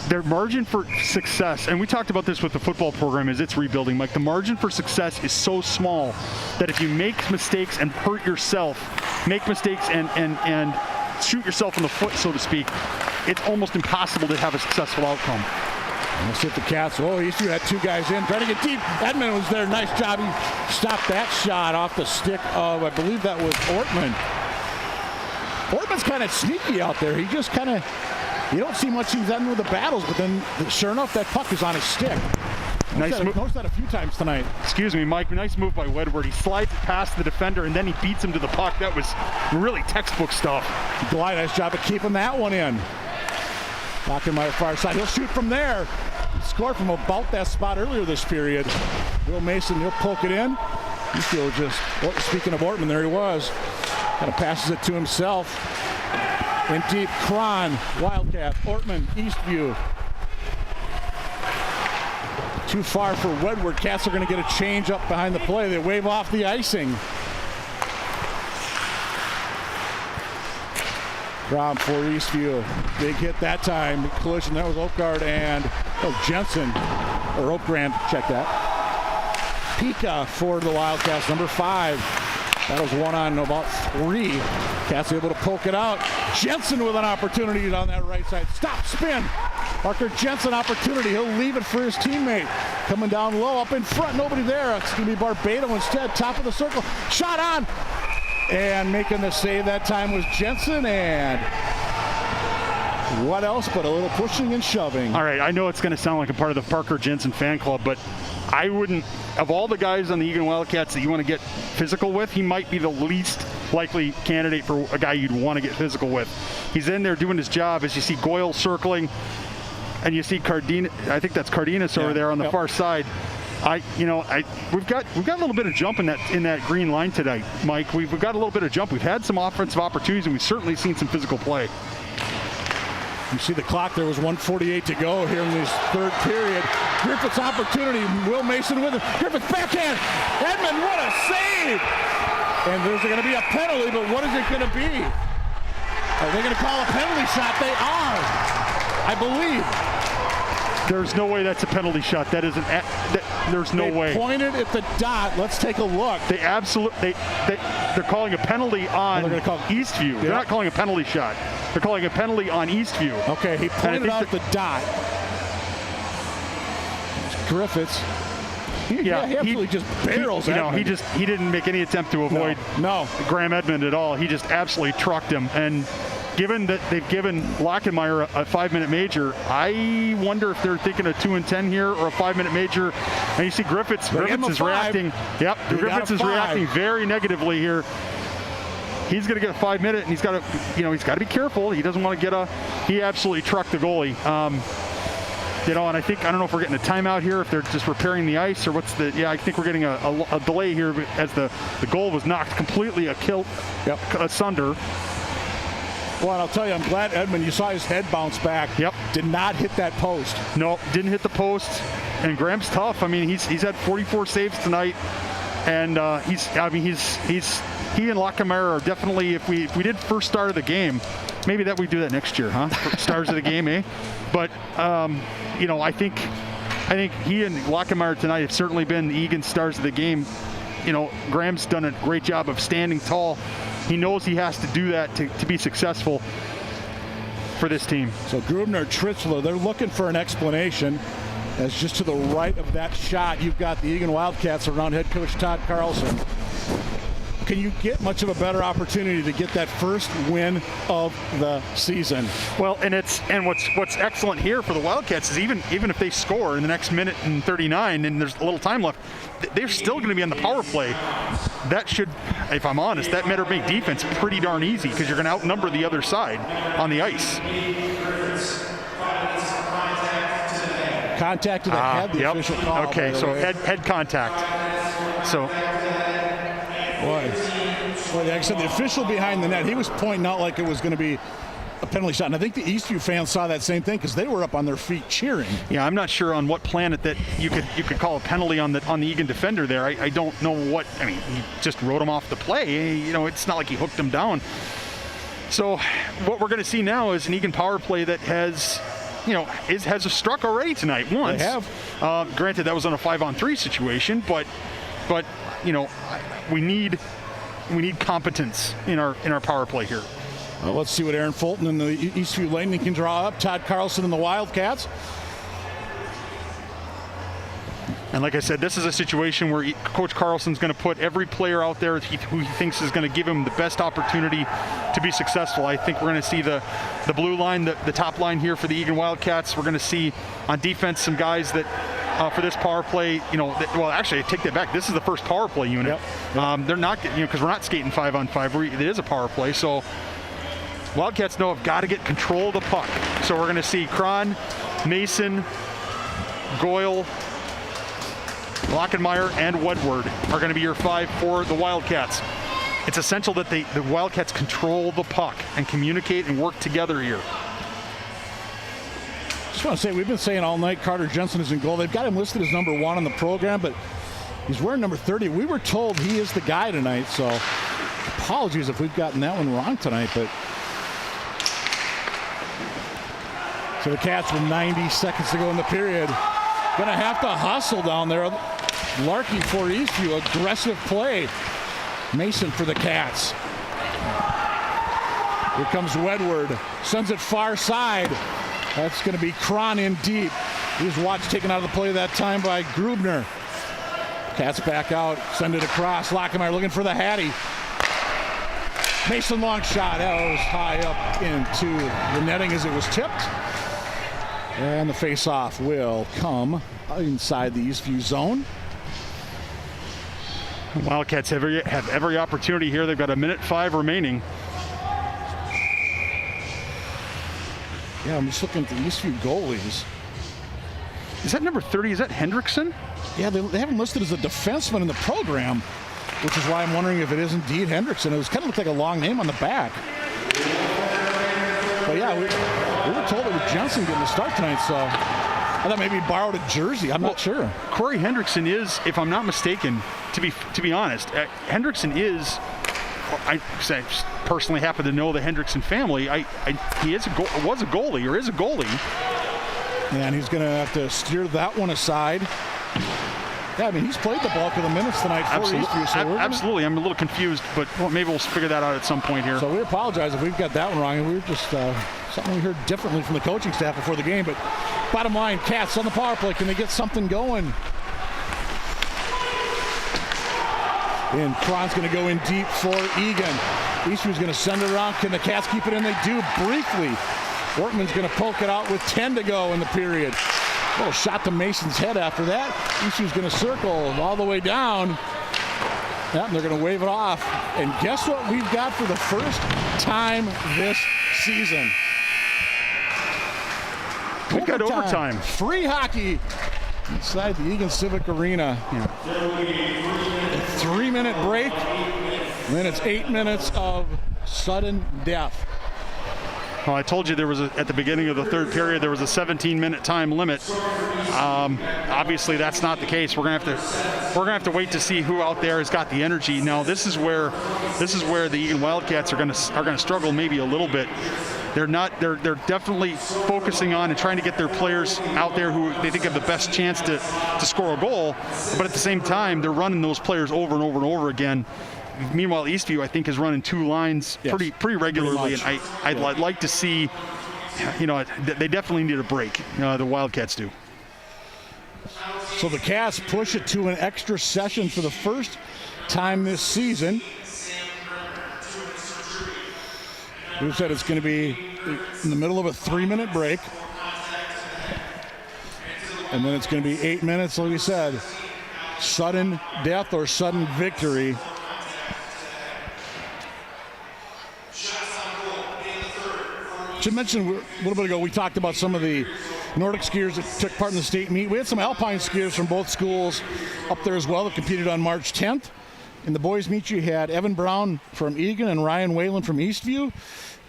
their margin for success, and we talked about this with the football program as it's rebuilding, Mike, the margin for success is so small that if you make mistakes and hurt yourself, make mistakes and shoot yourself in the foot, so to speak, it's almost impossible to have a successful outcome. And we'll see if the Cats, Eastview had two guys in, trying to get deep. Edmund was there, nice job. He stopped that shot off the stick of, I believe that was Ortman. Ortman's kind of sneaky out there. He just kind of, you don't see much he's in with the battles, but then sure enough, that puck is on his stick. Nice move. Noticed that a few times tonight. Excuse me, Mike. Nice move by Wedward. He slides it past the defender, and then he beats him to the puck. That was really textbook stuff. Glide, nice job of keeping that one in. Lockenmeyer far side. He'll shoot from there. He scored from about that spot earlier this period. Will Mason, he'll poke it in. Eastview just, speaking of Ortman, there he was. Kind of passes it to himself. In deep, Cron, Wildcat, Ortman, Eastview. Too far for Wedward. Cats are going to get a change up behind the play. They wave off the icing. Cron for Eastview. Big hit that time. Collision. That was Oakgard and Jensen. Or Oakgrand. Check that. Pika for the Wildcats. Number 5. That was one on about 3. Cats able to poke it out. Jensen with an opportunity on that right side. Stop, spin. Parker Jensen opportunity. He'll leave it for his teammate. Coming down low, up in front. Nobody there. It's going to be Barbado instead. Top of the circle. Shot on. And making the save that time was Jensen. And what else but a little pushing and shoving. All right, I know it's going to sound like a part of the Parker Jensen fan club, but I wouldn't, of all the guys on the Eagan Wildcats that you want to get physical with, he might be the least likely candidate for a guy you'd want to get physical with. He's in there doing his job. As you see Goyle circling, and you see Cardenas, I think that's Cardenas over there on the far side. We've got a little bit of jump in that green line tonight, Mike. We've got a little bit of jump. We've had some offensive opportunities, and we've certainly seen some physical play. You see the clock, there was 1:48 to go here in this third period. Griffith's opportunity, Will Mason with it. Griffith backhand, Edmund, what a save! And there's going to be a penalty, but what is it going to be? Are they going to call a penalty shot? They are, I believe. There's no way that's a penalty shot. That isn't. There's no way. They pointed at the dot. Let's take a look. They're calling a penalty on Eastview. They're not calling a penalty shot. They're calling a penalty on Eastview. Okay, he pointed out the dot. Griffiths. He absolutely just barrels Edmund. He didn't make any attempt to avoid Graham Edmund at all. He just absolutely trucked him. And given that they've given Lockenmeyer a 5-minute major, I wonder if they're thinking a 2 and 10 here or a 5-minute major. And you see Griffiths is reacting. Yep, Griffiths is reacting very negatively here. He's going to get a 5-minute, and he's got to be careful. He doesn't want to get he absolutely trucked the goalie. And I don't know if we're getting a timeout here, if they're just repairing the ice, or I think we're getting a delay here as the goal was knocked completely asunder. Well, and I'll tell you, I'm glad, Edmund, you saw his head bounce back. Yep. Did not hit that post. No, didn't hit the post. And Graham's tough. I mean, he's had 44 saves tonight. And he and Lockenmeyer are definitely, if we did first star of the game, maybe that we do that next year, huh? Stars of the game, eh? But, I think he and Lockenmeyer tonight have certainly been the Eagan stars of the game. Graham's done a great job of standing tall. He knows he has to do that to be successful for this team. So Grubner, Tritzler, they're looking for an explanation. As just to the right of that shot, you've got the Eagan Wildcats around head coach Todd Carlson. Can you get much of a better opportunity to get that first win of the season? Well, and what's excellent here for the Wildcats is even if they score in the next minute and 39 and there's a little time left, they're still going to be on the power play. That should, if I'm honest, that better make defense pretty darn easy because you're going to outnumber the other side on the ice. Contact to the head, the official call. Okay, so head contact. So Boy, like I said, the official behind the net, he was pointing out like it was going to be a penalty shot. And I think the Eastview fans saw that same thing because they were up on their feet cheering. Yeah, I'm not sure on what planet that you could call a penalty on the Eagan defender there. I don't know what. I mean, he just wrote him off the play. You know, it's not like he hooked him down. So what we're going to see now is an Eagan power play that has, has struck already tonight once. They have. Granted, that was on a 5-on-3 situation, but we need competence in our power play here. Well, let's see what Aaron Fulton and the Eastview Lightning can draw up. Todd Carlson and the Wildcats. And like I said, this is a situation where Coach Carlson's going to put every player out there who he thinks is going to give him the best opportunity to be successful. I think we're going to see the blue line, the top line here for the Eagan Wildcats. We're going to see on defense some guys that for this power play, well, actually, I take that back. This is the first power play unit. Yep. They're not, because we're not skating 5-on-5. It is a power play, so Wildcats know I've got to get control of the puck. So we're going to see Cron, Mason, Goyle, Lockenmeyer, and Woodward are going to be your 5 for the Wildcats. It's essential that the Wildcats control the puck and communicate and work together here. Just want to say, we've been saying all night Carter Jensen is in goal. They've got him listed as number 1 on the program, but he's wearing number 30. We were told he is the guy tonight, so apologies if we've gotten that one wrong tonight. But so the Cats with 90 seconds to go in the period. Going to have to hustle down there. Larkey for Eastview, aggressive play. Mason for the Cats. Here comes Wedward, sends it far side. That's going to be Cron in deep. Here's Watts taken out of the play that time by Grubner. Cats back out, send it across. Lockemeyer looking for the Hattie. Mason long shot. That was high up into the netting as it was tipped. And the face-off will come inside the Eastview zone. Wildcats have every opportunity here. They've got 1:05 remaining. Yeah, I'm just looking at the Eastview goalies. Is that number 30? Is that Hendrickson? Yeah, they have him listed as a defenseman in the program, which is why I'm wondering if it is indeed Hendrickson. It was kind of looked like a long name on the back. But yeah, we were told it was Jensen getting the start tonight, so I thought maybe he borrowed a jersey. I'm not sure. Corey Hendrickson is, if I'm not mistaken, to be honest, Hendrickson is. I personally happen to know the Hendrickson family. He was a goalie or is a goalie. And he's going to have to steer that one aside. Yeah, I mean, he's played the bulk of the minutes tonight for Eastview. So absolutely. I'm a little confused, but maybe we'll figure that out at some point here. So we apologize if we've got that one wrong. And we're just something we heard differently from the coaching staff before the game. But bottom line, Cats on the power play. Can they get something going? And Cron's going to go in deep for Eagan. Eastview's going to send it around. Can the Cats keep it in? They do briefly. Workman's going to poke it out with 10 to go in the period. Little shot to Mason's head after that. Eastview's going to circle all the way down. Yeah, and they're going to wave it off. And guess what we've got for the first time this season? We've got overtime. Free hockey inside the Eagan Civic Arena. A 3-minute break. And then it's 8 minutes of sudden death. Well, I told you there was at the beginning of the third period there was a 17-minute time limit. Obviously, that's not the case. We're gonna have to wait to see who out there has got the energy. Now, this is where the Eagan Wildcats are gonna struggle maybe a little bit. They're definitely focusing on and trying to get their players out there who they think have the best chance to score a goal. But at the same time, they're running those players over and over and over again. Meanwhile, Eastview, I think, is running 2 lines pretty regularly, and I'd like to see, they definitely need a break. The Wildcats do. So the Cats push it to an extra session for the first time this season. We said it's going to be in the middle of a 3-minute break, and then it's going to be 8 minutes, like we said. Sudden death or sudden victory. Should mention a little bit ago we talked about some of the Nordic skiers that took part in the state meet. We had some alpine skiers from both schools up there as well that competed on March 10th. In the boys' meet, you had Evan Brown from Eagan and Ryan Whalen from Eastview.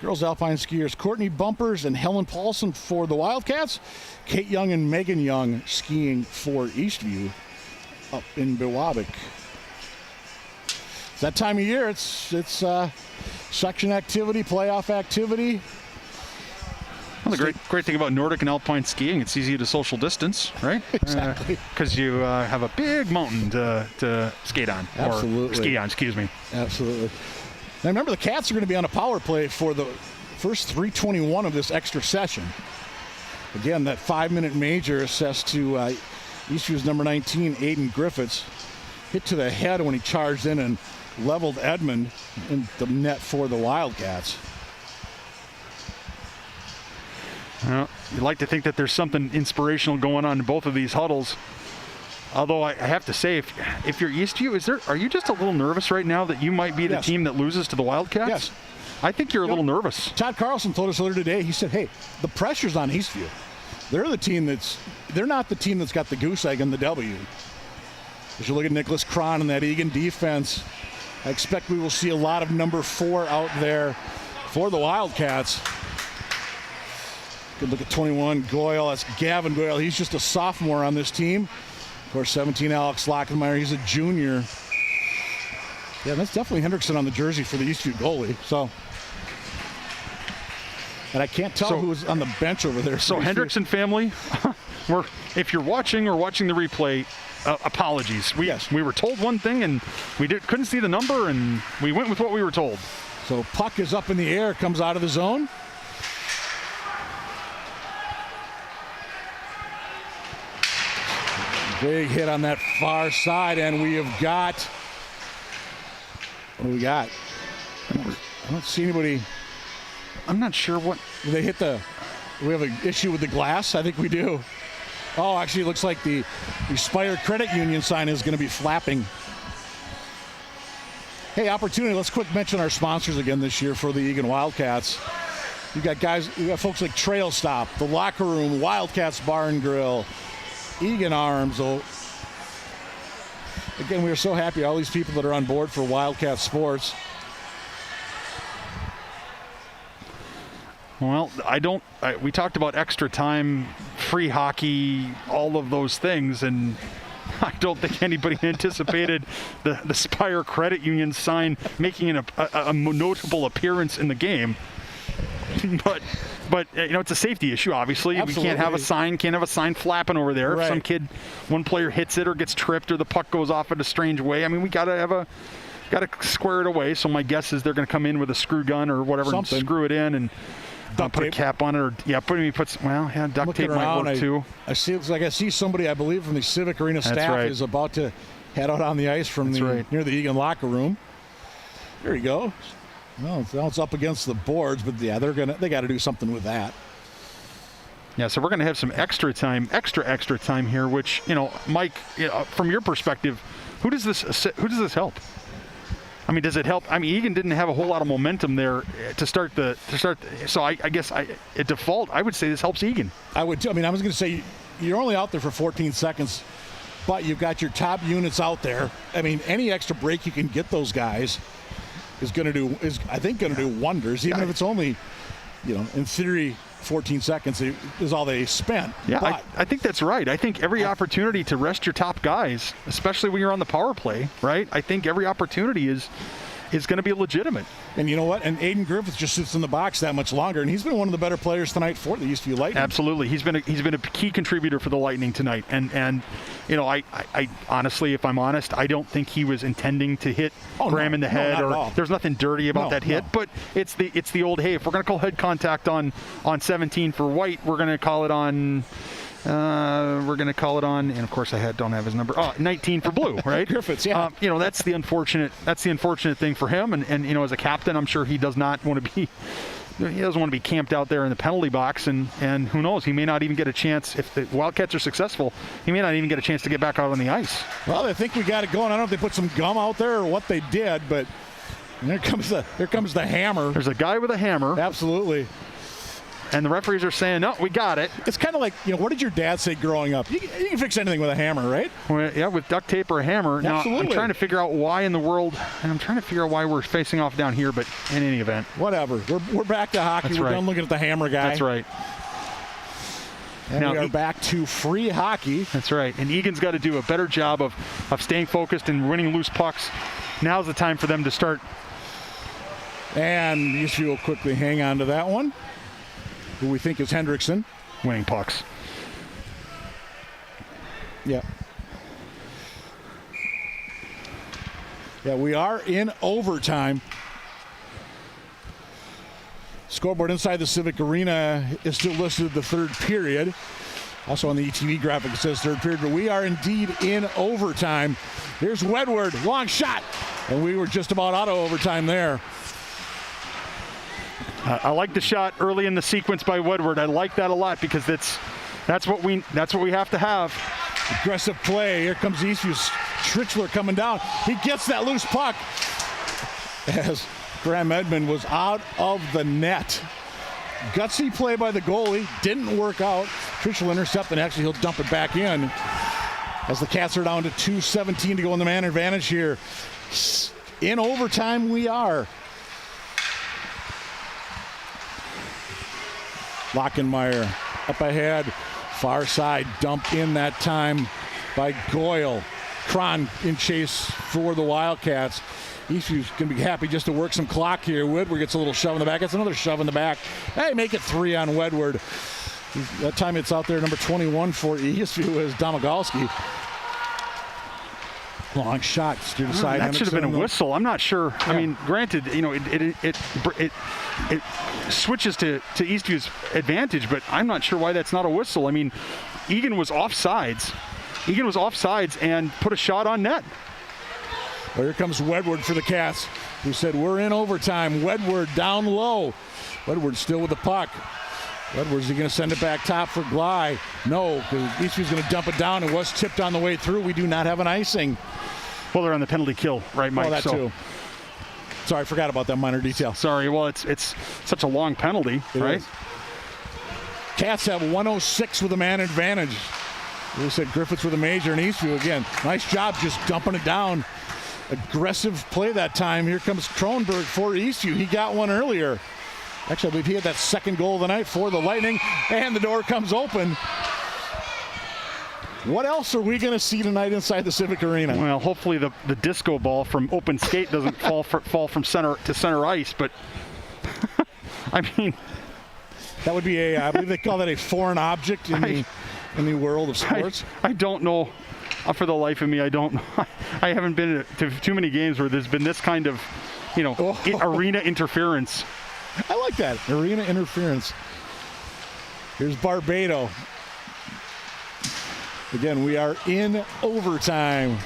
Girls alpine skiers Courtney Bumpers and Helen Paulson for the Wildcats. Kate Young and Megan Young skiing for Eastview up in Biwabik. It's that time of year. It's section activity, playoff activity. Well, the great thing about Nordic and alpine skiing, it's easy to social distance, right? Exactly. Because you have a big mountain to skate on. Absolutely. Or ski on, excuse me. Absolutely. Now remember, the Cats are going to be on a power play for the first 3:21 of this extra session. Again, that 5-minute major assessed to Eastview's number 19, Aiden Griffiths. Hit to the head when he charged in and leveled Edmund in the net for the Wildcats. Well, you'd like to think that there's something inspirational going on in both of these huddles. Although I have to say, if you're Eastview, are you just a little nervous right now that you might be the team that loses to the Wildcats? Yes. I think you're a little nervous. Todd Carlson told us earlier today, he said, hey, the pressure's on Eastview. They're not the team that's got the goose egg in the W. As you look at Nicholas Cron and that Eagan defense, I expect we will see a lot of number 4 out there for the Wildcats. Good look at 21, Goyle. That's Gavin Goyle. He's just a sophomore on this team. Of course, 17, Alex Lockenmeyer. He's a junior. Yeah, that's definitely Hendrickson on the jersey for the Eastview goalie. So, and I can't tell who's on the bench over there. So Hendrickson family, if you're watching or watching the replay, apologies. We were told one thing and we couldn't see the number, and we went with what we were told. So puck is up in the air, comes out of the zone. Big hit on that far side, and we have got, what do we got? I don't see anybody. I'm not sure what. They hit we have an issue with the glass? I think we do. Oh, actually, it looks like the Spire Credit Union sign is going to be flapping. Hey, opportunity. Let's quick mention our sponsors again this year for the Eagan Wildcats. You got folks like Trail Stop, The Locker Room, Wildcats Bar and Grill, Eagan Arms. Again, we are so happy, all these people that are on board for Wildcat Sports. Well, we talked about extra time, free hockey, all of those things, and I don't think anybody anticipated the Spire Credit Union sign making a notable appearance in the game. But it's a safety issue, obviously. Absolutely. We can't have a sign flapping over there. Right. If one player hits it or gets tripped or the puck goes off in a strange way. I mean, we got to square it away. So my guess is they're going to come in with a screw gun or whatever and screw it in and put a cap on it, or duct tape might work too. I see somebody, I believe, from the Civic Arena staff is about to head out on the ice from near the Eagan locker room. There you go. Well, it's up against the boards, but yeah, they got to do something with that. Yeah, so we're going to have some extra time here. Which, Mike, from your perspective, who does this help? I mean, does it help? I mean, Eagan didn't have a whole lot of momentum there to start. So I guess at default, I would say this helps Eagan. I would too. I mean, I was going to say you're only out there for 14 seconds, but you've got your top units out there. I mean, any extra break you can get those guys is going to do wonders, even if it's only, in theory, 14 seconds is all they spent. Yeah, I think that's right. I think every opportunity to rest your top guys, especially when you're on the power play, right? I think every opportunity is going to be legitimate. And you know what? And Aiden Griffith just sits in the box that much longer, and he's been one of the better players tonight for the Eastview Lightning. Absolutely, he's been a key contributor for the Lightning tonight. And I honestly, if I'm honest, I don't think he was intending to hit Graham in the head, or there's nothing dirty about that hit. But it's the old, hey, if we're going to call head contact on 17 for White, we're going to call it on. And of course don't have his number. 19 for Blue, right? Griffiths, yeah. That's the unfortunate thing for him. And as a captain, I'm sure he doesn't want to be camped out there in the penalty box. And who knows? He may not even get a chance. If the Wildcats are successful, he may not even get a chance to get back out on the ice. Well, I think we got it going. I don't know if they put some gum out there or what they did, but here comes the hammer. There's a guy with a hammer. Absolutely. And the referees are saying, no, we got it. It's kind of like, what did your dad say growing up? You can fix anything with a hammer, right? Well, yeah, with duct tape or a hammer. Absolutely. Now, I'm trying to figure out why in the world, and I'm trying to figure out why we're facing off down here, but in any event. Whatever. We're back to hockey. That's We're right. done looking at the hammer guy. That's right. And now, we are back to free hockey. That's right. And Eagan's got to do a better job of staying focused and winning loose pucks. Now's the time for them to start. And Eastview will quickly hang on to that one, who we think is Hendrickson. Winning pucks. Yeah. Yeah, we are in overtime. Scoreboard inside the Civic Arena is still listed the third period. Also on the ETV graphic it says third period, but we are indeed in overtime. Here's Wedward, long shot, and we were just about out of overtime there. I like the shot early in the sequence by Wedward. I like that a lot because that's what we have to have. Aggressive play. Here comes Eastview's Trichler coming down. He gets that loose puck as Graham Edmond was out of the net. Gutsy play by the goalie. Didn't work out. Trichler intercept, and actually he'll dump it back in as the Cats are down to 2:17 to go in the man advantage here. In overtime we are. Lockenmeyer up ahead, far side, dumped in that time by Goyle. Cron in chase for the Wildcats. Eastview's going to be happy just to work some clock here. Wedward gets a little shove in the back. That's another shove in the back. Hey, make it 3 on Wedward. That time it's out there, number 21 for Eastview is Domagalski. Long shot to the side. That should have been a whistle. I'm not sure. Yeah. I mean, granted, it switches to Eastview's advantage, but I'm not sure why that's not a whistle. I mean, Eagan was offsides. And put a shot on net. Well, here comes Wedward for the Cats, who said we're in overtime. Wedward down low. Wedward still with the puck. Wedward's going to send it back top for Gley. No, because Eastview's going to dump it down. It was tipped on the way through. We do not have an icing. Well, they're on the penalty kill, right, Mike? Oh, that too. Sorry, I forgot about that minor detail. Sorry. Well, it's such a long penalty, right? Cats have 106 with a man advantage. We said Griffiths with a major, and Eastview again. Nice job just dumping it down. Aggressive play that time. Here comes Kronberg for Eastview. He got one earlier. Actually, I believe he had that second goal of the night for the Lightning, and the door comes open. What else are we going to see tonight inside the Civic Arena? Well, hopefully the disco ball from open skate doesn't fall from center to center ice, but I mean, that would be I believe they call that a foreign object in the world of sports. I don't know. For the life of me, I don't know. I haven't been to too many games where there's been this kind of, arena interference. I like that. Arena interference. Here's Barbado. Again, we are in overtime.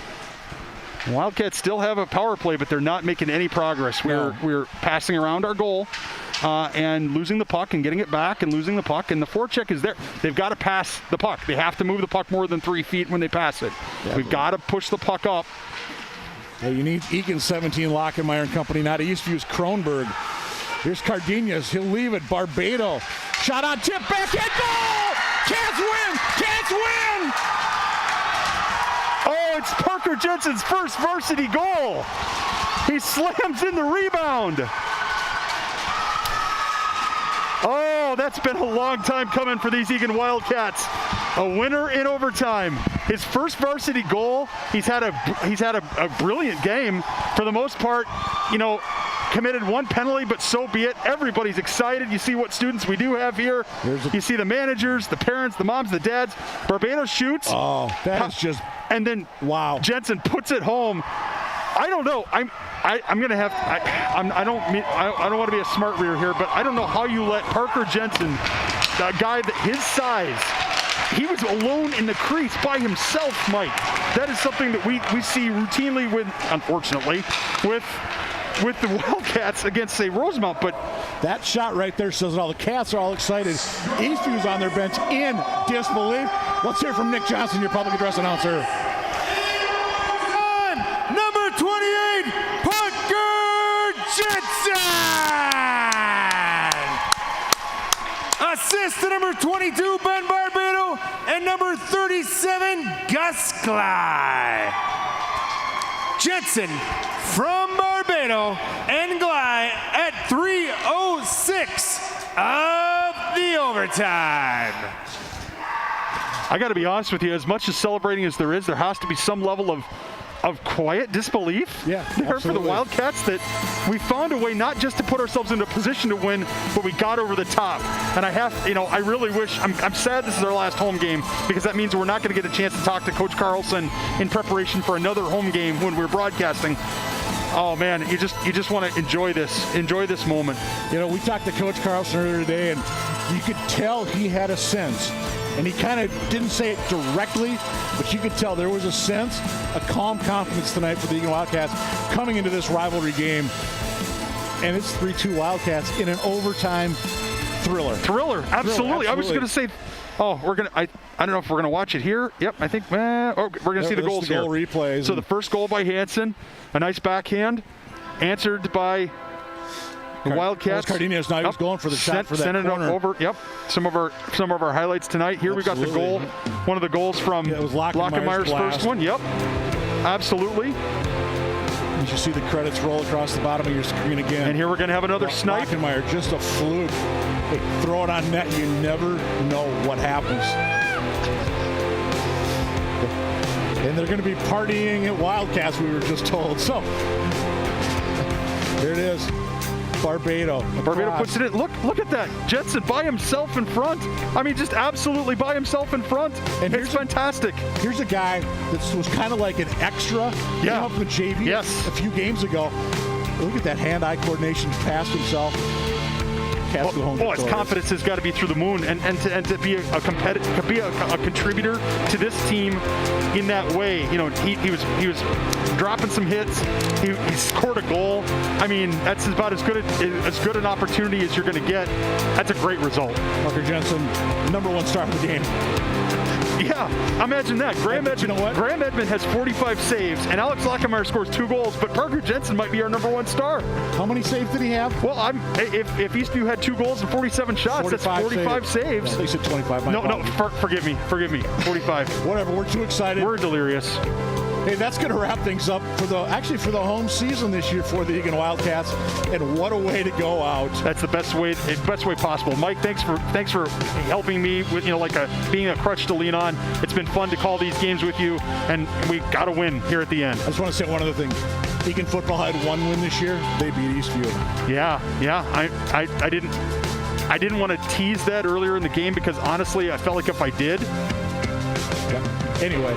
Wildcats still have a power play, but they're not making any progress. We're passing around our goal and losing the puck and getting it back and losing the puck, and the forecheck is there. They've got to pass the puck. They have to move the puck more than 3 feet when they pass it. Yeah, we've got to push the puck up. Yeah, you need Eagan 17, Lockenmeyer and company, not Eastview's Kronberg. Here's Cardenas. He'll leave it. Barbado. Shot on tip. Backhand goal! Cats win! Cats win! Oh, it's Parker Jensen's first varsity goal. He slams in the rebound. Oh, that's been a long time coming for these Eagan Wildcats. A winner in overtime. His first varsity goal. He's had a brilliant game for the most part. Committed one penalty, but so be it. Everybody's excited. You see what students we do have here. You see the managers, the parents, the moms, the dads. Barbado shoots. Oh, that's just. And then wow. Jensen puts it home. I don't know. I'm gonna have. I don't want to be a smart reader here, but I don't know how you let Parker Jensen, a guy that his size, he was alone in the crease by himself, Mike. That is something that we see routinely unfortunately, with the Wildcats against, say, Rosemount, but that shot right there says it all. The Cats are all excited. Eastview's on their bench in disbelief. Let's hear from Nick Johnson, your public address announcer. And number 28, Parker Jensen! A Assist to number 22, Ben Barbado, and number 37, Gus Gley. Jensen from Barbado and Gley at 3:06 of the overtime. I got to be honest with you, as much as celebrating as there is, there has to be some level of quiet disbelief there for the Wildcats that we found a way not just to put ourselves into a position to win, but we got over the top. And I really wish, I'm sad this is our last home game, because that means we're not going to get a chance to talk to Coach Carlson in preparation for another home game when we're broadcasting. Oh man, you just want to enjoy this moment. You know, we talked to Coach Carlson earlier today, and you could tell he had a sense. And he kind of didn't say it directly, but you could tell there was a sense, a calm confidence tonight for the Eagan Wildcats coming into this rivalry game. And it's 3-2 Wildcats in an overtime thriller. Absolutely. I was going to say, I don't know if we're going to watch it here. Yep, I think, we're going to see the goals here. Replays. So the first goal by Hansen, a nice backhand, answered by the Wildcats. Cardenas now he's going for the shot for that corner. Sent it over. Yep. Some of our highlights tonight. Here we got the goal. One of the goals from it was Lockenmeyer's first one. Yep. Absolutely. You should see the credits roll across the bottom of your screen again. And here we're going to have another snipe. Lockenmeyer, just a fluke. Hey, throw it on net. You never know what happens. And they're going to be partying at Wildcats, we were just told. So here it is. Barbado puts it in. Look at that. Jensen by himself in front. I mean, just absolutely by himself in front. And it's fantastic. Here's a guy that was kind of like an extra. Came up with JV a few games ago. Look at that hand-eye coordination past himself. His confidence has got to be through the moon, and to be a contributor to this team in that way. You know, he was dropping some hits. He scored a goal. I mean, that's about as good an opportunity as you're going to get. That's a great result. Parker Jensen, #1 star of the game. Yeah, imagine that. Graham Edmond has 45 saves, and Alex Lockenmeyer scores 2 goals, but Parker Jensen might be our #1 star. How many saves did he have? Well, if Eastview had 2 goals and 47 shots, that's 45 saves. They said 25. No, forgive me. 45. Whatever, we're too excited. We're delirious. Hey, that's going to wrap things up for the home season this year for the Eagan Wildcats, and what a way to go out! That's the best way possible. Mike, thanks for helping me with being a crutch to lean on. It's been fun to call these games with you, and we got to win here at the end. I just want to say one other thing. Eagan football had 1 win this year. They beat Eastview. Yeah. I didn't want to tease that earlier in the game because honestly, I felt like if I did. Anyway,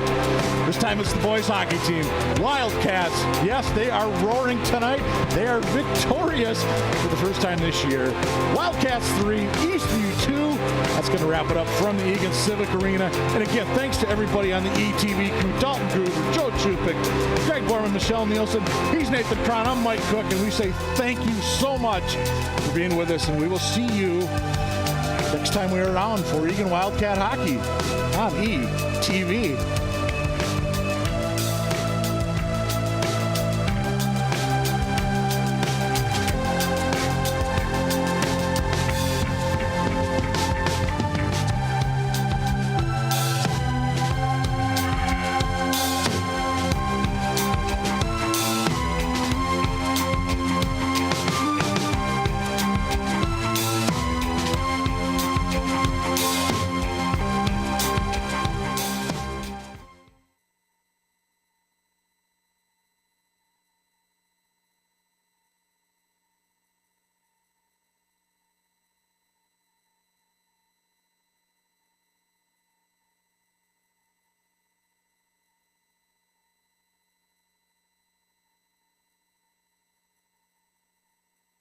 this time it's the boys hockey team. Wildcats, yes, they are roaring tonight. They are victorious for the first time this year. Wildcats 3, Eastview 2. That's going to wrap it up from the Eagan Civic Arena. And again, thanks to everybody on the ETV crew, Dalton Gruber, Joe Chupik, Greg Borman, Michelle Nielsen. He's Nathan Cron. I'm Mike Cook, and we say thank you so much for being with us, and we will see you next time we're around for Eagan Wildcat Hockey on ETV.